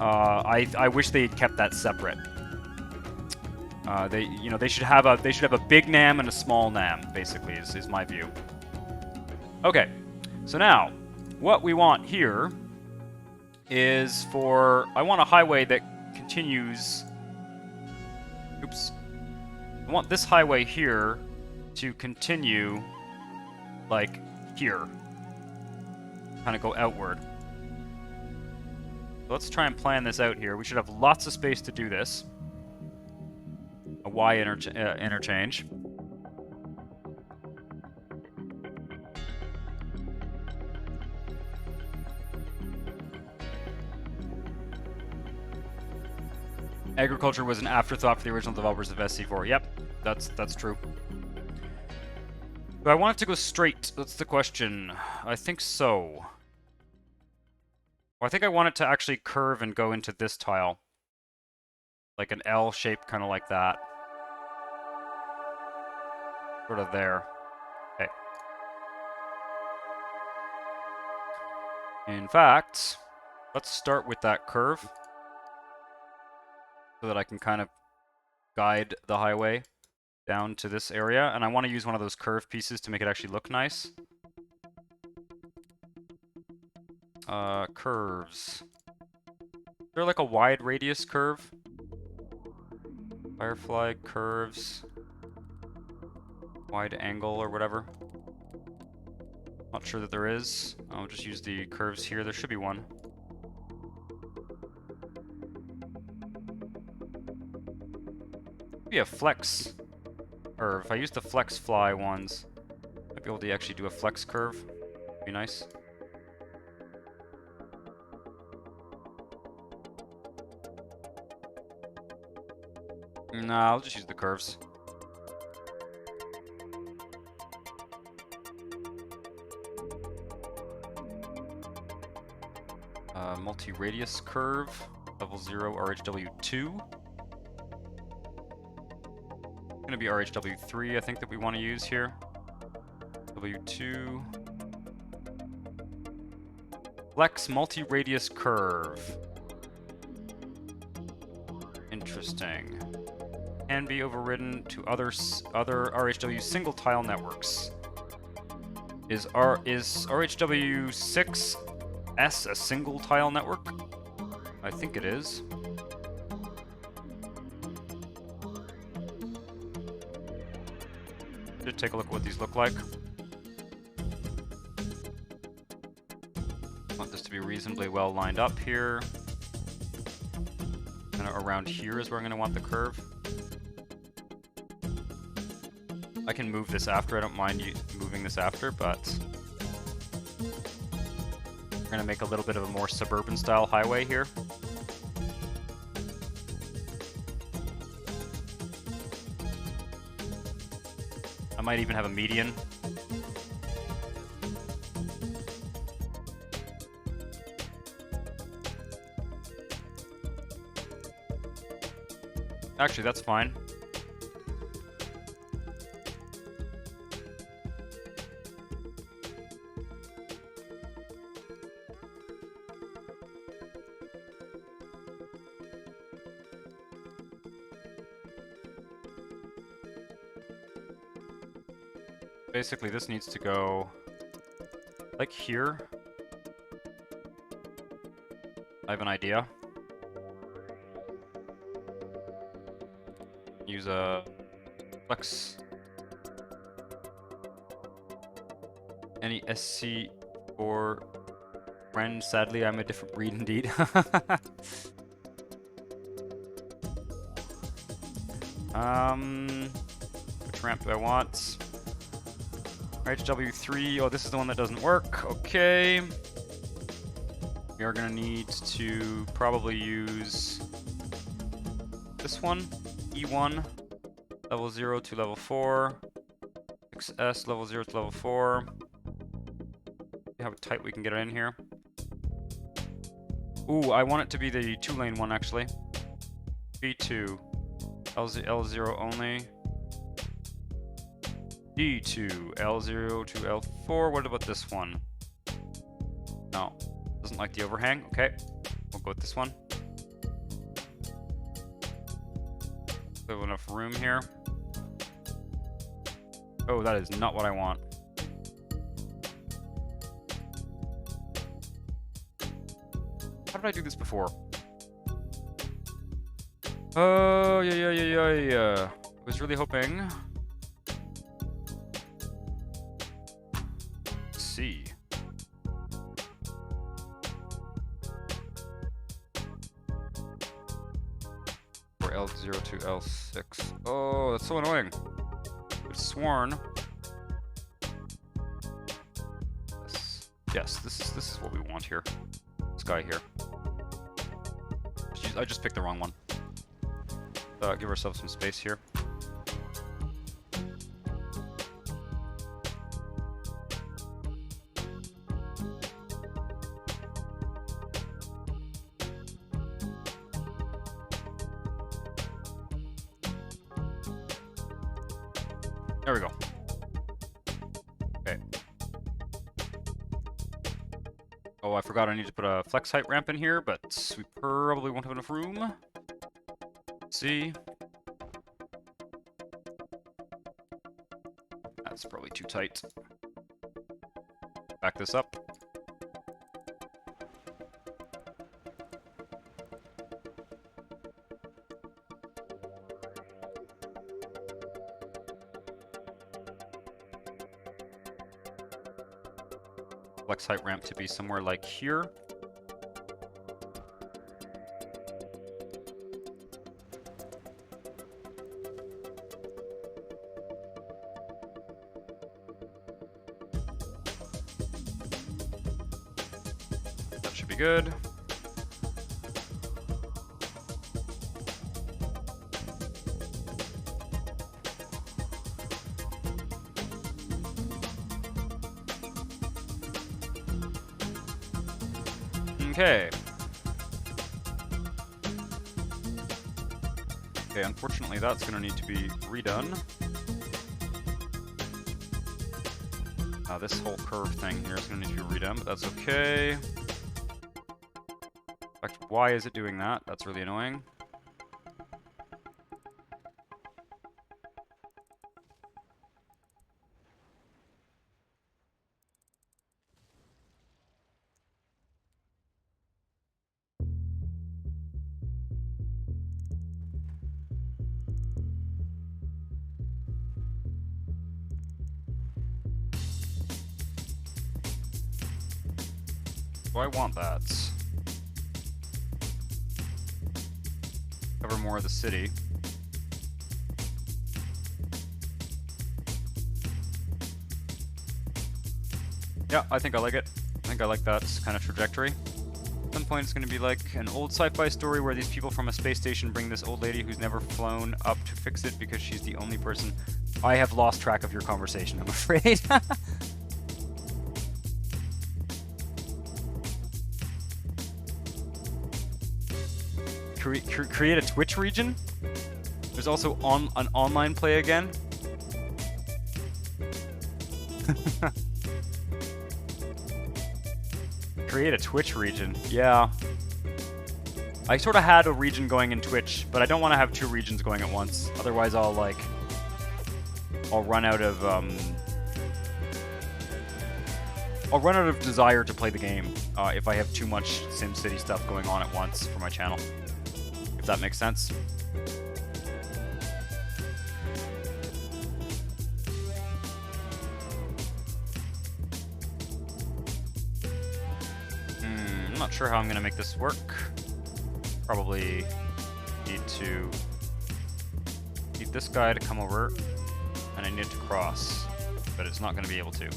I wish they had kept that separate. They should have a big NAM and a small NAM, basically, is my view. Okay, so now what we want here is I want a highway that continues. Oops. I want this highway here to continue like here. Kind of go outward. So let's try and plan this out here. We should have lots of space to do this. A Y interchange. Agriculture was an afterthought for the original developers of SC4. Yep, that's true. Do I want it to go straight? That's the question. I think so. Well, I think I want it to actually curve and go into this tile. Like an L shape, kind of like that. Sort of there. Okay. In fact, let's start with that curve. So that I can kind of guide the highway down to this area. And I want to use one of those curve pieces to make it actually look nice. Curves. Is there like a wide radius curve? Firefly curves. Wide angle or whatever. Not sure that there is. I'll just use the curves here. There should be one. Maybe a flex. Or if I use the flex fly ones, I'd be able to actually do a flex curve. Be nice. Nah, I'll just use the curves. Multi-radius curve, level 0 RHW2. Gonna be RHW3, I think, that we want to use here. W2. Flex multi-radius curve. Interesting. Can be overridden to other RHW single tile networks. Is RHW6S a single tile network? I think it is. Just take a look at what these look like. I want this to be reasonably well lined up here. Kind of around here is where I'm going to want the curve. I can move this after. I don't mind moving this after, but we're going to make a little bit of a more suburban style highway here. I might even have a median. Actually, that's fine. Basically, this needs to go like here. I have an idea. Use a flex. Any SC or friend. Sadly, I'm a different breed indeed. Which ramp do I want? HW3. Oh, this is the one that doesn't work. Okay. We are gonna need to probably use this one. E1, level 0 to level 4. XS, level 0 to level 4. See how tight we can get it in here. Ooh, I want it to be the 2-lane one, actually. B2. L0 only. D2. L0 to L4. What about this one? No. Doesn't like the overhang. Okay. We'll go with this one. We have enough room here. Oh, that is not what I want. How did I do this before? Oh, yeah. I was really hoping. Let's see. Or L0 to L6. Oh, that's so annoying. I've sworn. Yes, this is what we want here. This guy here. I just picked the wrong one. Give ourselves some space here. There we go. Okay. Oh, I forgot I need to put a flex height ramp in here, but we probably won't have enough room. Let's see. That's probably too tight. Back this up. Flex height ramp to be somewhere like here. That should be good. Okay. Okay, unfortunately that's going to need to be redone. This whole curve thing here is going to need to be redone, but that's okay. In fact, why is it doing that? That's really annoying. Do I want that? Cover more of the city. Yeah, I think I like it. I think I like that kind of trajectory. At some point it's going to be like an old sci-fi story where these people from a space station bring this old lady who's never flown up to fix it because she's the only person. I have lost track of your conversation, I'm afraid. Create a Twitch region? There's also an online play again. Create a Twitch region. Yeah. I sort of had a region going in Twitch, but I don't want to have two regions going at once. Otherwise, I'll run out of desire to play the game if I have too much SimCity stuff going on at once for my channel. If that makes sense. I'm not sure how I'm going to make this work. Probably need this guy to come over, and I need it to cross, but it's not going to be able to.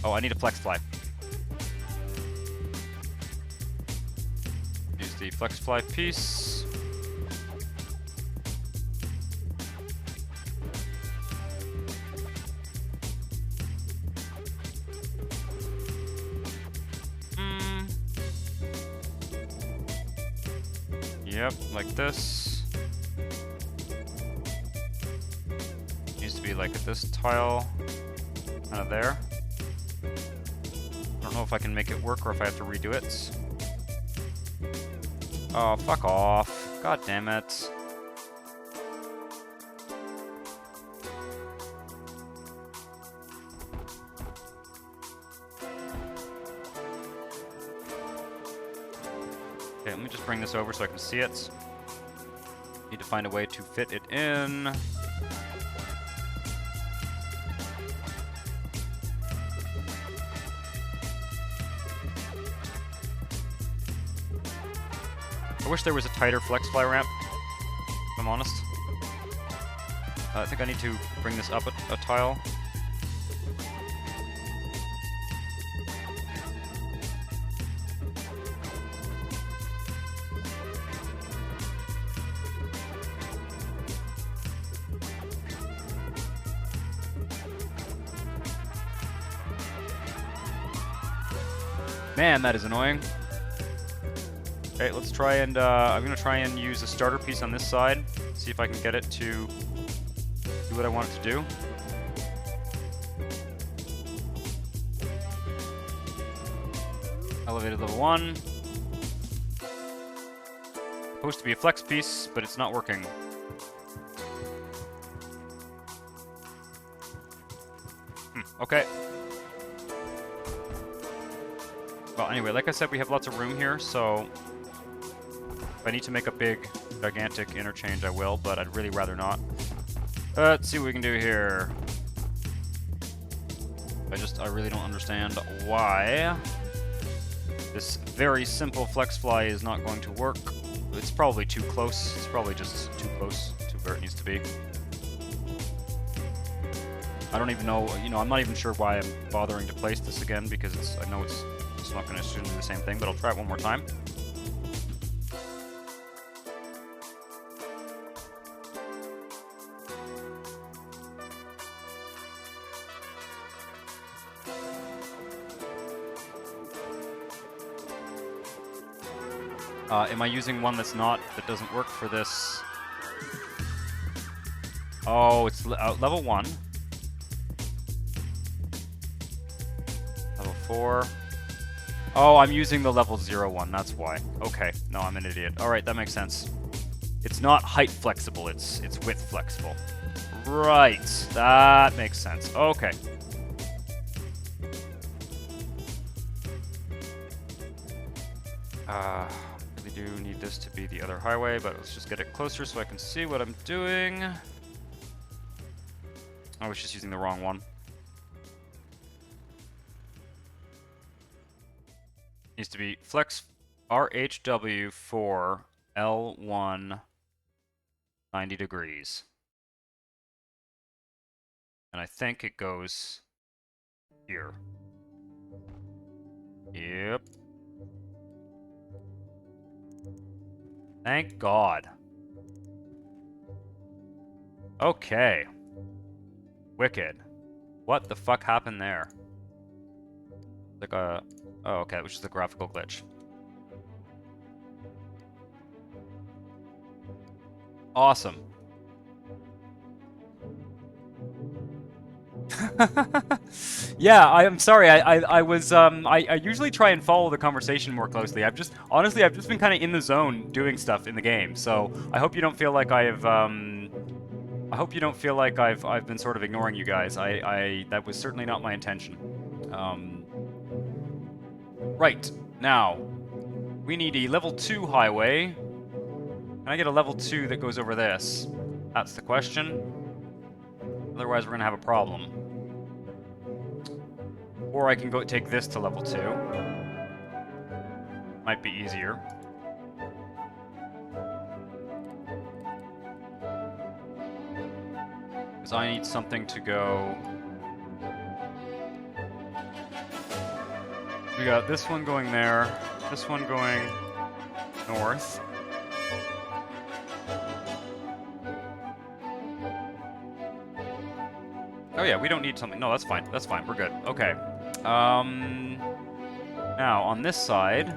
Oh, I need a flex fly. Use the flex fly piece. Yep, like this. Needs to be like at this tile, kind of there. I don't know if I can make it work or if I have to redo it. Oh, fuck off. God damn it. Okay, let me just bring this over so I can see it. Need to find a way to fit it in. I wish there was a tighter flex fly ramp, if I'm honest. I think I need to bring this up a tile. Man, that is annoying. Okay, let's try and, I'm gonna try and use a starter piece on this side, see if I can get it to do what I want it to do. Elevated level 1. Supposed to be a flex piece, but it's not working. Okay. Well, anyway, like I said, we have lots of room here, so if I need to make a big, gigantic interchange, I will, but I'd really rather not. Let's see what we can do here. I really don't understand why this very simple flex fly is not going to work. It's probably too close. It's probably just too close to where it needs to be. I don't even know, I'm not even sure why I'm bothering to place this again, because I know it's not going to assume do the same thing, but I'll try it one more time. Am I using one that doesn't work for this? Oh, it's level 1. Level 4. Oh, I'm using the level 0 one, that's why. Okay, no, I'm an idiot. Alright, that makes sense. It's not height flexible, it's width flexible. Right, that makes sense. Okay. Really do need this to be the other highway, but let's just get it closer so I can see what I'm doing. I was just using the wrong one. Needs to be flex RHW for L1 90 degrees. And I think it goes here. Yep. Thank God. Okay. Wicked. What the fuck happened there? Like a... Oh, okay, it was just a graphical glitch. Awesome. Yeah, I'm sorry. I was I usually try and follow the conversation more closely. Honestly I've just been kind of in the zone doing stuff in the game. So I hope you don't feel like I've I've been sort of ignoring you guys. That was certainly not my intention. Right. Now, we need a level 2 highway. Can I get a level 2 that goes over this? That's the question. Otherwise we're gonna have a problem. Or I can go take this to level 2. Might be easier. Because I need something to go... We got this one going there, this one going north. Oh yeah, we don't need something. No, that's fine. That's fine. We're good. Okay. Now, on this side,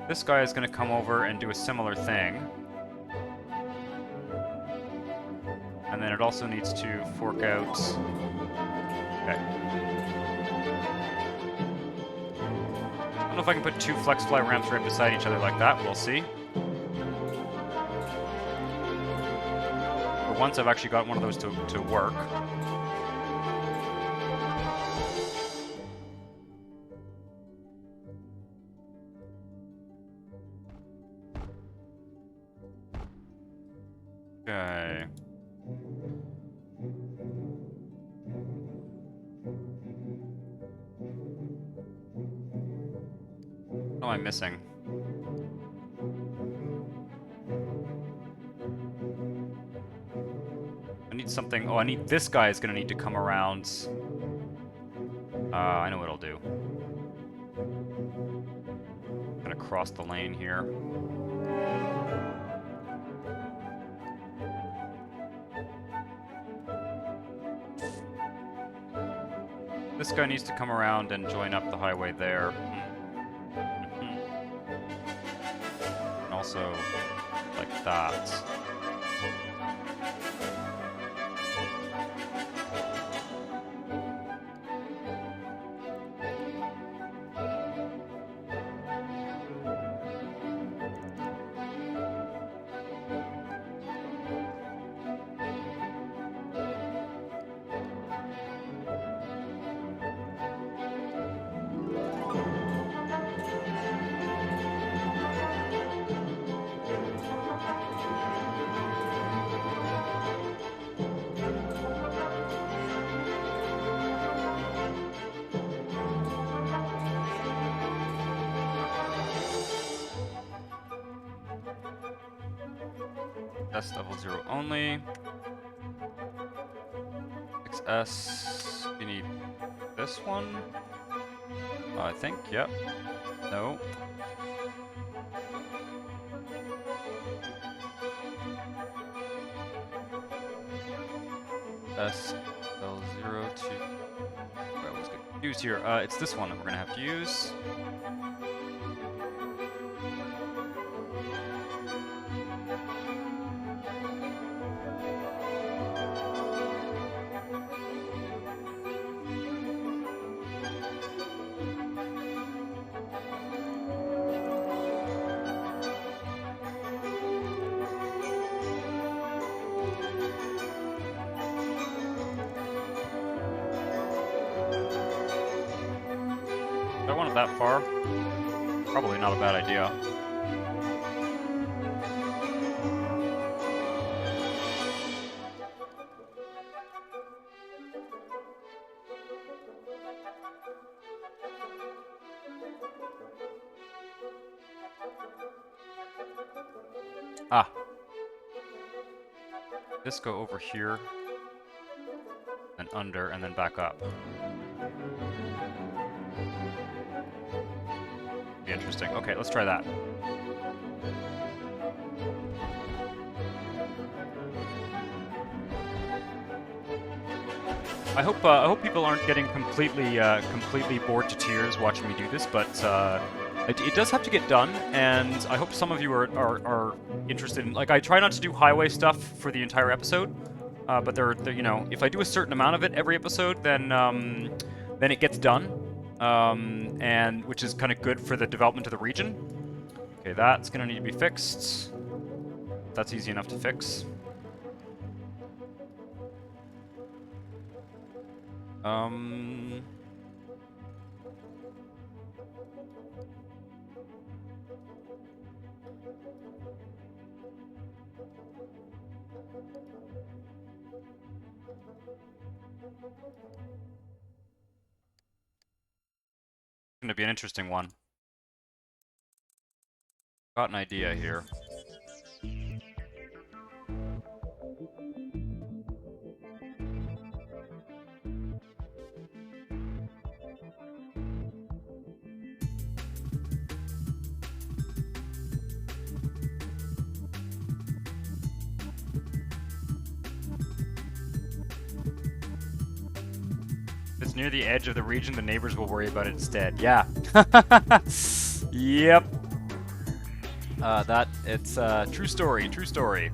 this guy is going to come over and do a similar thing. And then it also needs to fork out... Okay. I don't know if I can put 2 flex fly ramps right beside each other like that. We'll see. For once, I've actually got one of those to work. Okay. What am I missing? I need something. Oh, I need this guy is gonna need to come around. I know what I'll do. I'm gonna cross the lane here. This guy needs to come around and join up the highway there. And also, like that. S level 0 only. XS. You need this one? I think, yep. No. S L02. I always get confused here. It's this one that we're gonna have to use. If I wanted that far, probably not a bad idea. Ah. This go over here, and under, and then back up. Be interesting. Okay, let's try that. I hope people aren't getting completely bored to tears watching me do this, but It does have to get done, and I hope some of you are interested in... Like, I try not to do highway stuff for the entire episode, but you know, if I do a certain amount of it every episode, then it gets done, and which is kind of good for the development of the region. Okay, that's gonna need to be fixed. That's easy enough to fix. Gonna be an interesting one. Got an idea here. If it's near the edge of the region, the neighbors will worry about it instead. Yeah. Yep. It's true story, true story.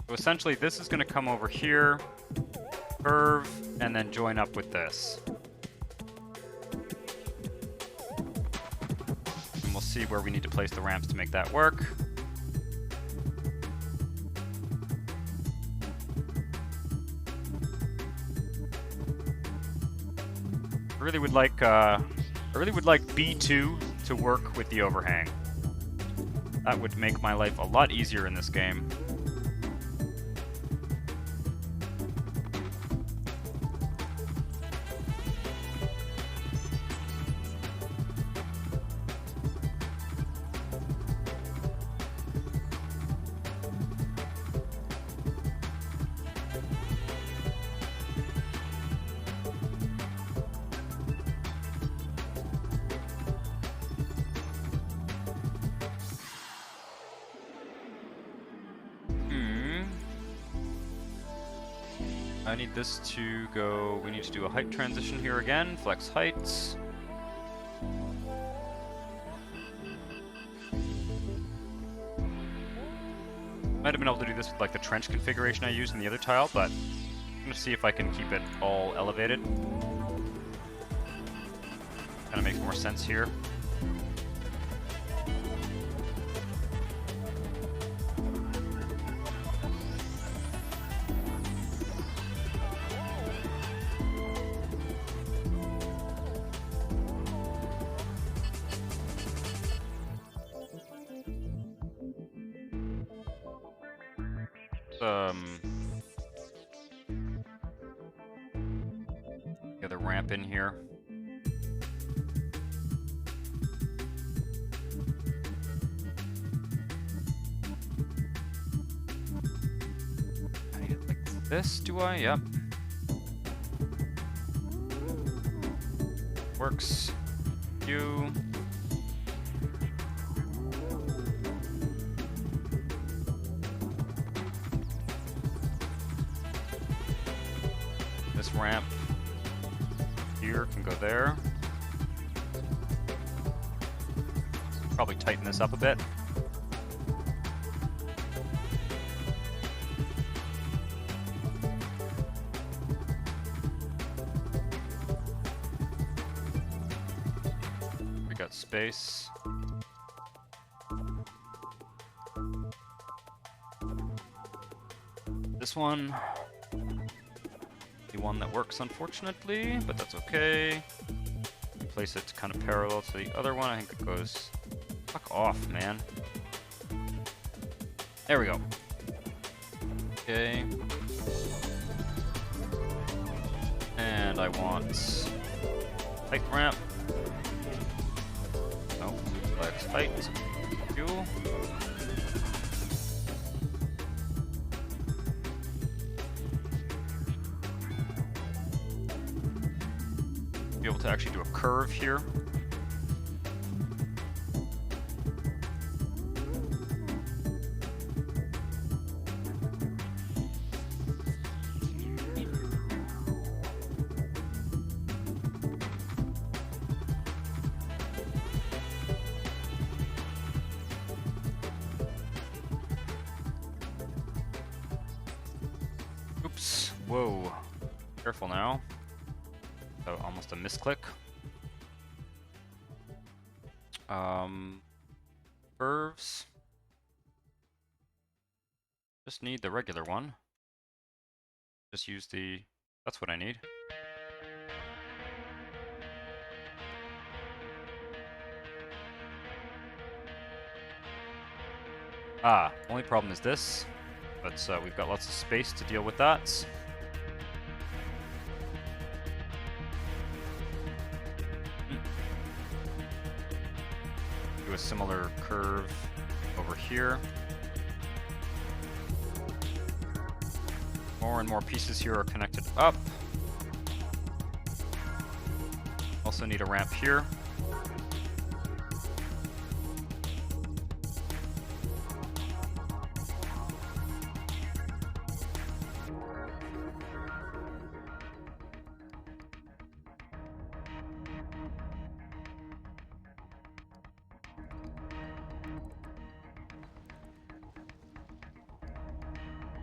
So essentially, this is going to come over here, curve, and then join up with this. And we'll see where we need to place the ramps to make that work. I really would like B2 to work with the overhang. That would make my life a lot easier in this game. I need this to go, we need to do a height transition here again, flex heights. Might have been able to do this with like the trench configuration I used in the other tile, but I'm gonna see if I can keep it all elevated. Kinda makes more sense here. Get a ramp in here. I need it like this, do I? Yep. Works. You. This ramp here can go there. Probably tighten this up a bit. We got space. This one. One that works, unfortunately, but that's okay. Place it kind of parallel to the other one. I think it goes... Fuck off, man. There we go. Okay. And I want... height ramp. No, flex height. Fuel. be able to actually do a curve here. Oops. Whoa. Careful now. So almost a misclick. Curves. Just need the regular one. Just use the... That's what I need. Ah, only problem is this. But we've got lots of space to deal with that. Do a similar curve over here. More and more pieces here are connected up. Also need a ramp here.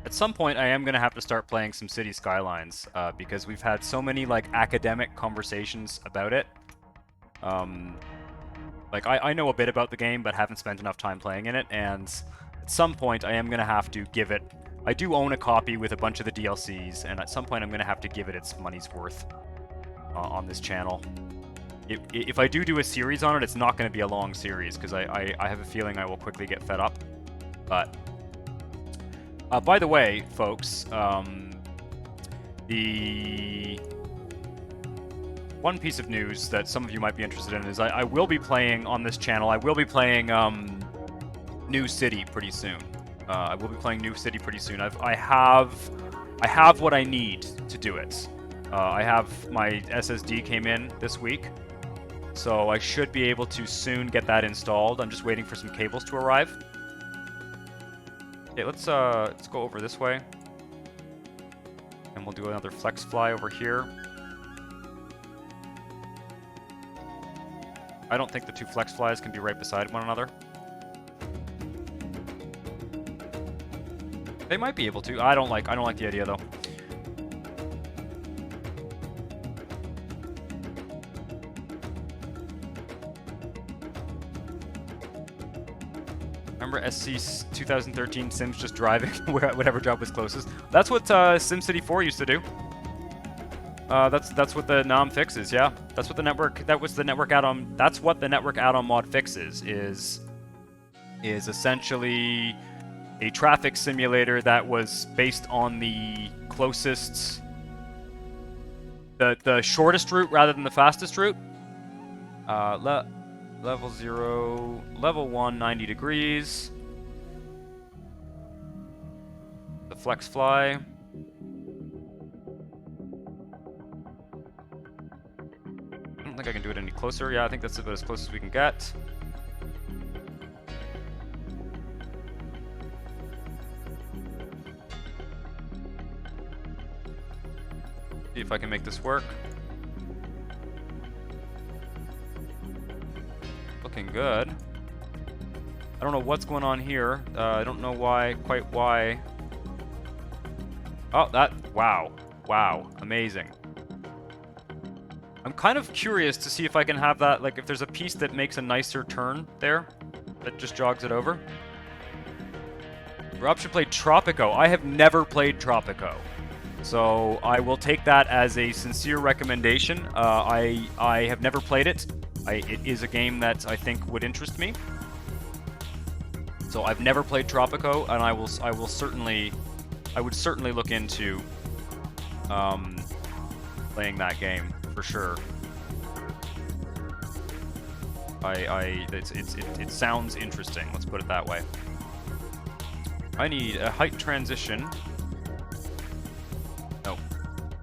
At some point, I am going to have to start playing some City Skylines, because we've had so many, like, academic conversations about it. Like, I know a bit about the game, but haven't spent enough time playing in it, and at some point, I am going to have to give it... I do own a copy with a bunch of the DLCs, and at some point, I'm going to have to give it its money's worth on this channel. If I do a series on it, it's not going to be a long series, because I have a feeling I will quickly get fed up, but... by the way, folks, the one piece of news that some of you might be interested in is I will be playing on this channel. I will be playing New City pretty soon. I will be playing New City pretty soon. I have what I need to do it. I have my SSD came in this week, so I should be able to soon get that installed. I'm just waiting for some cables to arrive. Okay, let's go over this way, and we'll do another flex fly over here. I don't think the two flex flies can be right beside one another. They might be able to. I don't like the idea though. Remember SC 2013 Sims just driving whatever job was closest? That's what SimCity 4 used to do. That's what the NOM fixes. Yeah, that's what the network. That was the network add-on. That's what the network add-on mod fixes. Is essentially a traffic simulator that was based on the closest, the shortest route rather than the fastest route. Level 0, level 1, 90 degrees. The flex fly. I don't think I can do it any closer. Yeah, I think that's about as close as we can get. See if I can make this work. Looking good. I don't know what's going on here. I don't know quite why. Oh, wow. Wow, amazing. I'm kind of curious to see if I can have that, like, if there's a piece that makes a nicer turn there, that just jogs it over. Rob should play Tropico. I have never played Tropico. So I will take that as a sincere recommendation. I have never played it. It is a game that I think would interest me. So I've never played Tropico, and I would certainly look into playing that game for sure. It sounds interesting. Let's put it that way. I need a height transition. No,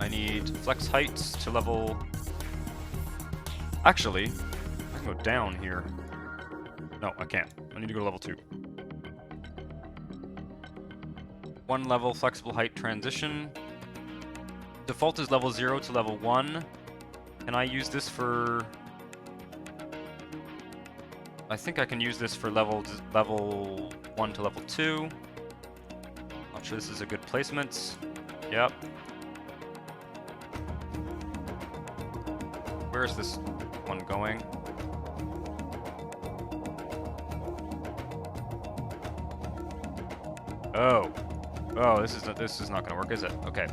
I need flex height to level Actually, I can go down here. No, I can't. I need to go to level 2. 1 level flexible height transition. Default is level 0 to level 1. Can I use this for... I think I can use this for level 1 to level 2. Not sure this is a good placement. Yep. Where is this one going? Oh. Oh, this is not gonna work, is it? Okay.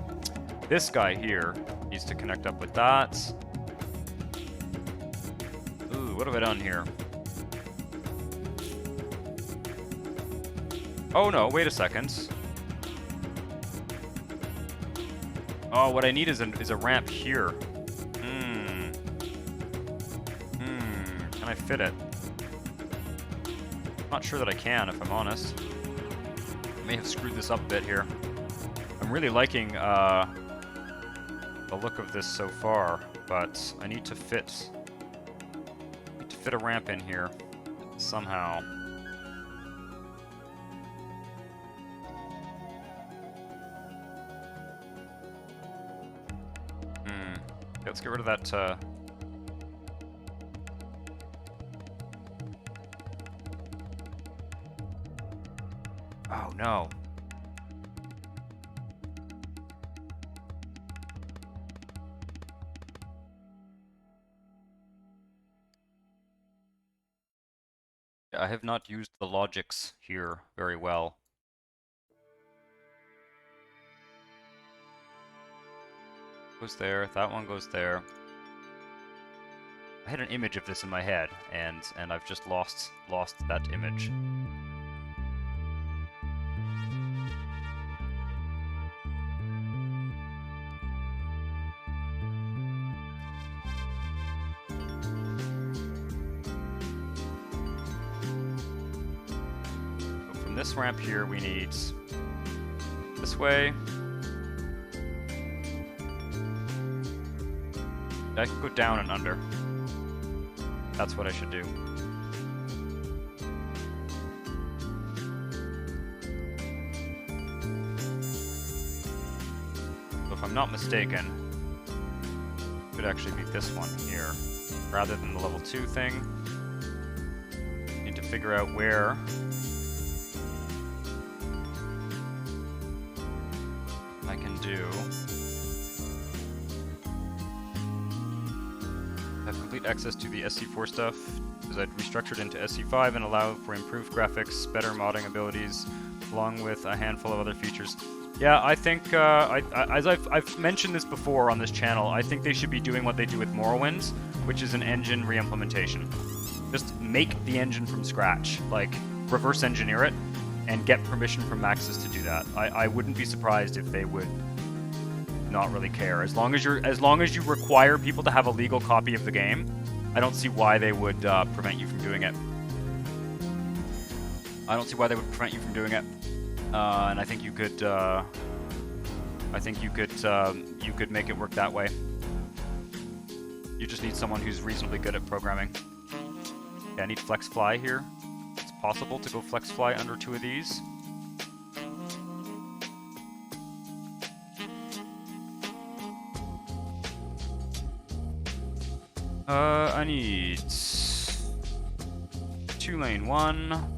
This guy here needs to connect up with that. Ooh, what have I done here? Oh no, wait a second. Oh, what I need is a ramp here. Can I fit it? Not sure that I can, if I'm honest. I may have screwed this up a bit here. I'm really liking the look of this so far, but I need to fit a ramp in here somehow. Let's get rid of that. Oh no. I have not used the logics here very well. Goes there, that one goes there. I had an image of this in my head, and I've just lost that image. So from this ramp here, we need this way. I can go down and under. That's what I should do. So if I'm not mistaken, it could actually be this one here, rather than the level 2 thing. Need to figure out where. I can do. Have complete access to the SC4 stuff, as I'd restructured into SC5 and allow for improved graphics, better modding abilities, along with a handful of other features. Yeah, I think, as I've mentioned this before on this channel, I think they should be doing what they do with Morrowind, which is an engine re-implementation. Just make the engine from scratch, like reverse engineer it, and get permission from Maxis to do that. I wouldn't be surprised if they would not really care. As long as you require people to have a legal copy of the game, I don't see why they would prevent you from doing it. I don't see why they would prevent you from doing it. And I think you could. You could make it work that way. You just need someone who's reasonably good at programming. Yeah, I need flex fly here. It's possible to go flex fly under 2 of these. I need 2-lane 1.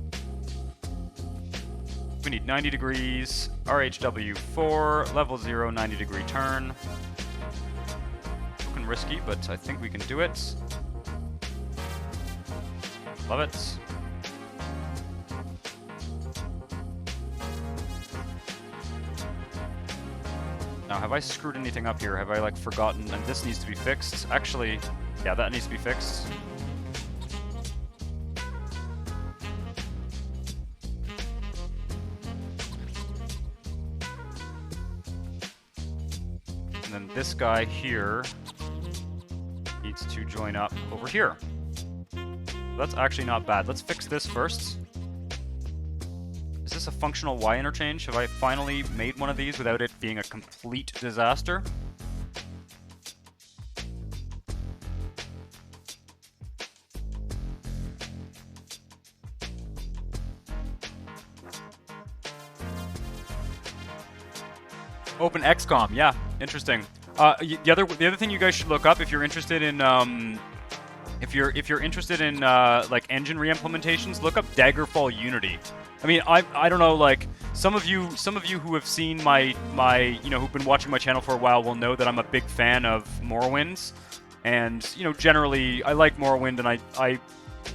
We need 90 degrees, RHW4, level 0, 90-degree turn. Looking risky, but I think we can do it. Love it. Now, have I screwed anything up here? Have I, like, forgotten? And this needs to be fixed. Actually, yeah, that needs to be fixed. And then this guy here needs to join up over here. That's actually not bad. Let's fix this first. Is this a functional Y interchange? Have I finally made one of these without it being a complete disaster? Open XCOM, yeah, interesting. The other thing you guys should look up if you're interested in if you're interested in like engine reimplementations, look up Daggerfall Unity. I mean, I don't know, like some of you who have seen my who've been watching my channel for a while will know that I'm a big fan of Morrowind's, and generally I like Morrowind, and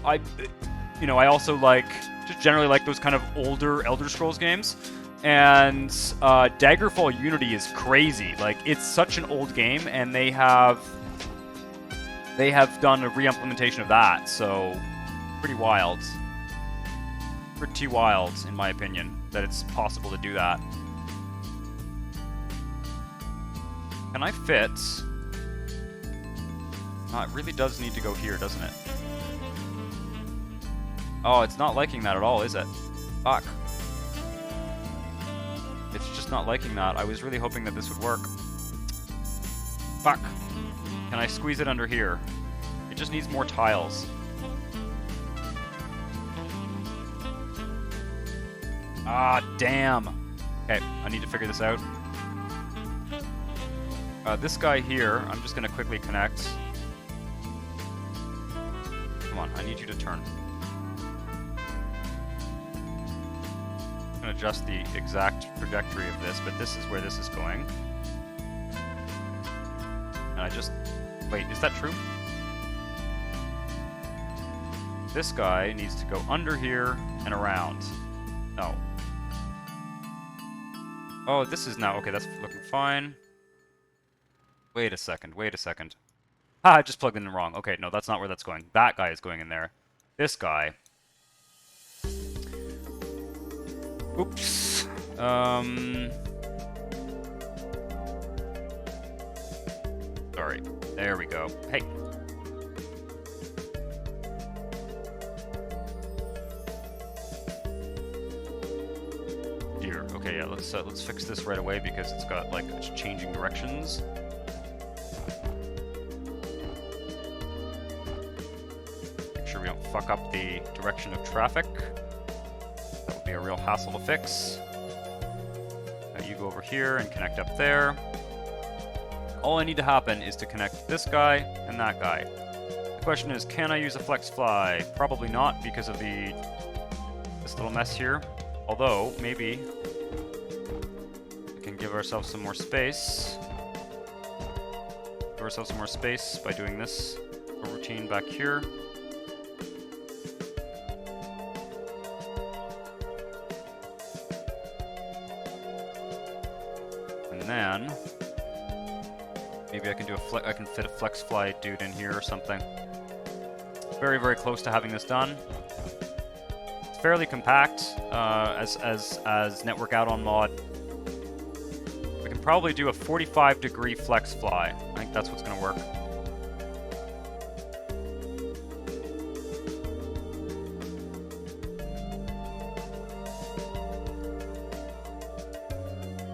I also like just generally like those kind of older Elder Scrolls games. And Daggerfall Unity is crazy. Like, it's such an old game, and they have done a re-implementation of that, so pretty wild. Pretty wild, in my opinion, that it's possible to do that. Can I fit? It really does need to go here, doesn't it? Oh, it's not liking that at all, is it? Fuck. It's just not liking that. I was really hoping that this would work. Fuck. Can I squeeze it under here? It just needs more tiles. Ah, damn. Okay, I need to figure this out. This guy here, I'm just gonna quickly connect. Come on, I need you to turn. Adjust the exact trajectory of this, but this is where this is going. And I just... Wait, is that true? This guy needs to go under here and around. No. Oh, this is now... Okay, that's looking fine. Wait a second, wait a second. Ah, I just plugged in wrong. Okay, no, that's not where that's going. That guy is going in there. This guy... Oops. Sorry. There we go. Hey. Here. Okay, yeah, let's fix this right away because it's got like it's changing directions. Make sure we don't fuck up the direction of traffic. That would be a real hassle to fix. Now you go over here and connect up there. All I need to happen is to connect this guy and that guy. The question is, can I use a flex fly? Probably not because of this little mess here. Although, maybe we can give ourselves some more space. Give ourselves some more space by doing this routine back here. And then maybe I can do I can fit a flex fly dude in here or something. Very, very close to having this done. It's fairly compact as network add-on mod. We can probably do a 45-degree flex fly. I think that's what's going to work.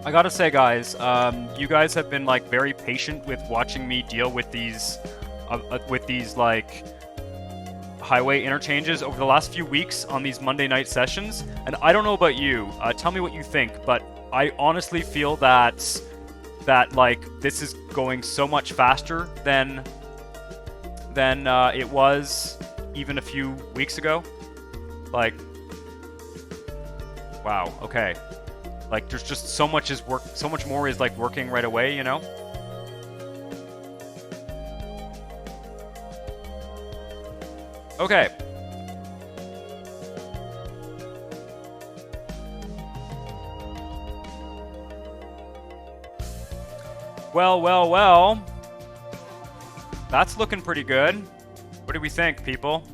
I gotta say, guys, you guys have been like very patient with watching me deal with these like highway interchanges over the last few weeks on these Monday night sessions. And I don't know about you. Tell me what you think, but I honestly feel that like this is going so much faster than it was even a few weeks ago. Like, wow. Okay. Like, there's just so much more is like working right away, you know? Okay. Well. That's looking pretty good. What do we think, people?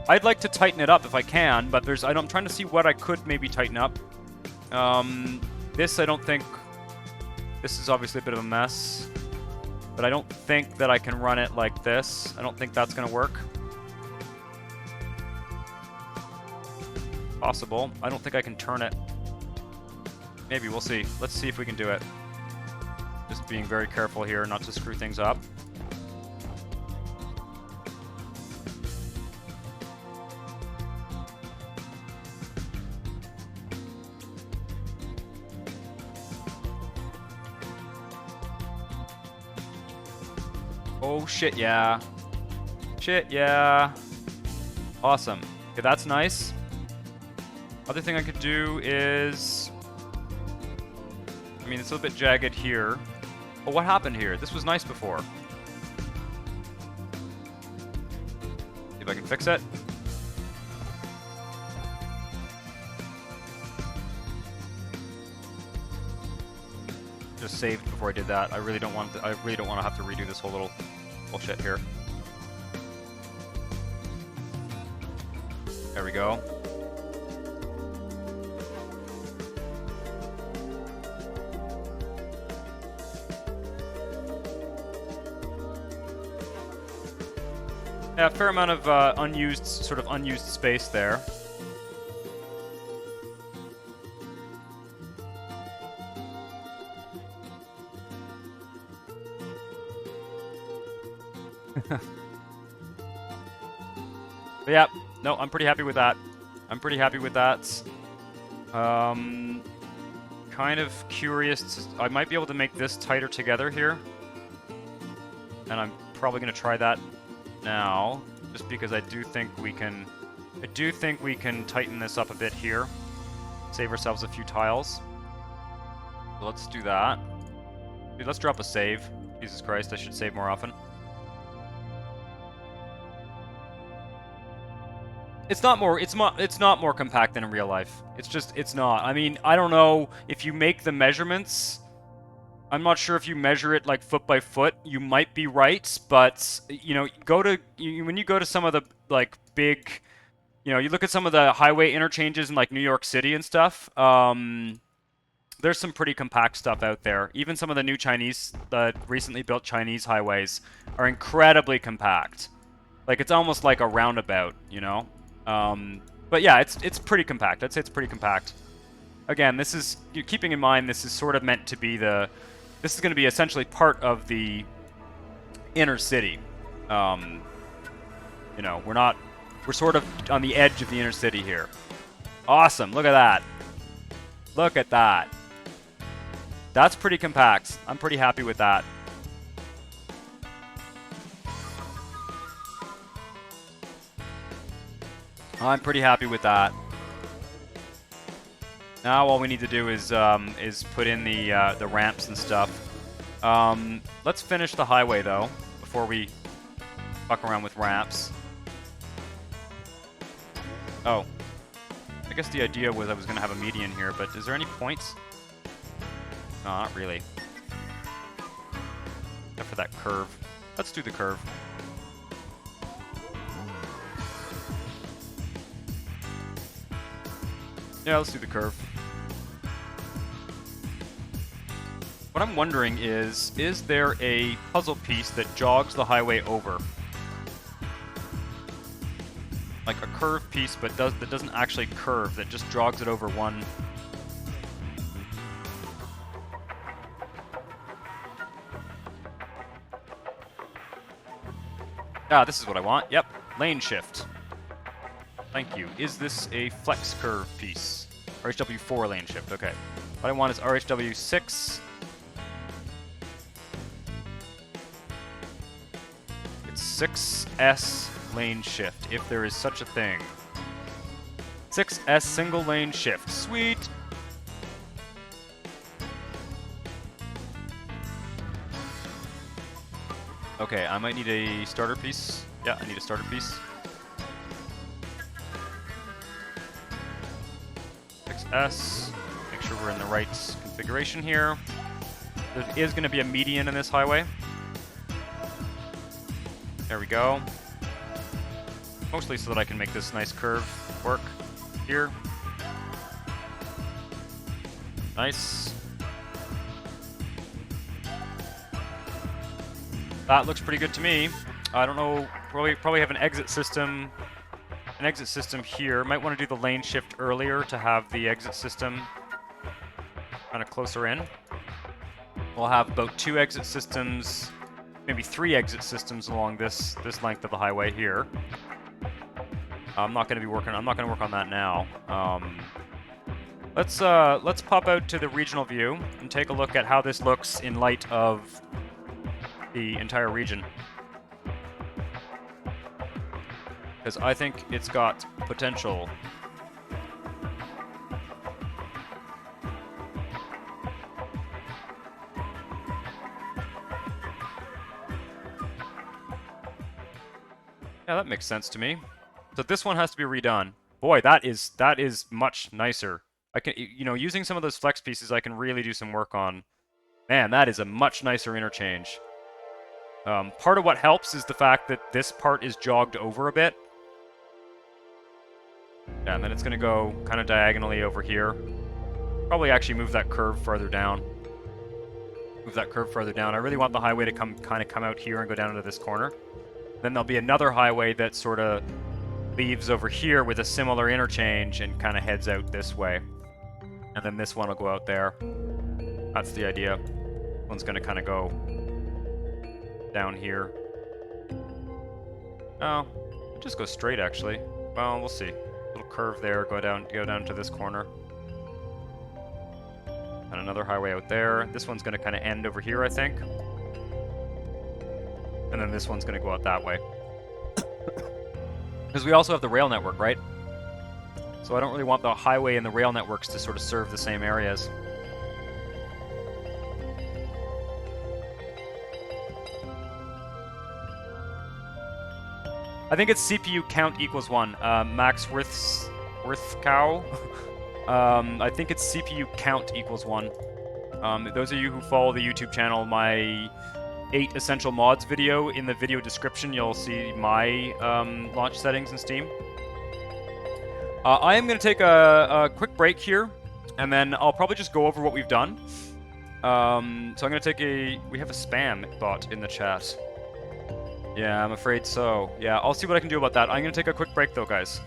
I'd like to tighten it up if I can, but I'm trying to see what I could maybe tighten up. This is obviously a bit of a mess, but I don't think that I can run it like this. I don't think that's gonna work. Possible. I don't think I can turn it. Maybe, we'll see. Let's see if we can do it. Just being very careful here not to screw things up. Oh, shit, yeah. Shit, yeah. Awesome. Okay, that's nice. Other thing I could do is... I mean, it's a little bit jagged here. But what happened here? This was nice before. See if I can fix it. Just saved before I did that. I really don't want to have to redo this whole little bullshit here. There we go. Yeah, a fair amount of unused space there. But yeah, no, I'm pretty happy with that. I'm pretty happy with that. Kind of curious. I might be able to make this tighter together here. And I'm probably going to try that now, just because I do think we can tighten this up a bit here. Save ourselves a few tiles. So let's do that. Dude, let's drop a save. Jesus Christ, I should save more often. It's not more compact than in real life. It's not. I mean, I don't know if you make the measurements. I'm not sure if you measure it like foot by foot. You might be right, but you know, when you go to some of the like big, you know, you look at some of the highway interchanges in like New York City and stuff. There's some pretty compact stuff out there. Even some of the new recently built Chinese highways are incredibly compact. Like it's almost like a roundabout, you know. But yeah, it's pretty compact. I'd say it's pretty compact. Again, this is keeping in mind this is sort of meant to be this is going to be essentially part of the inner city. You know, we're sort of on the edge of the inner city here. Awesome, look at that. Look at that. That's pretty compact. I'm pretty happy with that. I'm pretty happy with that. Now all we need to do is put in the ramps and stuff. Let's finish the highway though before we fuck around with ramps. Oh, I guess the idea was I was gonna have a median here, but is there any points? No, not really. Except for that curve. Let's do the curve. Yeah, let's do the curve. What I'm wondering is there a puzzle piece that jogs the highway over? Like a curve piece, but that doesn't actually curve, that just jogs it over one. Ah, this is what I want. Yep, lane shift. Thank you. Is this a flex curve piece? RHW4 lane shift, okay. What I want is RHW6. It's 6S lane shift, if there is such a thing. 6S single lane shift. Sweet! Okay, I might need a starter piece. Yeah, I need a starter piece. 6S. Make sure we're in the right configuration here. There is going to be a median in this highway. There we go. Mostly so that I can make this nice curve work here. Nice. That looks pretty good to me. I don't know, probably have an exit system here. Might want to do the lane shift earlier to have the exit system kind of closer in. We'll have about 2 exit systems, maybe 3 exit systems along this length of the highway here. I'm not going to work on that now. Let's pop out to the regional view and take a look at how this looks in light of the entire region. because I think it's got potential. Yeah, that makes sense to me. So this one has to be redone. Boy, that is much nicer. I can, you know, using some of those flex pieces, I can really do some work on. Man, that is a much nicer interchange. Part of what helps is the fact that this part is jogged over a bit. Yeah, and then it's going to go kind of diagonally over here. Probably actually move that curve further down. Move that curve further down. I really want the highway to come out here and go down into this corner. Then there'll be another highway that sort of leaves over here with a similar interchange and kind of heads out this way. And then this one will go out there. That's the idea. One's going to kind of go down here. Oh, just go straight actually. Well, we'll see. Little curve there, go down to this corner. And another highway out there. This one's going to kind of end over here, I think. And then this one's going to go out that way. Because we also have the rail network, right? So I don't really want the highway and the rail networks to sort of serve the same areas. I think it's CPU count equals 1. Max Worthcow. I think it's CPU count equals 1. Those of you who follow the YouTube channel, my 8 essential mods video, in the video description you'll see my launch settings in Steam. I am going to take a quick break here, and then I'll probably just go over what we've done. So I'm going to take we have a spam bot in the chat. Yeah, I'm afraid so. Yeah, I'll see what I can do about that. I'm going to take a quick break though, guys.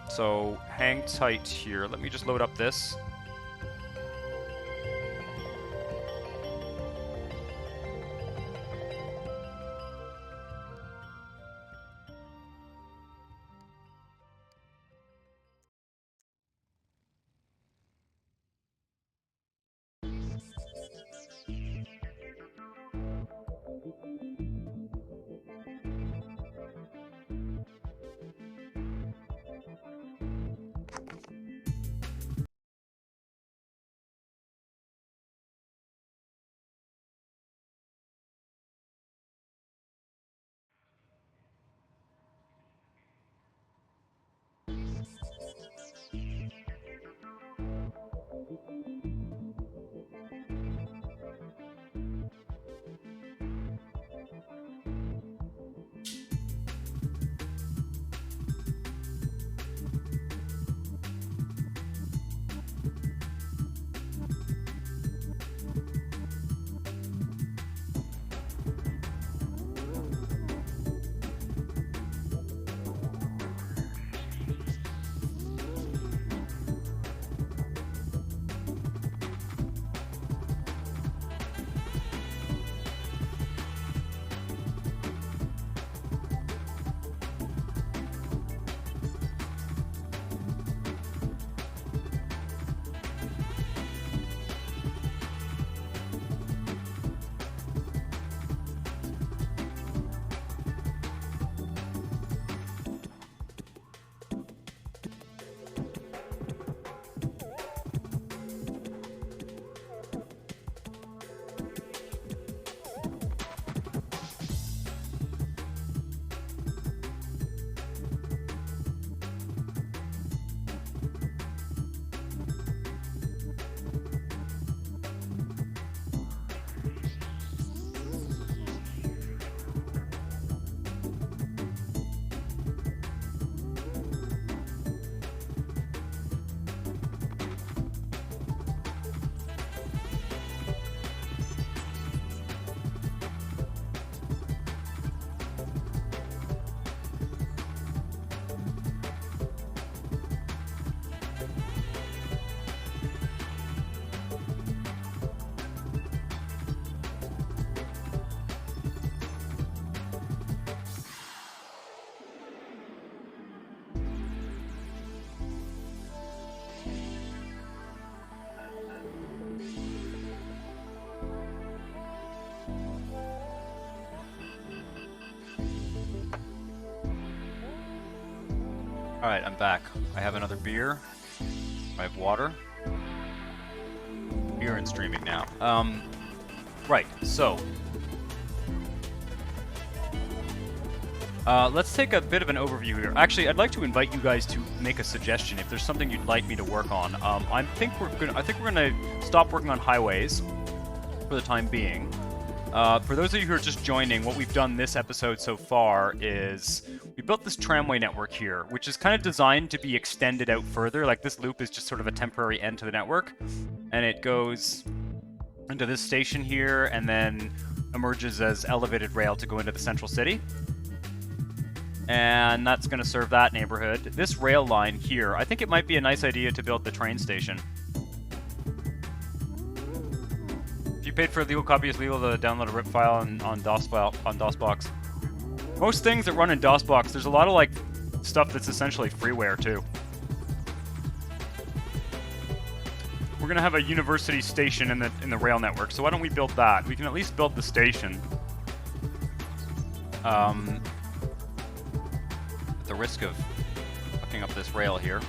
So hang tight here. Let me just load up this. Alright, I'm back. I have another beer. I have water. Beer and streaming now. Right, so. Let's take a bit of an overview here. Actually, I'd like to invite you guys to make a suggestion if there's something you'd like me to work on. I think we're gonna stop working on highways for the time being. For those of you who are just joining, what we've done this episode so far is we built this tramway network here, which is kind of designed to be extended out further. Like this loop is just sort of a temporary end to the network, and it goes into this station here and then emerges as elevated rail to go into the central city. And that's going to serve that neighborhood. This rail line here, I think it might be a nice idea to build the train station. If you paid for a legal copy, it's legal to download a RIP file on DOSBox. Most things that run in DOSBox, there's a lot of like stuff that's essentially freeware too. We're gonna have a university station in the rail network, so why don't we build that? We can at least build the station. At the risk of fucking up this rail here.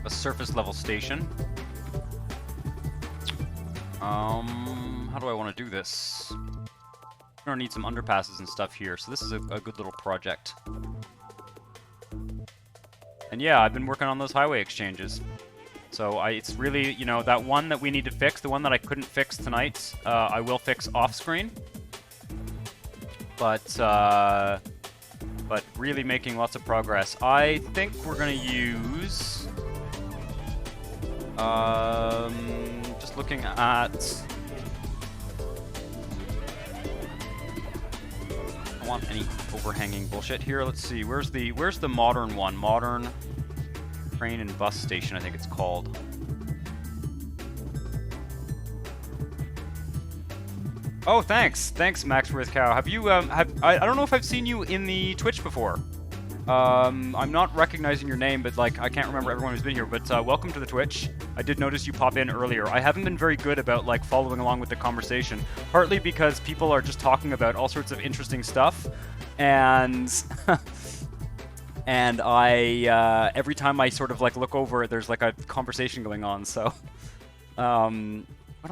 A surface level station. How do I want to do this? We're gonna need some underpasses and stuff here, so this is a good little project. And yeah, I've been working on those highway exchanges. So it's really, you know, that one that we need to fix, the one that I couldn't fix tonight, I will fix off screen. But really making lots of progress. I think we're gonna use, just looking at, I don't want any overhanging bullshit here. Let's see, where's the modern one? Modern train and bus station, I think it's called. Oh, thanks, Max Rithcow. Have you I don't know if I've seen you in the Twitch before. I'm not recognizing your name, but like I can't remember everyone who's been here. But welcome to the Twitch. I did notice you pop in earlier. I haven't been very good about like following along with the conversation, partly because people are just talking about all sorts of interesting stuff, and and I every time I sort of like look over, there's like a conversation going on. So, what am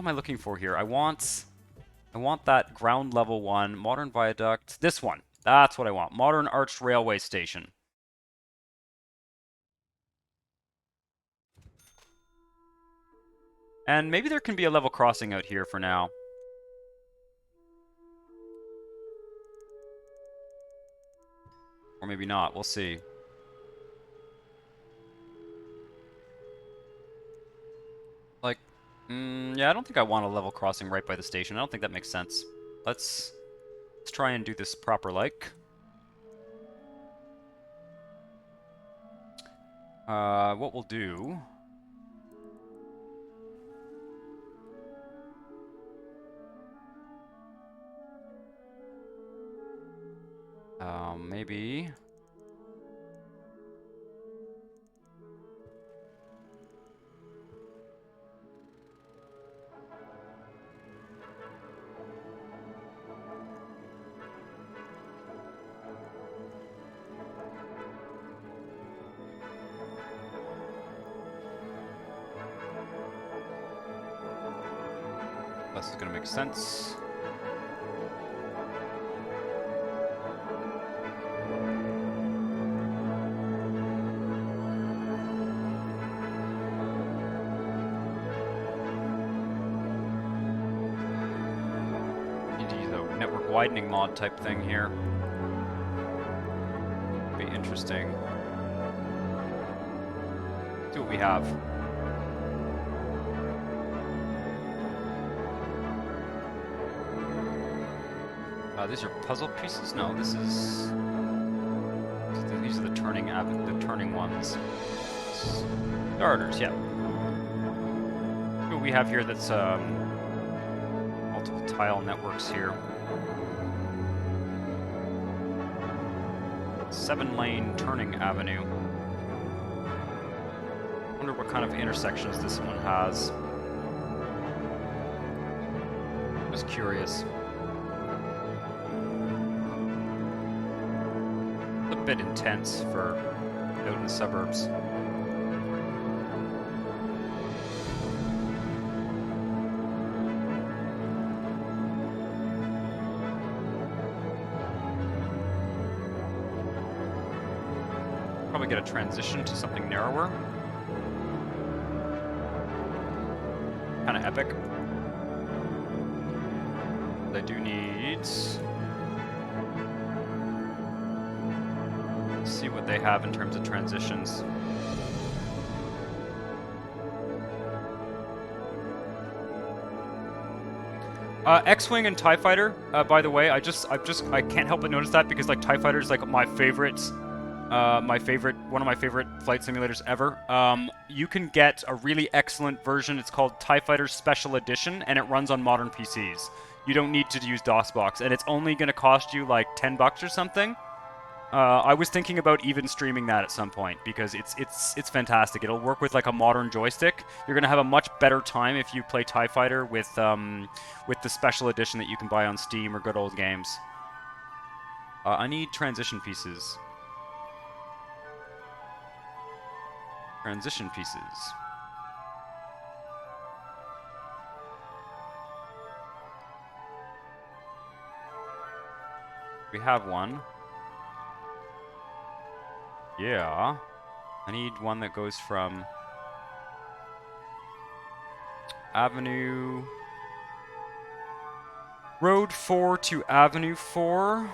I looking for here? I want that ground level one, modern viaduct. This one. That's what I want. Modern arched railway station. And maybe there can be a level crossing out here for now. Or maybe not. We'll see. Like, yeah, I don't think I want a level crossing right by the station. I don't think that makes sense. Let's try and do this proper like. What we'll do... maybe... This is gonna make sense. Need to use a network widening mod type thing here. Be interesting. See what we have. These are puzzle pieces? No, this is... These are the turning ones. Starters, yeah. What we have here that's multiple tile networks here. 7-lane turning avenue. Wonder what kind of intersections this one has. Just curious. bit intense for out in the suburbs. Probably get a transition to something narrower. Kind of epic. I do need... see what they have in terms of transitions. X-Wing and TIE Fighter, by the way, I can't help but notice that because like TIE Fighter is like my favorite, one of my favorite flight simulators ever. You can get a really excellent version. It's called TIE Fighter Special Edition, and it runs on modern PCs. You don't need to use DOSBox, and it's only going to cost you like $10 or something. I was thinking about even streaming that at some point because it's fantastic. It'll work with like a modern joystick. You're gonna have a much better time if you play TIE Fighter with the special edition that you can buy on Steam or Good Old Games. I need transition pieces. Transition pieces. We have one. Yeah. I need one that goes from Road 4 to Avenue 4.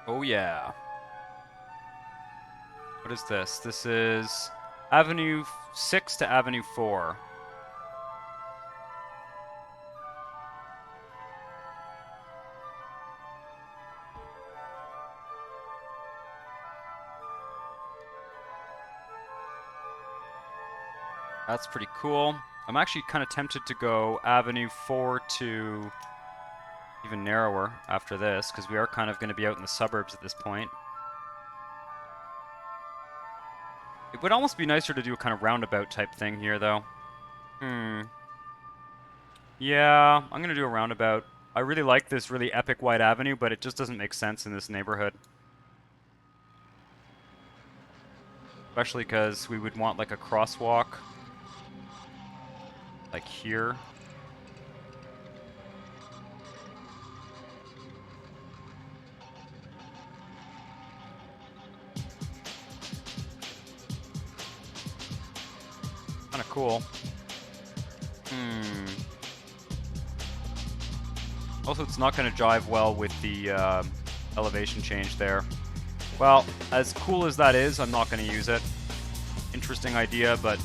Oh yeah. What is this? This is Avenue 6 to Avenue 4. That's pretty cool. I'm actually kind of tempted to go Avenue 4 to even narrower after this, because we are kind of going to be out in the suburbs at this point. It would almost be nicer to do a kind of roundabout type thing here, though. Yeah, I'm going to do a roundabout. I really like this really epic wide avenue, but it just doesn't make sense in this neighborhood. Especially because we would want like a crosswalk. Like here. Kind of cool. Also, it's not going to jive well with the elevation change there. Well, as cool as that is, I'm not going to use it. Interesting idea, but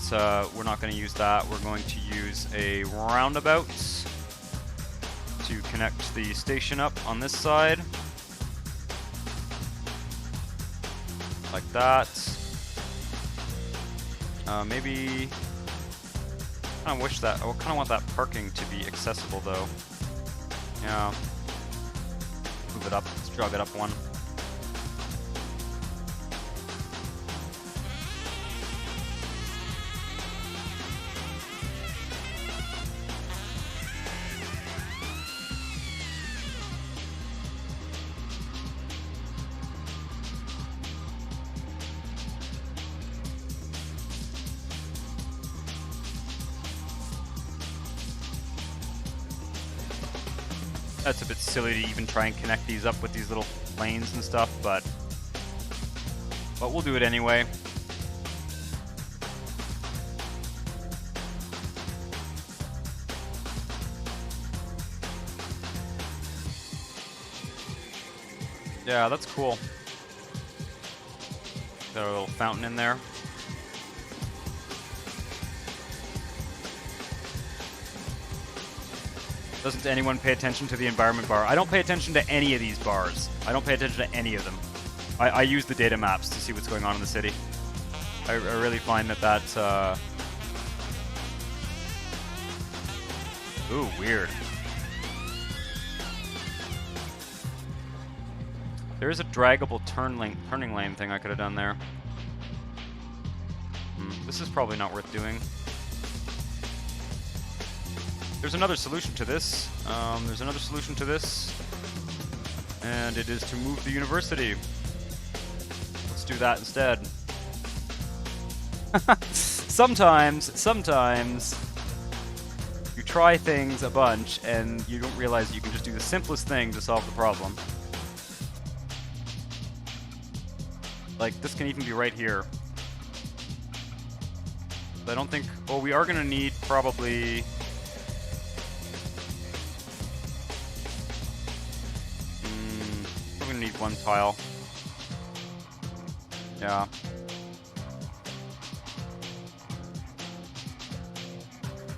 we're not going to use that. We're going to use a roundabout to connect the station up on this side. Like that. Maybe... I kind of wish that... I kind of want that parking to be accessible, though. Yeah. Move it up. Let's jog it up one. That's a bit silly to even try and connect these up with these little lanes and stuff, but we'll do it anyway. Yeah, that's cool. Got a little fountain in there. Doesn't anyone pay attention to the environment bar? I don't pay attention to any of these bars. I don't pay attention to any of them. I use the data maps to see what's going on in the city. I really find that's... Ooh, weird. There is a draggable turning lane thing I could have done there. This is probably not worth doing. There's another solution to this. And it is to move the university. Let's do that instead. Sometimes you try things a bunch and you don't realize you can just do the simplest thing to solve the problem. Like, this can even be right here. I don't think... Well, we are going to need probably... we're going to need one tile. Yeah.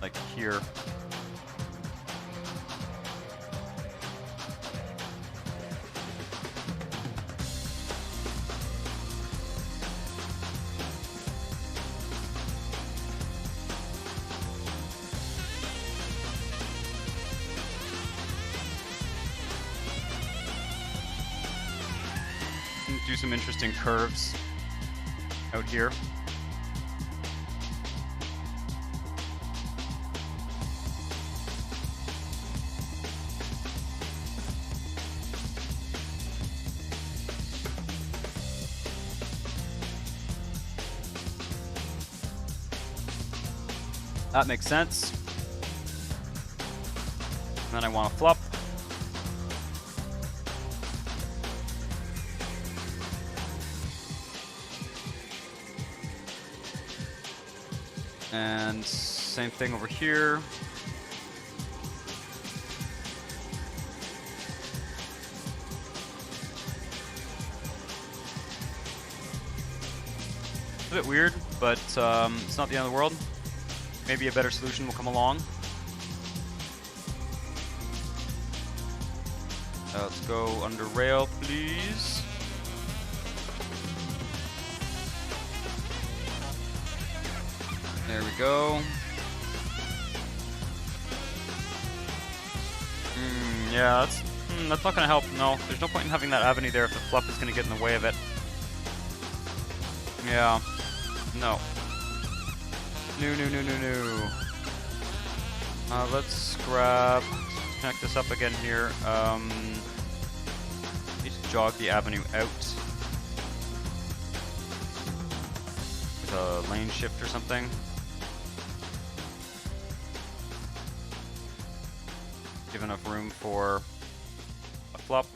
Like here. Do some interesting curves out here. That makes sense. And then I want to flop. And same thing over here. It's a bit weird, but it's not the end of the world. Maybe a better solution will come along. Let's go under rail, please. There we go. Yeah, that's not gonna help. No, there's no point in having that avenue there if the fluff is gonna get in the way of it. Yeah. No. No. Let's connect this up again here. Just jog the avenue out. With a lane shift or something. Give enough room for a flop.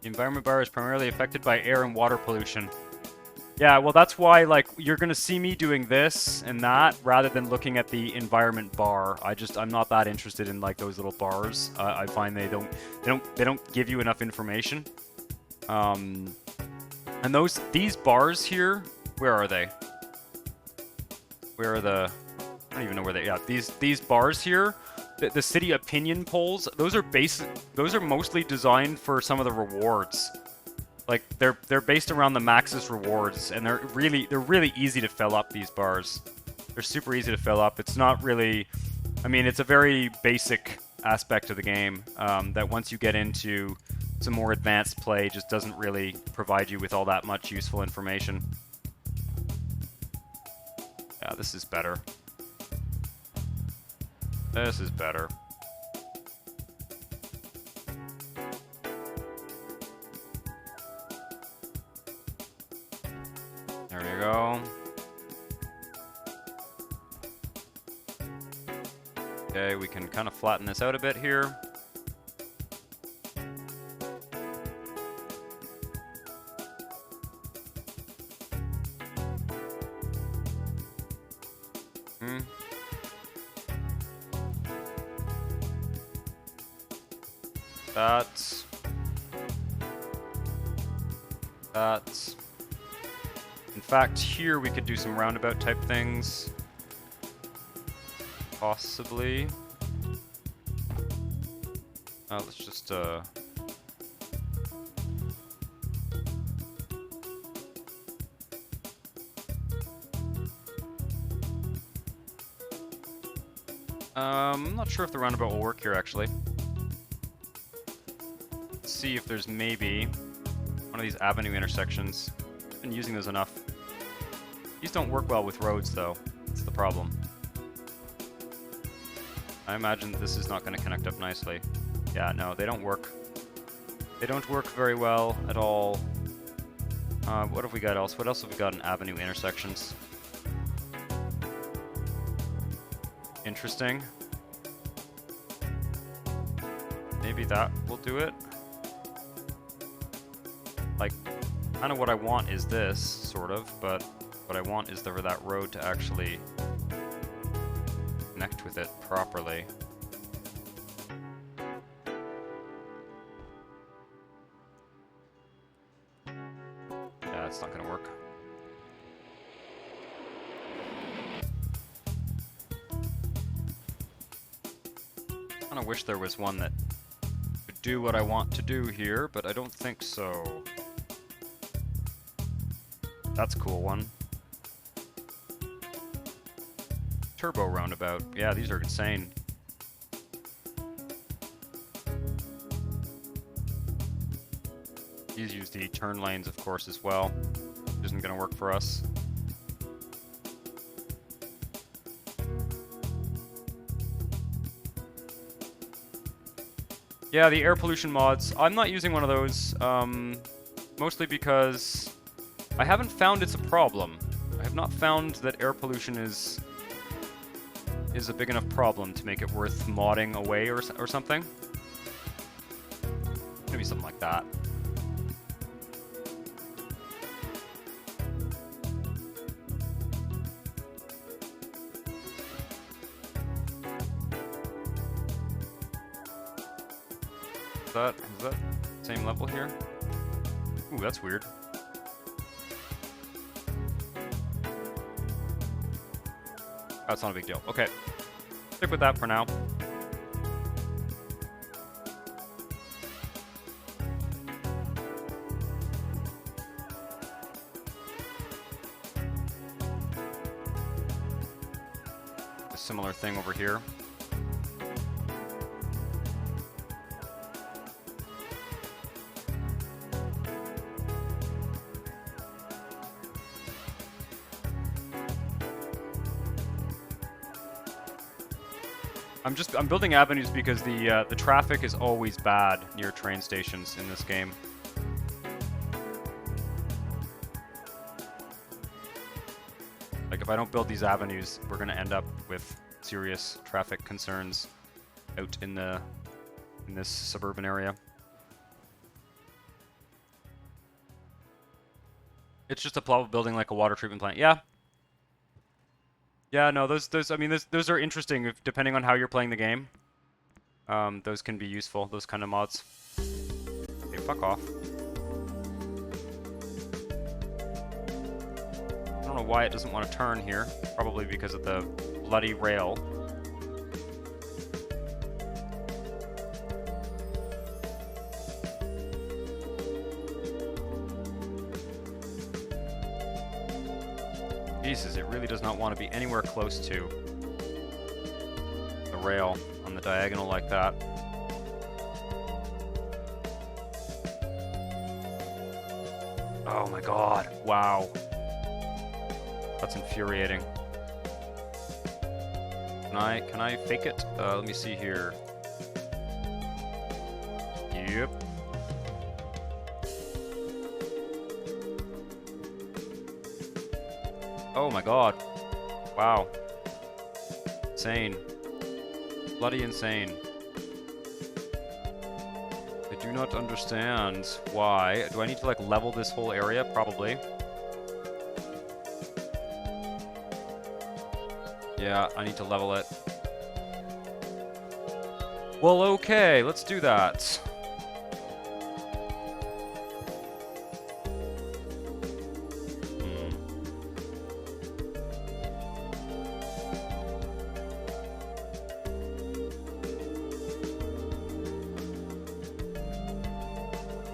The environment bar is primarily affected by air and water pollution. Yeah, well that's why, like, you're gonna see me doing this and that rather than looking at the environment bar. I'm not that interested in like those little bars. I find they don't give you enough information. And these bars here, where are they? Where are the? I don't even know where they. Yeah, these bars here. The city opinion polls, those are mostly designed for some of the rewards. Like they're based around the Maxis rewards, and they're really easy to fill up, these bars. They're super easy to fill up. It's not really, I mean, it's a very basic aspect of the game that once you get into some more advanced play just doesn't really provide you with all that much useful information. Yeah, this is better. This is better. There we go. Okay, we can kind of flatten this out a bit here. That. In fact, here we could do some roundabout type things. Possibly. Let's just, I'm not sure if the roundabout will work here, actually. Let's see if there's maybe one of these avenue intersections. I've been using those enough. These don't work well with roads, though. That's the problem. I imagine this is not going to connect up nicely. Yeah, no, they don't work. They don't work very well at all. What have we got else? What else have we got in avenue intersections? Interesting. Maybe that will do it. Like, kind of what I want is this, sort of, but what I want is for that road to actually connect with it properly. Yeah, it's not gonna work. I kinda wish there was one that could do what I want to do here, but I don't think so. That's a cool one. Turbo roundabout. Yeah, these are insane. These use the turn lanes, of course, as well. Isn't going to work for us. Yeah, the air pollution mods. I'm not using one of those, mostly because I haven't found it's a problem. I have not found that air pollution is a big enough problem to make it worth modding away or something. Maybe something like that. Is that same level here? Ooh, that's weird. That's not a big deal. Okay. Stick with that for now. A similar thing over here. I'm building avenues because the traffic is always bad near train stations in this game. Like if I don't build these avenues, we're gonna end up with serious traffic concerns out in this suburban area. It's just a plot of building like a water treatment plant. Yeah. Yeah, no, those are interesting depending on how you're playing the game. Those can be useful, those kind of mods. Okay, fuck off. I don't know why it doesn't want to turn here. Probably because of the bloody rail. Jesus, it really does not want to be anywhere close to the rail on the diagonal like that. Oh my god, wow. That's infuriating. Can I fake it? Let me see here. Yep. Oh my god. Wow. Insane. Bloody insane. I do not understand why. Do I need to like level this whole area? Probably. Yeah, I need to level it. Well, okay, let's do that.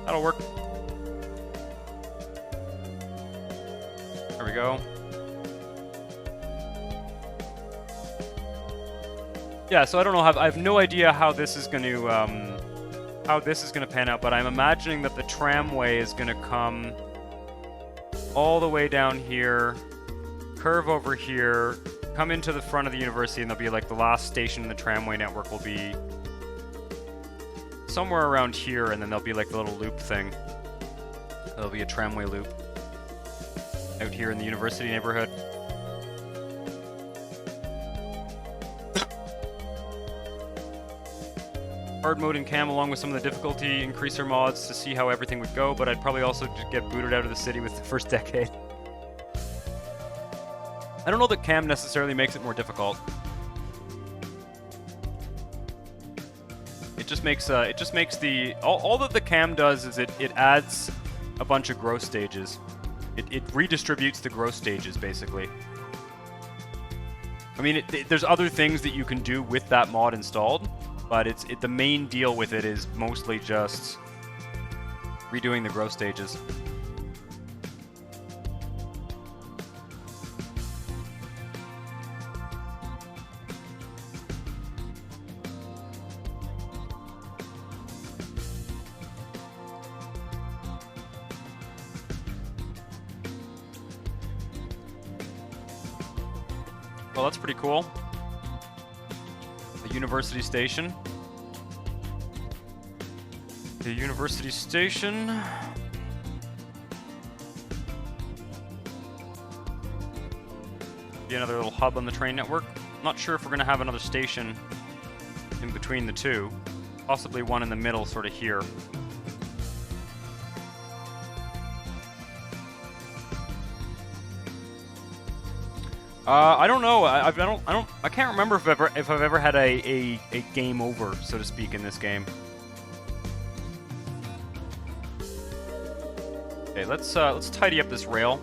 That'll work. There we go. Yeah, so I don't know. I have no idea how this is going to pan out, but I'm imagining that the tramway is going to come all the way down here, curve over here, come into the front of the university, and there'll be like the last station in the tramway network will be somewhere around here, and then there'll be like the little loop thing. There'll be a tramway loop out here in the university neighborhood. Hard mode in cam along with some of the difficulty increaser mods to see how everything would go, but I'd probably also just get booted out of the city with the first decade. I don't know that cam necessarily makes it more difficult. It just makes the all that the cam does is it adds a bunch of growth stages. It redistributes the growth stages basically. I mean, there's other things that you can do with that mod installed, but the main deal with it is mostly just redoing the growth stages. Well, that's pretty cool. The university station. The university station. Be another little hub on the train network. Not sure if we're going to have another station in between the two. Possibly one in the middle, sort of here. I don't know. I can't remember if I've ever had a game over, so to speak, in this game. Okay, let's tidy up this rail.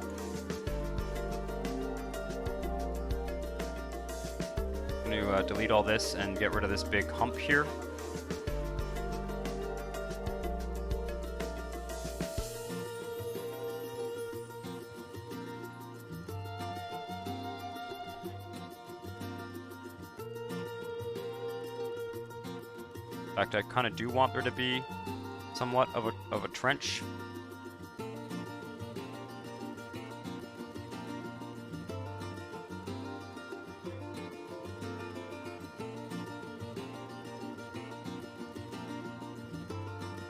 I'm gonna delete all this and get rid of this big hump here. In fact, I kind of do want there to be somewhat of a trench.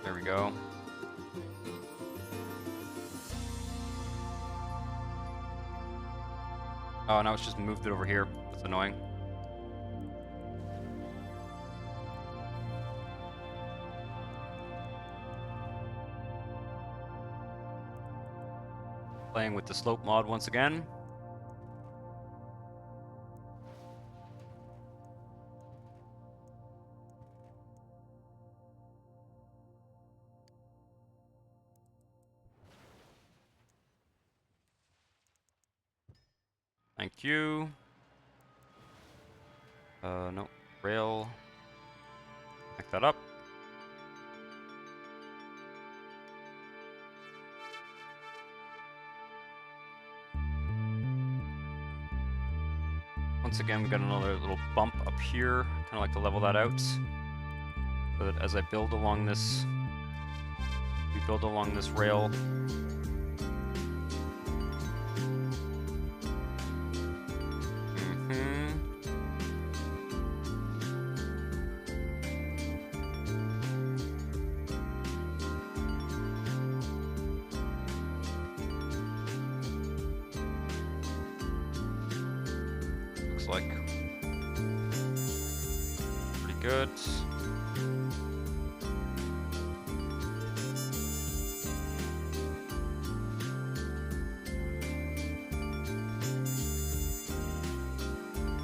There we go. Oh, now it's just moved it over here. That's annoying. Playing with the slope mod once again. Thank you. No, rail. Back that up. Once again, we've got another little bump up here. Kind of like to level that out, so that as I build along this, rail. Like pretty good.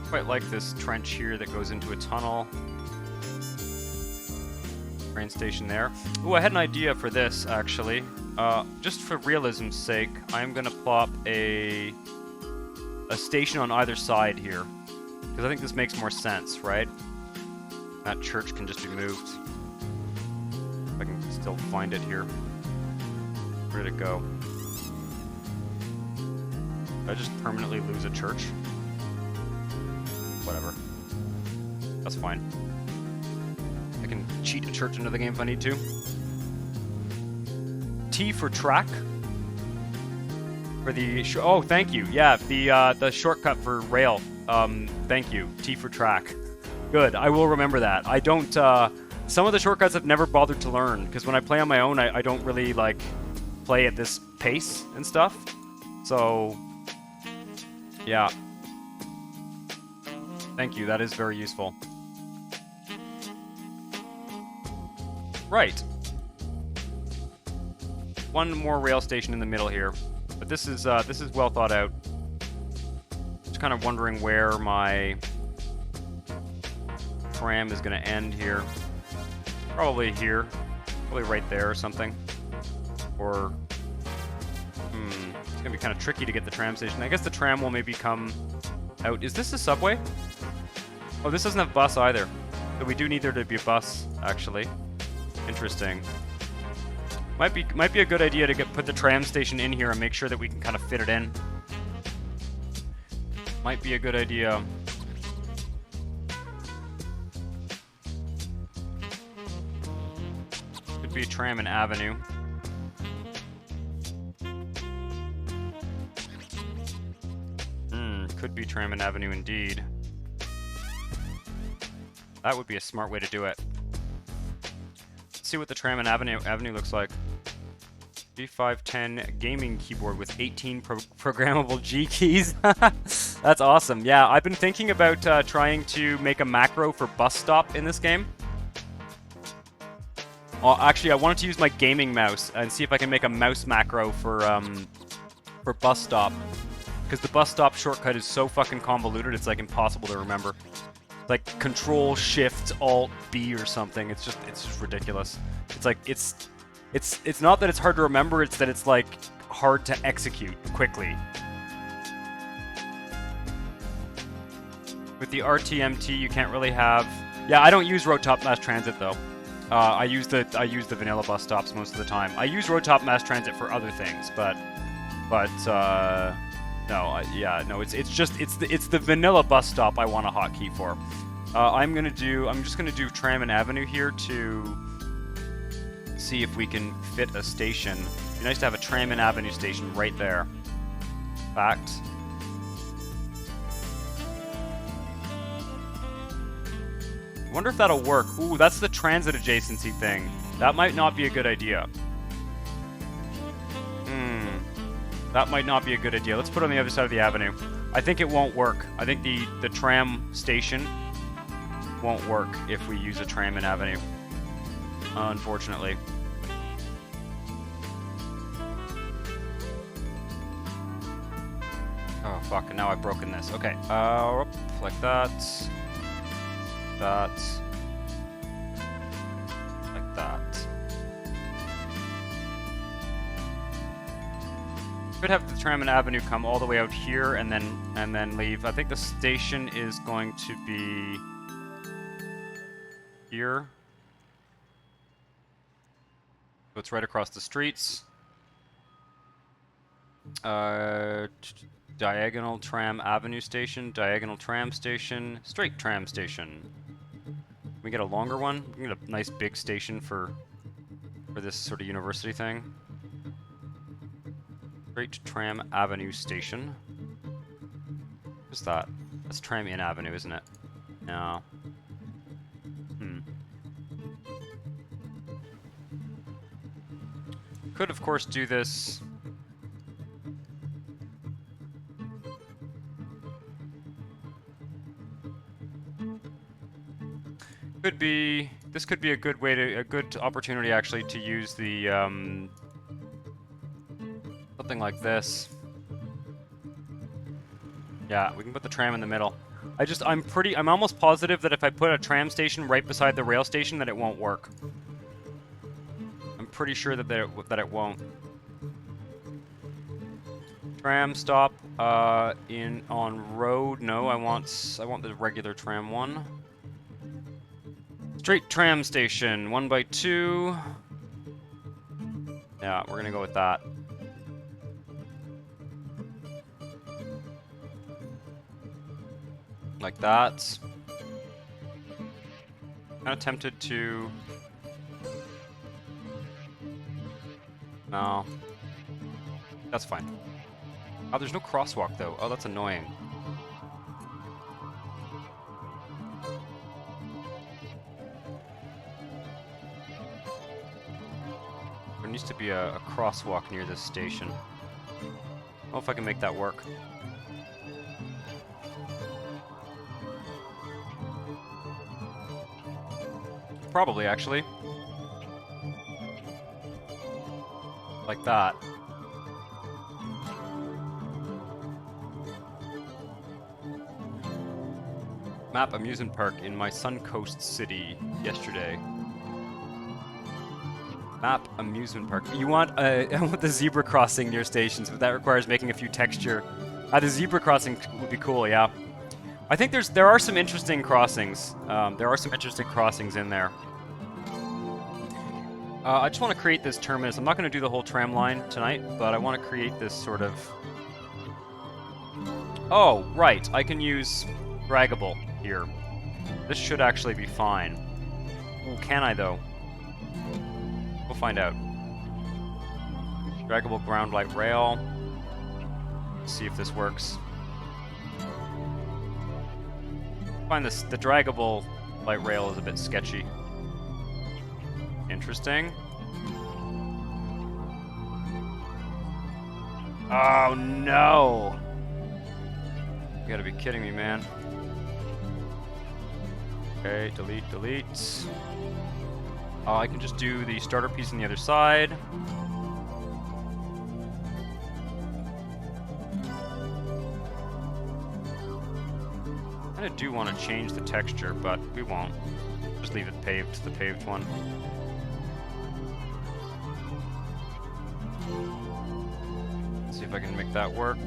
Quite like this trench here that goes into a tunnel. Train station there. Ooh, I had an idea for this actually. Just for realism's sake, I'm gonna plop a station on either side here, because I think this makes more sense, right? That church can just be moved. If I can still find it here. Where did it go? Did I just permanently lose a church? Whatever. That's fine. I can cheat a church into the game if I need to. T for track. For the oh, thank you. Yeah, the shortcut for rail. Thank you. T for track. Good. I will remember that. I don't. Some of the shortcuts I've never bothered to learn because when I play on my own, I don't really like play at this pace and stuff. So, yeah. Thank you. That is very useful. Right. One more rail station in the middle here. But this is well thought out. Just kind of wondering where my tram is going to end here. Probably here. Probably right there or something. Or, it's going to be kind of tricky to get the tram station. I guess the tram will maybe come out. Is this a subway? Oh, this doesn't have bus either. So we do need there to be a bus, actually. Interesting. Might be a good idea to put the tram station in here and make sure that we can kind of fit it in. Might be a good idea. Could be a tram and avenue. Could be tram and avenue indeed. That would be a smart way to do it. Let's see what the tram and avenue looks like. G510 gaming keyboard with 18 programmable G keys. That's awesome. Yeah, I've been thinking about trying to make a macro for bus stop in this game. Actually, I wanted to use my gaming mouse and see if I can make a mouse macro for bus stop. Because the bus stop shortcut is so fucking convoluted, it's like impossible to remember. Like Control Shift Alt B or something. It's just ridiculous. It's like it's not that it's hard to remember, it's that it's like hard to execute quickly. With the RTMT, you can't really have. Yeah, I don't use road top mass transit though. I use the vanilla bus stops most of the time. I use road top mass transit for other things, but no, it's the vanilla bus stop I want a hotkey for. I'm just gonna do tram and avenue here to see if we can fit a station. It'd be nice to have a tram and avenue station right there. Fact. Wonder if that'll work. Ooh, that's the transit adjacency thing. That might not be a good idea. That might not be a good idea. Let's put it on the other side of the avenue. I think it won't work. I think the tram station won't work if we use a tram and avenue. Unfortunately. Oh fuck, now I've broken this. Okay, like that. That. Like that. Could have the tram and avenue come all the way out here and then leave. I think the station is going to be here. So it's right across the streets. Diagonal tram avenue station, diagonal tram station, straight tram station. Can we get a longer one? We can get a nice big station for this sort of university thing. Straight tram avenue station. What's that? That's tram in avenue, isn't it? No. Could of course do this. This could be a good opportunity actually to use the something like this. Yeah, we can put the tram in the middle. I'm almost positive that if I put a tram station right beside the rail station that it won't work. I'm pretty sure that it won't. Tram stop on road. No, I want the regular tram one. Straight tram station, 1x2. Yeah, we're gonna go with that. Like that. Kind of tempted to... No. That's fine. Oh, there's no crosswalk though. Oh, that's annoying. There needs to be a crosswalk near this station. I don't know if I can make that work. Probably, actually. Like that. Map amusement park in my Suncoast city yesterday. Map amusement park. You want I want the zebra crossing near stations, but that requires making a few texture. The zebra crossing would be cool, yeah. I think there are some interesting crossings. There are some interesting crossings in there. I just want to create this terminus. I'm not going to do the whole tram line tonight, but I want to create this sort of... Oh, right. I can use draggable here. This should actually be fine. Ooh, can I, though? We'll find out. Draggable ground light rail. Let's see if this works. I find this, the draggable light rail is a bit sketchy. Interesting. Oh no! You gotta be kidding me, man. Okay, delete, delete. Oh, I can just do the starter piece on the other side. I kinda do want to change the texture, but we won't. Just leave it paved, the paved one. See if I can make that work.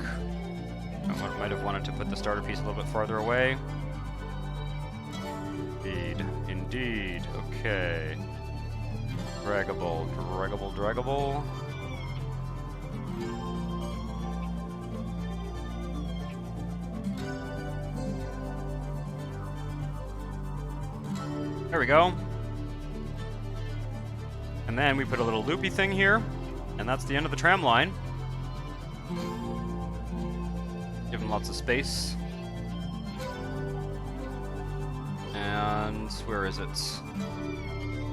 I might have wanted to put the starter piece a little bit farther away. Indeed, indeed. Okay. Draggable, draggable, draggable. There we go. And then we put a little loopy thing here, and that's the end of the tram line. Give them lots of space. And where is it?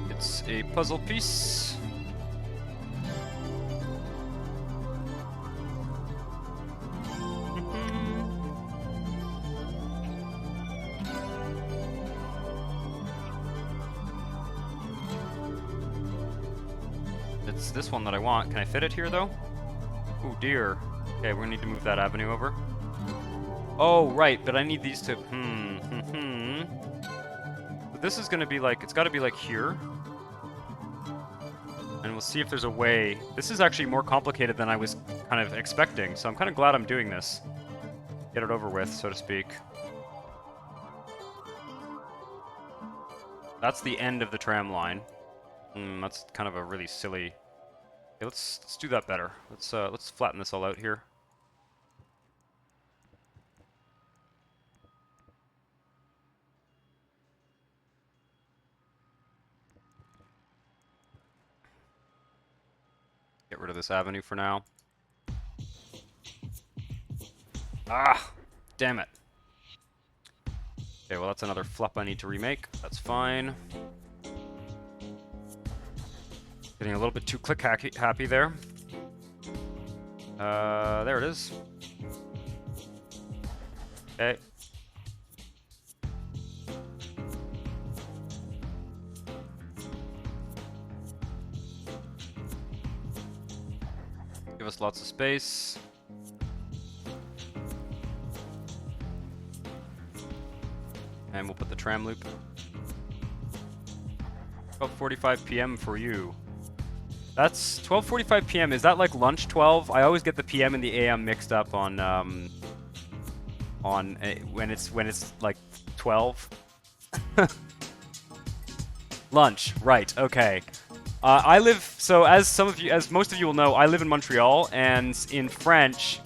It's a puzzle piece. It's this one that I want. Can I fit it here, though? Oh, dear. Okay, we're gonna need to move that avenue over. Oh, right, but I need these to... But this is gonna be like... It's gotta be like here. And we'll see if there's a way... This is actually more complicated than I was kind of expecting, so I'm kind of glad I'm doing this. Get it over with, so to speak. That's the end of the tram line. That's kind of a really silly... Okay, let's do that better. Let's flatten this all out here. Get rid of this avenue for now. Ah! Damn it. Okay, well that's another flop I need to remake. That's fine. Getting a little bit too click happy there. There it is. Okay. Give us lots of space. And we'll put the tram loop. 12:45 p.m. for you. That's 12:45 p.m. Is that like lunch 12? I always get the p.m. and the a.m. mixed up on when it's like 12. Lunch, right? Okay. I live, so as most of you will know, I live in Montreal, and in French,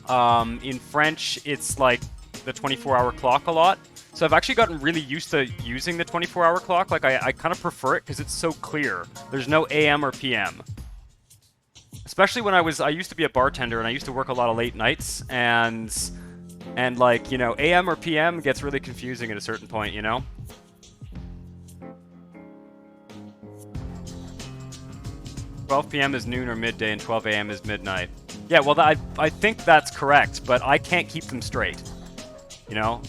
it's like the 24-hour clock a lot. So I've actually gotten really used to using the 24-hour clock. Like, I kind of prefer it because it's so clear. There's no AM or PM. Especially when I used to be a bartender, and I used to work a lot of late nights, and like, you know, AM or PM gets really confusing at a certain point, you know? 12 p.m. is noon or midday, and 12 a.m. is midnight. Yeah, well, I think that's correct, but I can't keep them straight. You know?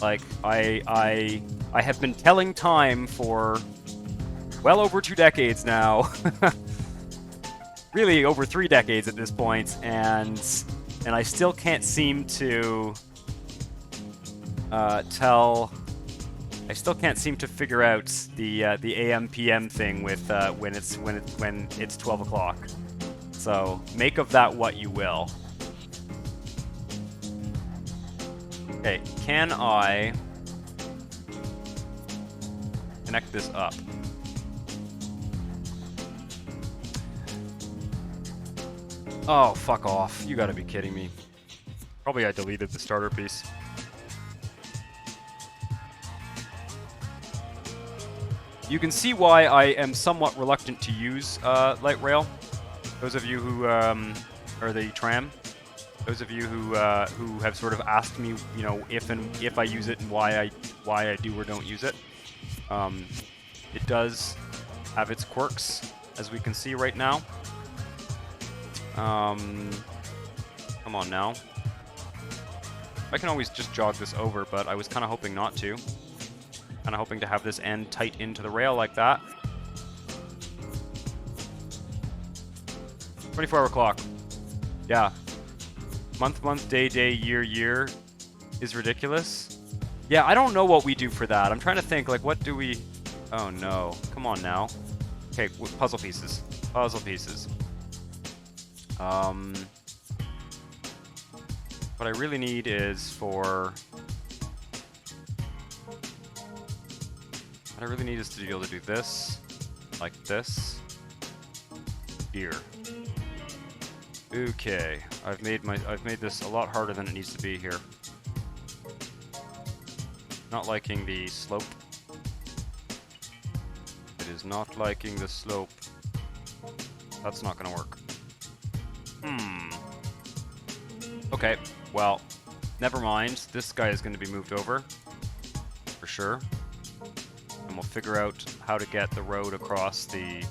Like, I have been telling time for well over 2 decades now. Really, over 3 decades at this point, and I still can't seem to I still can't seem to figure out the AM PM thing with when it's 12 o'clock. So make of that what you will. Okay, can I connect this up? Oh, fuck off. You gotta be kidding me. Probably I deleted the starter piece. You can see why I am somewhat reluctant to use light rail. Those of you who or the tram. Those of you who have sort of asked me, you know, if I use it and why I do or don't use it. It does have its quirks, as we can see right now. Come on now. I can always just jog this over, but I was kind of hoping not to. Kind of hoping to have this end tight into the rail like that. 24-hour clock. Yeah. Month, day, year is ridiculous. Yeah, I don't know what we do for that. I'm trying to think, like, what do we... Oh, no. Come on now. Okay, puzzle pieces. Puzzle pieces. What I really need is for... What I really need is to be able to do this, like this, here. Okay, I've made this a lot harder than it needs to be here. Not liking the slope. It is not liking the slope. That's not gonna work. Okay, well, never mind. This guy is going to be moved over, for sure. And we'll figure out how to get the road across the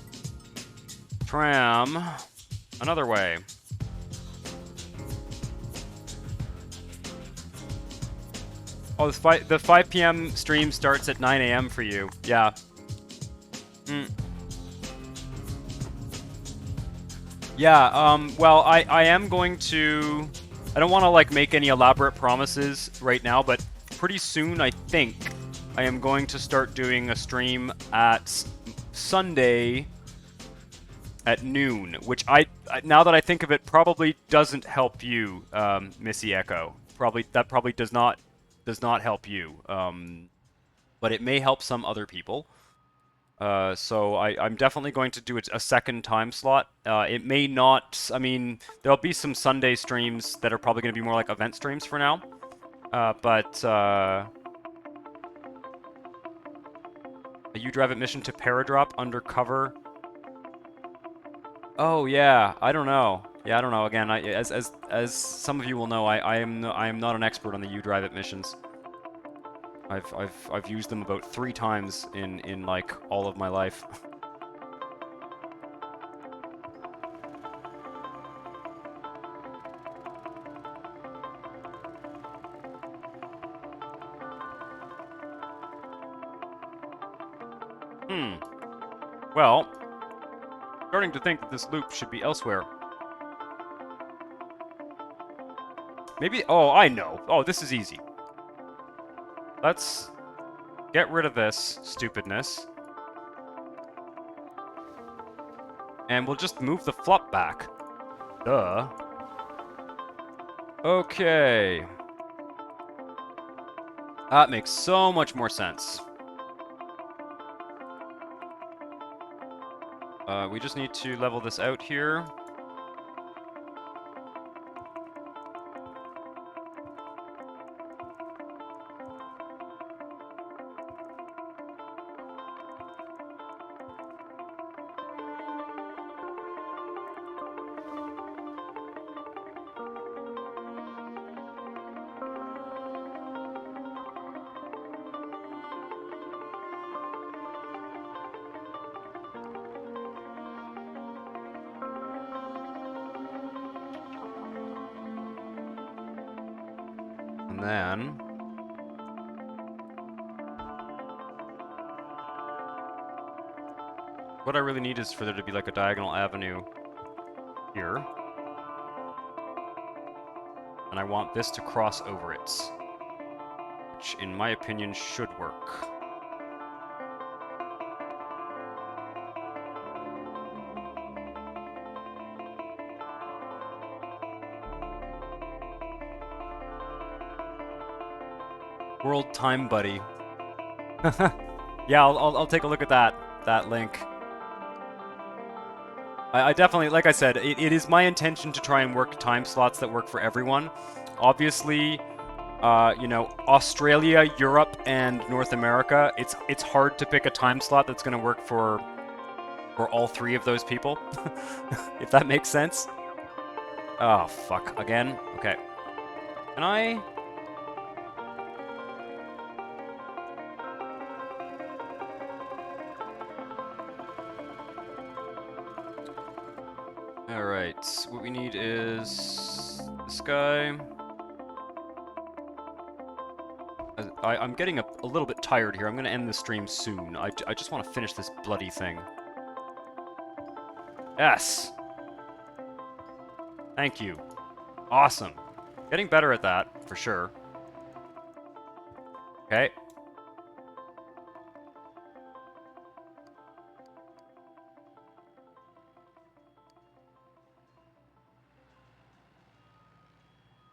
tram another way. Oh, the 5 p.m. stream starts at 9 a.m. for you. Yeah. Yeah, well, I am going to... I don't want to, like, make any elaborate promises right now, but pretty soon, I think, I am going to start doing a stream at Sunday at noon, which now that I think of it, probably doesn't help you, Missy Echo. That probably does not help you, but it may help some other people. So I'm definitely going to do a second time slot. It may not, I mean, there'll be some Sunday streams that are probably going to be more like event streams for now. But a U drive admission to Paradrop undercover. Oh yeah, I don't know. Yeah, I don't know. Again, as some of you will know, I am not an expert on the U drive admissions. I've used them about 3 times in like all of my life. Well, starting to think that this loop should be elsewhere. Maybe, oh, I know. Oh, this is easy. Let's get rid of this stupidness. And we'll just move the flop back. Duh. Okay. That makes so much more sense. We just need to level this out here. And then what I really need is for there to be like a diagonal avenue here. And I want this to cross over it, which in my opinion should work. World Time Buddy. Yeah, I'll take a look at that link. I definitely, like I said, it is my intention to try and work time slots that work for everyone. Obviously, you know, Australia, Europe, and North America, it's hard to pick a time slot that's going to work for all three of those people, if that makes sense. Oh, fuck. Again? Okay. Can I... Alright, what we need is this guy. I'm getting a little bit tired here. I'm going to end the stream soon. I just want to finish this bloody thing. Yes! Thank you. Awesome. Getting better at that, for sure. Okay.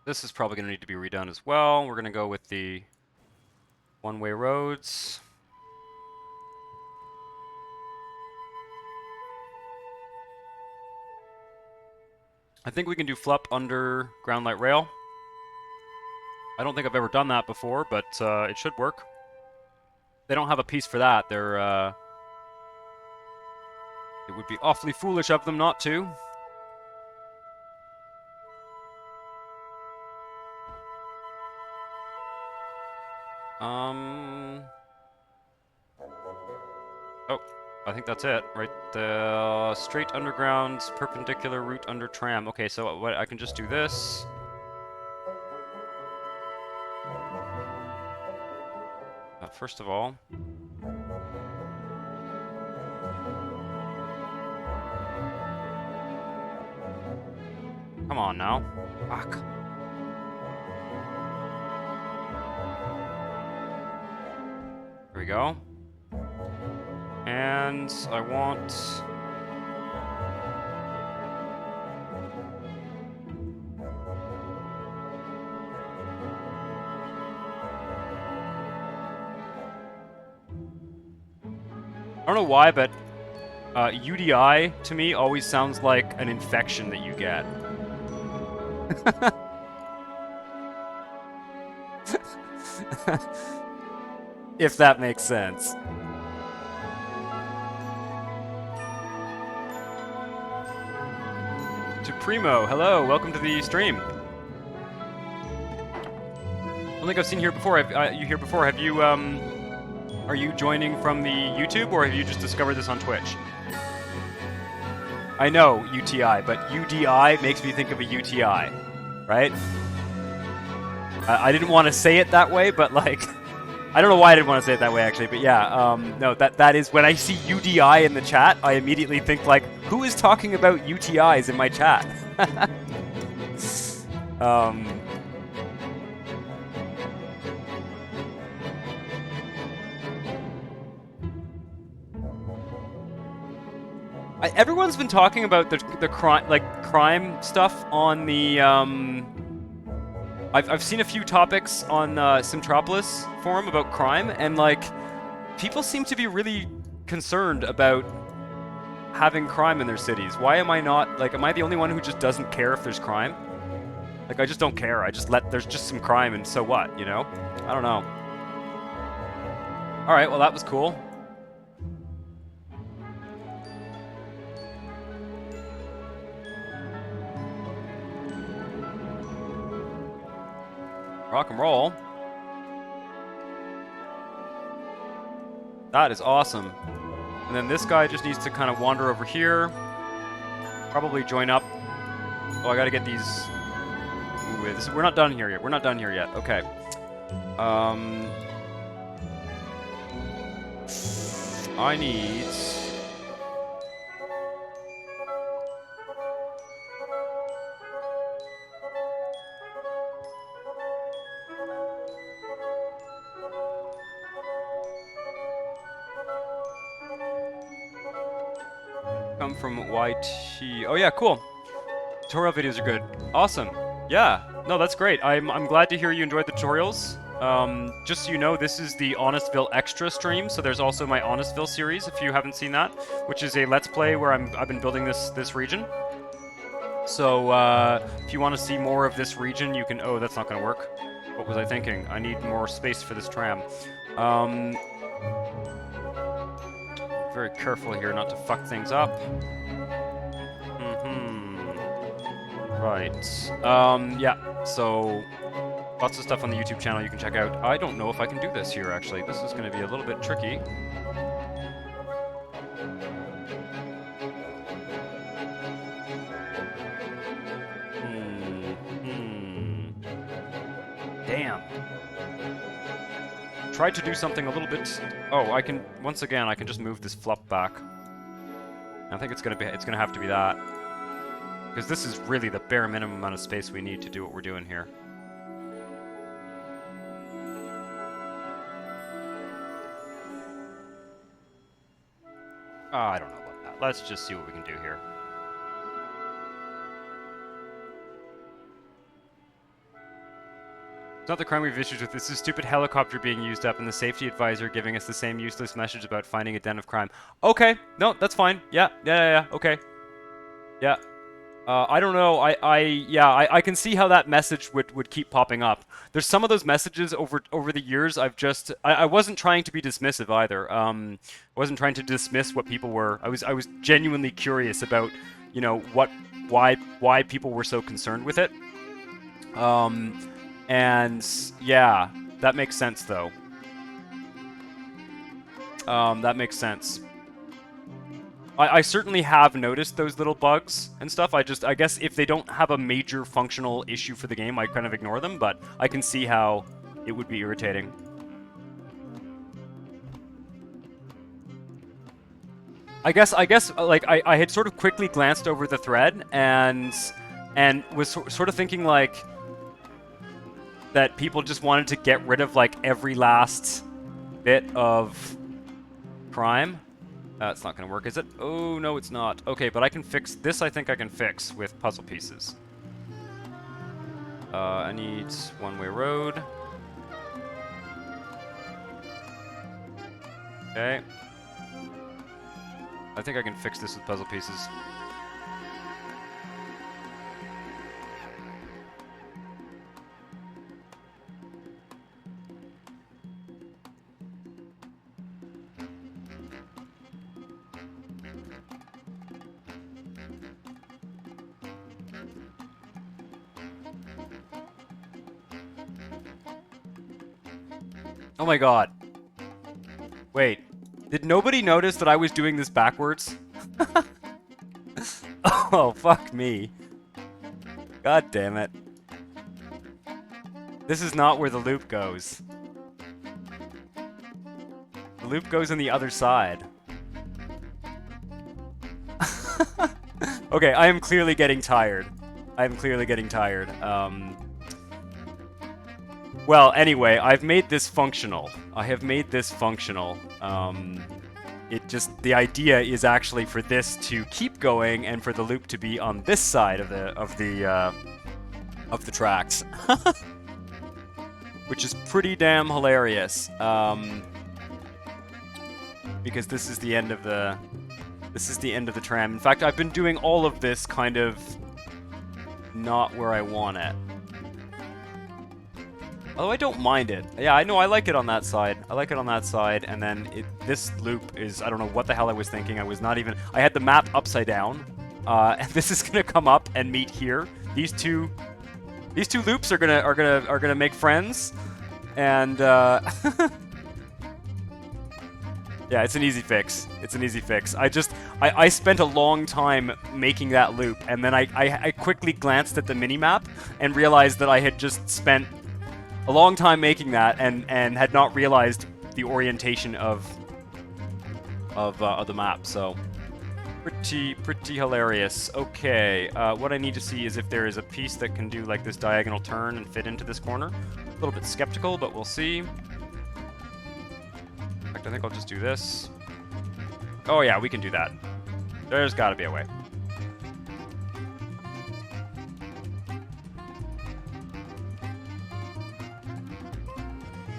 This is probably going to need to be redone as well. We're going to go with the one-way roads. I think we can do FLUP under ground light rail. I don't think I've ever done that before, but it should work. They don't have a piece for that. They're it would be awfully foolish of them not to. Oh, I think that's it, right? The straight underground perpendicular route under tram. Okay, so what, I can just do this. First of all, come on now. Fuck. There we go. And I want... I don't know why, but UDI to me always sounds like an infection that you get. If that makes sense. To Primo, hello, welcome to the stream. I don't think I've seen you here before. Have you, are you joining from the YouTube, or have you just discovered this on Twitch? I know, UTI, but UDI makes me think of a UTI, right? I didn't want to say it that way, but like... I don't know why I didn't want to say it that way, actually, but yeah, no, that is... When I see UDI in the chat, I immediately think, like, who is talking about UTIs in my chat? Everyone's been talking about the crime stuff on the I've seen a few topics on Simtropolis forum about crime, and like people seem to be really concerned about having crime in their cities? Why am I not, like, am I the only one who just doesn't care if there's crime? Like, I just don't care. I just let, there's just some crime and so what, you know? I don't know. Alright, well that was cool. Rock and roll. That is awesome. And then this guy just needs to kind of wander over here. Probably join up. Oh, I gotta get these... Ooh, we're not done here yet. We're not done here yet. Okay. I need... Come from YT. Oh yeah, cool. Tutorial videos are good. Awesome. Yeah. No, that's great. I'm glad to hear you enjoyed the tutorials. Just so you know, this is the Honestville Extra stream, so there's also my Honestville series, if you haven't seen that, which is a Let's Play where I've been building this region. So, if you want to see more of this region, you can... Oh, that's not going to work. What was I thinking? I need more space for this tram. Very careful here not to fuck things up. Right. Yeah, so... Lots of stuff on the YouTube channel you can check out. I don't know if I can do this here, actually. This is going to be a little bit tricky. Damn. Tried to do something a little bit... Oh, I can... Once again, I can just move this flop back. I think it's gonna have to be that. Because this is really the bare minimum amount of space we need to do what we're doing here. I don't know about that. Let's just see what we can do here. It's not the crime we have issues with. This is stupid helicopter being used up and the safety advisor giving us the same useless message about finding a den of crime. Okay. No, that's fine. Yeah. Okay. Yeah. I don't know. I can see how that message would keep popping up. There's some of those messages over the years I wasn't trying to be dismissive either. I wasn't trying to dismiss what people were. I was genuinely curious about, you know, why people were so concerned with it. And yeah, that makes sense though. That makes sense. I certainly have noticed those little bugs and stuff. I guess if they don't have a major functional issue for the game, I kind of ignore them, but I can see how it would be irritating. I guess like I had sort of quickly glanced over the thread and was sort of thinking like that people just wanted to get rid of like every last bit of crime. It's not going to work, is it? Oh, no, it's not. Okay, but I can fix this. I think I can fix with puzzle pieces. I need one-way road. Okay. I think I can fix this with puzzle pieces. Oh my god. Wait. Did nobody notice that I was doing this backwards? Oh, fuck me. God damn it. This is not where the loop goes. The loop goes on the other side. Okay, I am clearly getting tired. I am clearly getting tired. Well, anyway, I've made this functional. I have made this functional. The idea is actually for this to keep going and for the loop to be on this side of the tracks, which is pretty damn hilarious. Because this is the end of the This is the end of the tram. In fact, I've been doing all of this kind of not where I want it. Although I don't mind it. Yeah, I know I like it on that side. I like it on that side, and then this loop is, I don't know what the hell I was thinking. I was not even, I had the map upside down. And this is gonna come up and meet here. These two loops are gonna make friends. And yeah, it's an easy fix. It's an easy fix. I spent a long time making that loop, and then I quickly glanced at the mini-map and realized that I had just spent a long time making that and had not realized the orientation of the map. So pretty hilarious. Okay, what I need to see is if there is a piece that can do like this diagonal turn and fit into this corner. A little bit skeptical, but we'll see. I think I'll just do this. Oh yeah, we can do that. There's gotta be a way.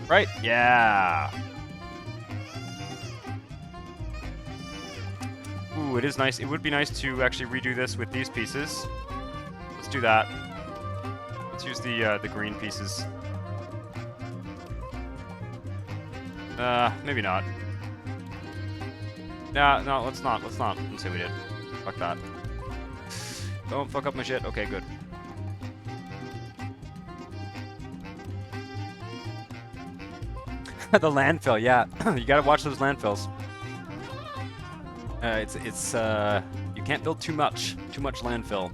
Right? Yeah. Ooh, it is nice. It would be nice to actually redo this with these pieces. Let's do that. Let's use the green pieces. Maybe not. Nah, no, let's not. Let's say we did. Fuck that. Don't fuck up my shit. Okay, good. The landfill, yeah. You gotta watch those landfills. You can't build too much landfill,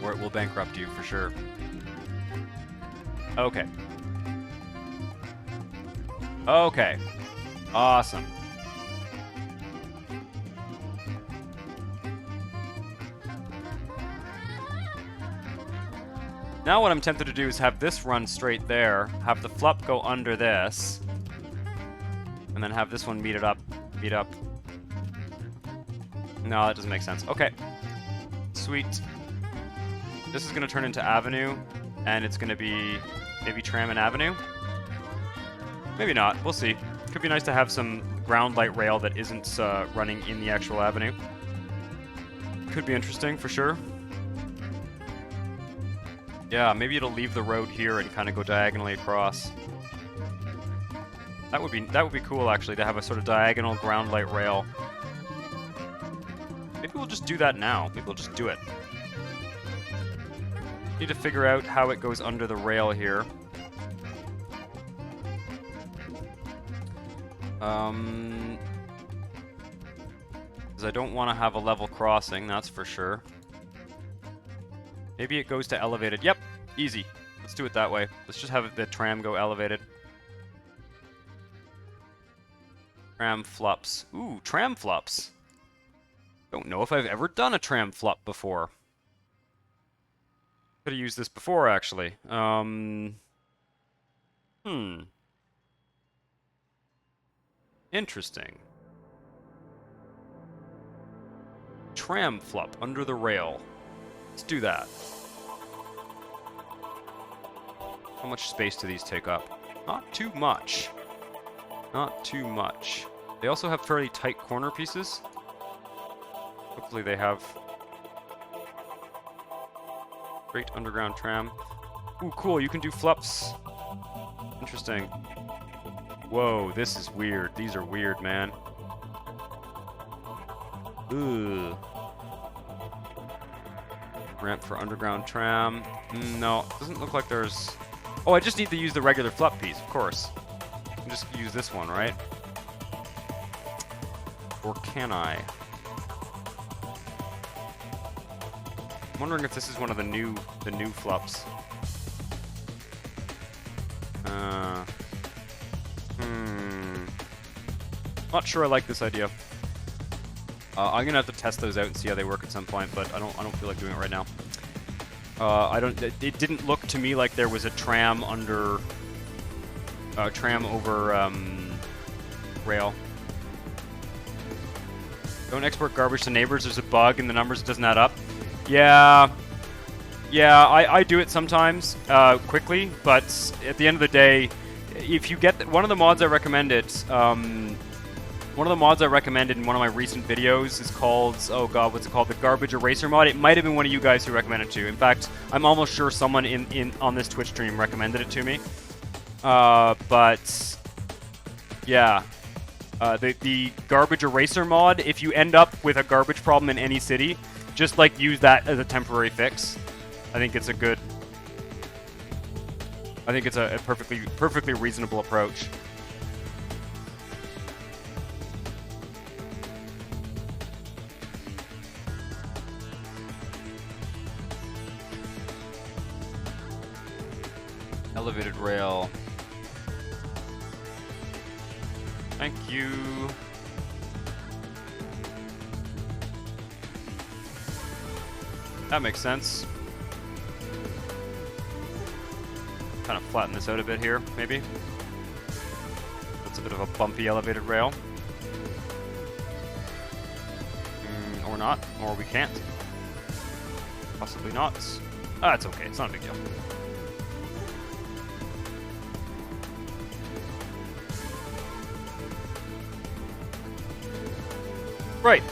or it will bankrupt you for sure. Okay. Okay. Awesome. Now what I'm tempted to do is have this run straight there, have the flup go under this, and then have this one meet up. No, that doesn't make sense. Okay. Sweet. This is gonna turn into Avenue, and it's gonna be maybe Tram and Avenue. Maybe not. We'll see. Could be nice to have some ground light rail that isn't running in the actual avenue. Could be interesting for sure. Yeah, maybe it'll leave the road here and kind of go diagonally across. That would be cool actually, to have a sort of diagonal ground light rail. Maybe we'll just do that now. Maybe we'll just do it. Need to figure out how it goes under the rail here. Because I don't want to have a level crossing, that's for sure. Maybe it goes to elevated. Yep, easy. Let's do it that way. Let's just have the tram go elevated. Tram flups. Ooh, tram flups. Don't know if I've ever done a tram flup before. Could have used this before, actually. Interesting. Tram flup under the rail. Let's do that. How much space do these take up? Not too much. Not too much. They also have fairly tight corner pieces. Hopefully they have great underground tram. Ooh, cool, you can do flups. Interesting. Whoa, this is weird. These are weird, man. Ugh. Ramp for underground tram. No, doesn't look like there's... Oh, I just need to use the regular flup piece, of course. I can just use this one, right? Or can I? I'm wondering if this is one of the new flups. Not sure I like this idea. I'm gonna have to test those out and see how they work at some point, but I don't feel like doing it right now. It didn't look to me like there was a tram under, tram over rail. Don't export garbage to neighbors. There's a bug and the numbers doesn't add up. Yeah, I do it sometimes quickly, but at the end of the day, if you get one of the mods I recommended, One of the mods I recommended in one of my recent videos is called, oh god, what's it called? The Garbage Eraser mod. It might have been one of you guys who recommended it to. In fact, I'm almost sure someone on this Twitch stream recommended it to me. But yeah, the Garbage Eraser mod, if you end up with a garbage problem in any city, just like use that as a temporary fix. I think it's a perfectly reasonable approach. Elevated rail. Thank you. That makes sense. Kind of flatten this out a bit here, maybe. That's a bit of a bumpy elevated rail. Or not, or we can't. Possibly not. Ah, it's okay, it's not a big deal. Right.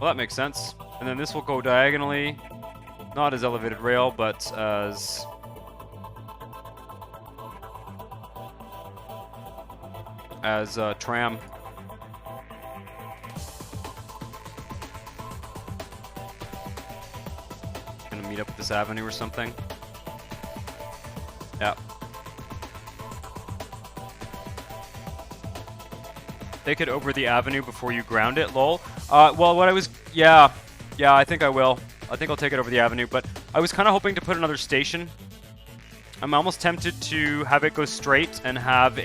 Well, that makes sense. And then this will go diagonally, not as elevated rail, but as tram. Gonna meet up at this avenue or something. Yeah. Take it over the avenue before you ground it, lol. Well, what I was... Yeah, I think I will. I think I'll take it over the avenue, but I was kind of hoping to put another station. I'm almost tempted to have it go straight and have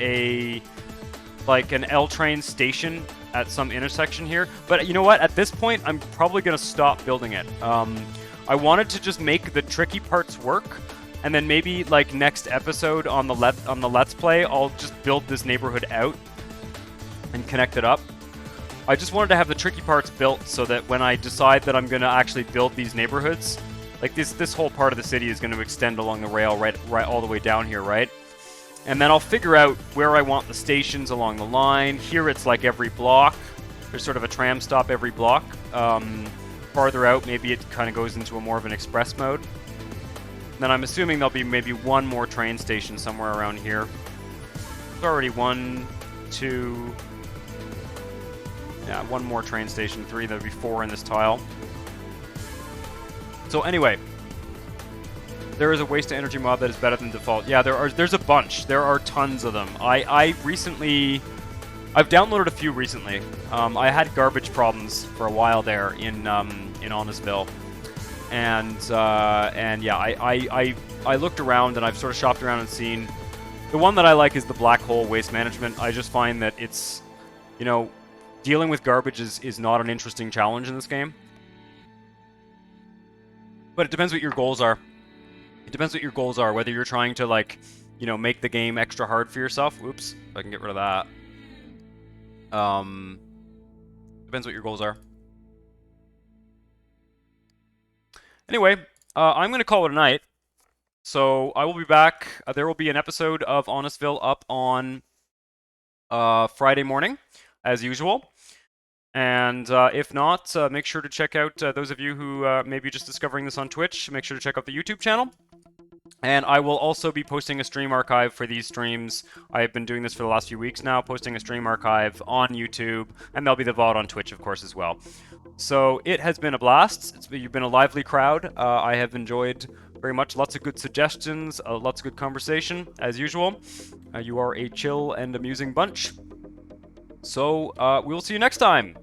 like an L train station at some intersection here. But you know what? At this point, I'm probably going to stop building it. I wanted to just make the tricky parts work, and then maybe like next episode on the Let's Play, I'll just build this neighborhood out and connect it up. I just wanted to have the tricky parts built so that when I decide that I'm going to actually build these neighborhoods, like this whole part of the city is going to extend along the rail right all the way down here, right? And then I'll figure out where I want the stations along the line. Here it's like every block. There's sort of a tram stop every block. Farther out, maybe it kind of goes into a more of an express mode. And then I'm assuming there'll be maybe one more train station somewhere around here. There's already 1, 2... Yeah, one more train station, 3, there'd be 4 in this tile. So anyway, there is a waste to energy mod that is better than default. Yeah, there's a bunch. There are tons of them. I've downloaded a few recently. I had garbage problems for a while there in Honestville. And yeah, I looked around and I've sort of shopped around and seen. The one that I like is the black hole waste management. I just find that it's, you know, dealing with garbage is not an interesting challenge in this game. But it depends what your goals are. It depends what your goals are, whether you're trying to, like, you know, make the game extra hard for yourself. Oops, if I can get rid of that. Depends what your goals are. Anyway, I'm going to call it a night. So I will be back. There will be an episode of Honestville up on Friday morning, as usual. And if not, make sure to check out, those of you who may be just discovering this on Twitch, make sure to check out the YouTube channel. And I will also be posting a stream archive for these streams. I've been doing this for the last few weeks now, posting a stream archive on YouTube, and there'll be the VOD on Twitch, of course, as well. So it has been a blast. You've been a lively crowd. I have enjoyed very much. Lots of good suggestions, lots of good conversation, as usual. You are a chill and amusing bunch. So we'll see you next time.